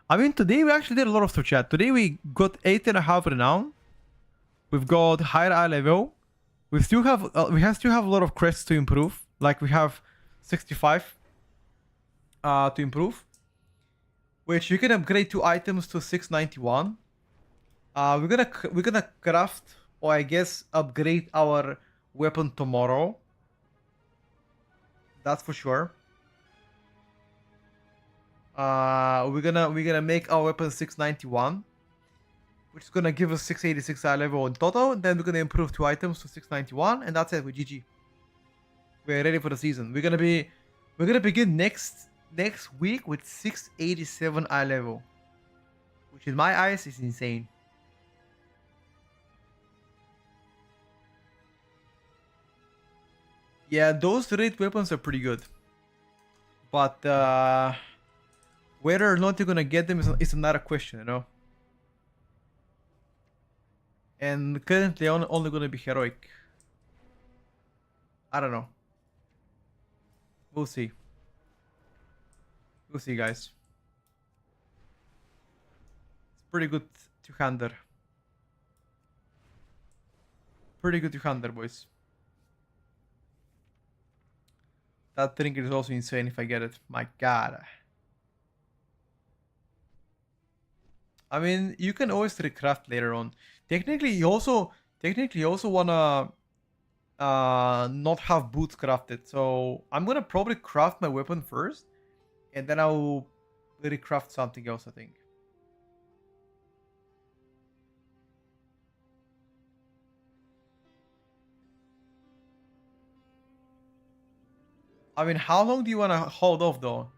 I mean, today we actually did a lot of stuff, chat. Today we got 8.5 renown. We've got higher eye level. We still have a lot of crests to improve. Like we have 65 to improve, which you can upgrade 2 items to 691. We're gonna craft, or I guess upgrade our weapon tomorrow. That's for sure. We're gonna make our weapon 691, which is gonna give us 686 eye level in total. Then we're gonna improve 2 items to 691, and that's it with GG. We're ready for the season. We're gonna begin next week with 687 eye level, which in my eyes is insane. Yeah, those rate weapons are pretty good, but whether or not you're gonna get them is another question, you know. And currently only gonna be heroic. I don't know. We'll see. We'll see, guys. It's pretty good two-hander. Pretty good two-hander, boys. That trinket is also insane if I get it. My god. I mean, you can always recraft later on. Technically, you also wanna not have boots crafted. So I'm gonna probably craft my weapon first, and then I'll recraft something else, I think. I mean, how long do you wanna hold off though?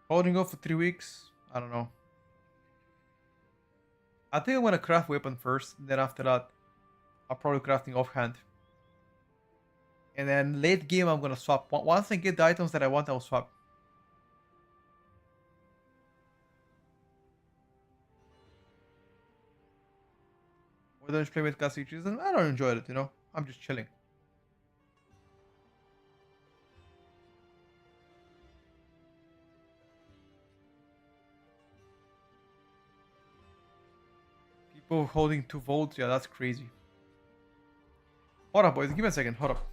Holding off for 3 weeks? I don't know. I think I'm gonna craft weapon first, then after that, I'll probably crafting offhand. And then late game, I'm gonna swap. Once I get the items that I want, I'll swap. Why don't you play with classic season? I don't enjoy it, you know. I'm just chilling. People holding 2 volts, yeah, that's crazy. Hold up, boys. Give me a second. Hold up.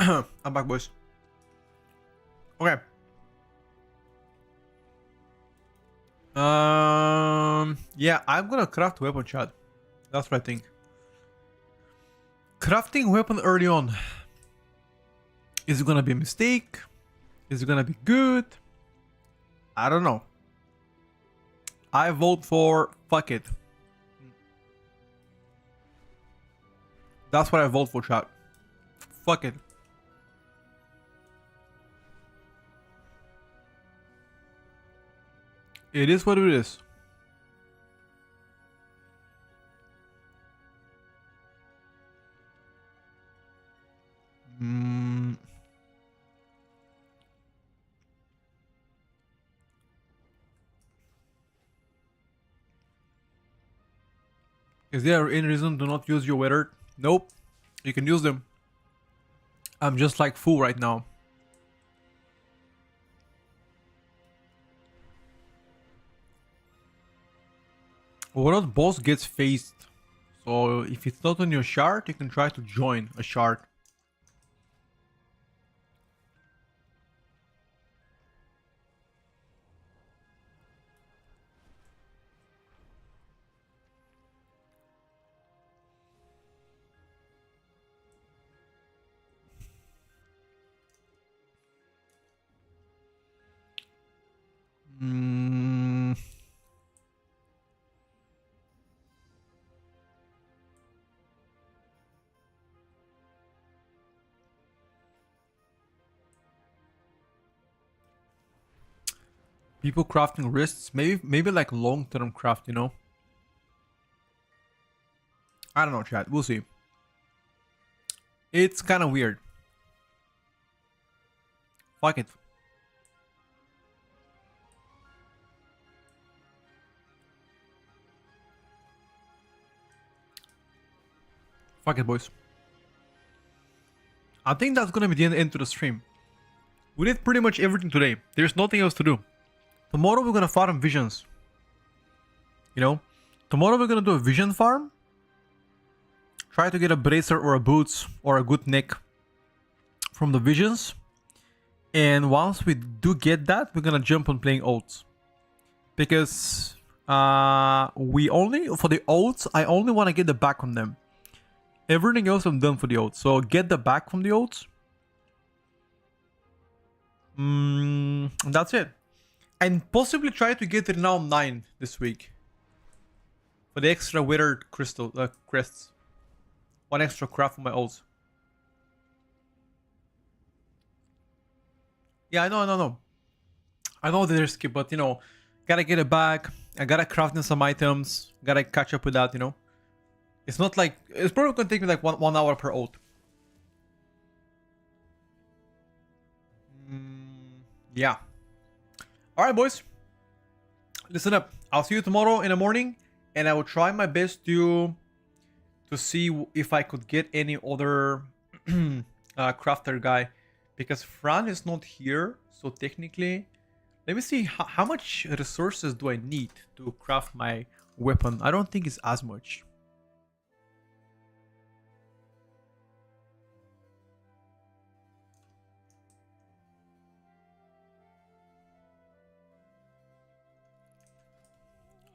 I'm back, boys. Okay. Yeah, I'm gonna craft weapon, chat. That's what I think. Crafting weapon early on. Is it gonna be a mistake? Is it gonna be good? I don't know. I vote for fuck it. That's what I vote for, chat. Fuck it. It is what it is. Is there any reason to not use your weather? Nope. You can use them. I'm just like full right now. What if boss gets phased? So if it's not on your shard, you can try to join a shard. People crafting wrists, maybe like long-term craft, you know? I don't know, chat. We'll see. It's kind of weird. Fuck it. Fuck it, boys. I think that's gonna be the end to the stream. We did pretty much everything today. There's nothing else to do. Tomorrow we're gonna farm visions. You know? Tomorrow we're gonna do a vision farm. Try to get a bracer or a boots or a good neck from the visions. And once we do get that, we're gonna jump on playing oaths. Because we only, for the oaths, I only want to get the back from them. Everything else I'm done for the oaths. So get the back from the oaths. That's it. And possibly try to get Renown 9 this week. For the extra withered crystal crests. One extra craft for my oaths. Yeah, I know. I know that there's skip, but you know, gotta get it back. I gotta craft in some items. Gotta catch up with that, you know. It's not like, it's probably gonna take me like one hour per oath. Yeah. Alright, boys. Listen up. I'll see you tomorrow in the morning, and I will try my best to see if I could get any other crafter guy, because Fran is not here. So technically, let me see how much resources do I need to craft my weapon. I don't think it's as much.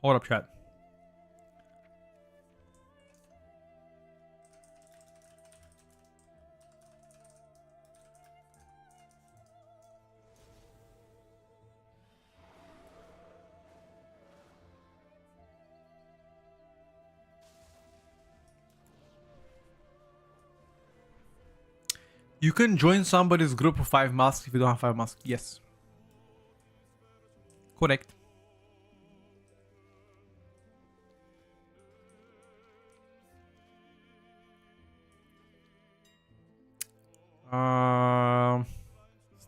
Hold up, chat. You can join somebody's group of 5 masks if you don't have 5 masks. Yes. Correct.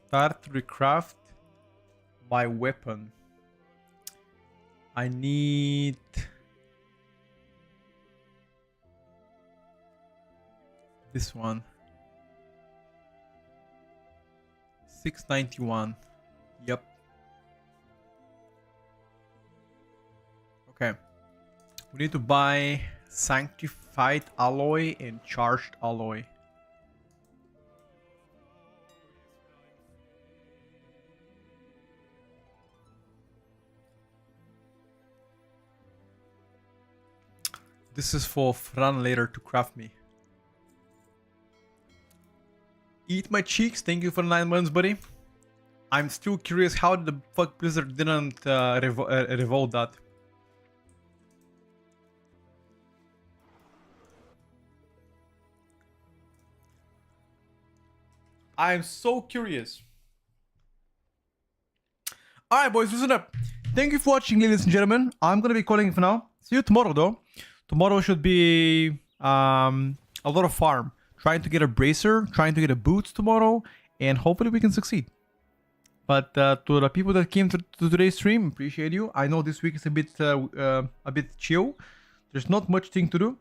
Start to recraft my weapon. I need this one. 691. Yep. Okay. We need to buy sanctified alloy and charged alloy. This is for Fran later to craft me. Eat my cheeks. Thank you for 9 months, buddy. I'm still curious how the fuck Blizzard didn't revolt that. I'm so curious. Alright, boys, listen up. Thank you for watching, ladies and gentlemen. I'm gonna be calling it for now. See you tomorrow, though. Tomorrow should be a lot of farm. Trying to get a bracer, trying to get a boots tomorrow, and hopefully we can succeed. But to the people that came to today's stream, appreciate you. I know this week is a bit chill. There's not much thing to do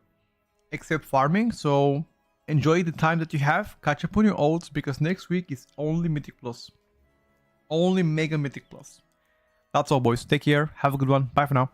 except farming, so enjoy the time that you have. Catch up on your ults because next week is only Mythic Plus. Only Mega Mythic Plus. That's all, boys. Take care. Have a good one. Bye for now.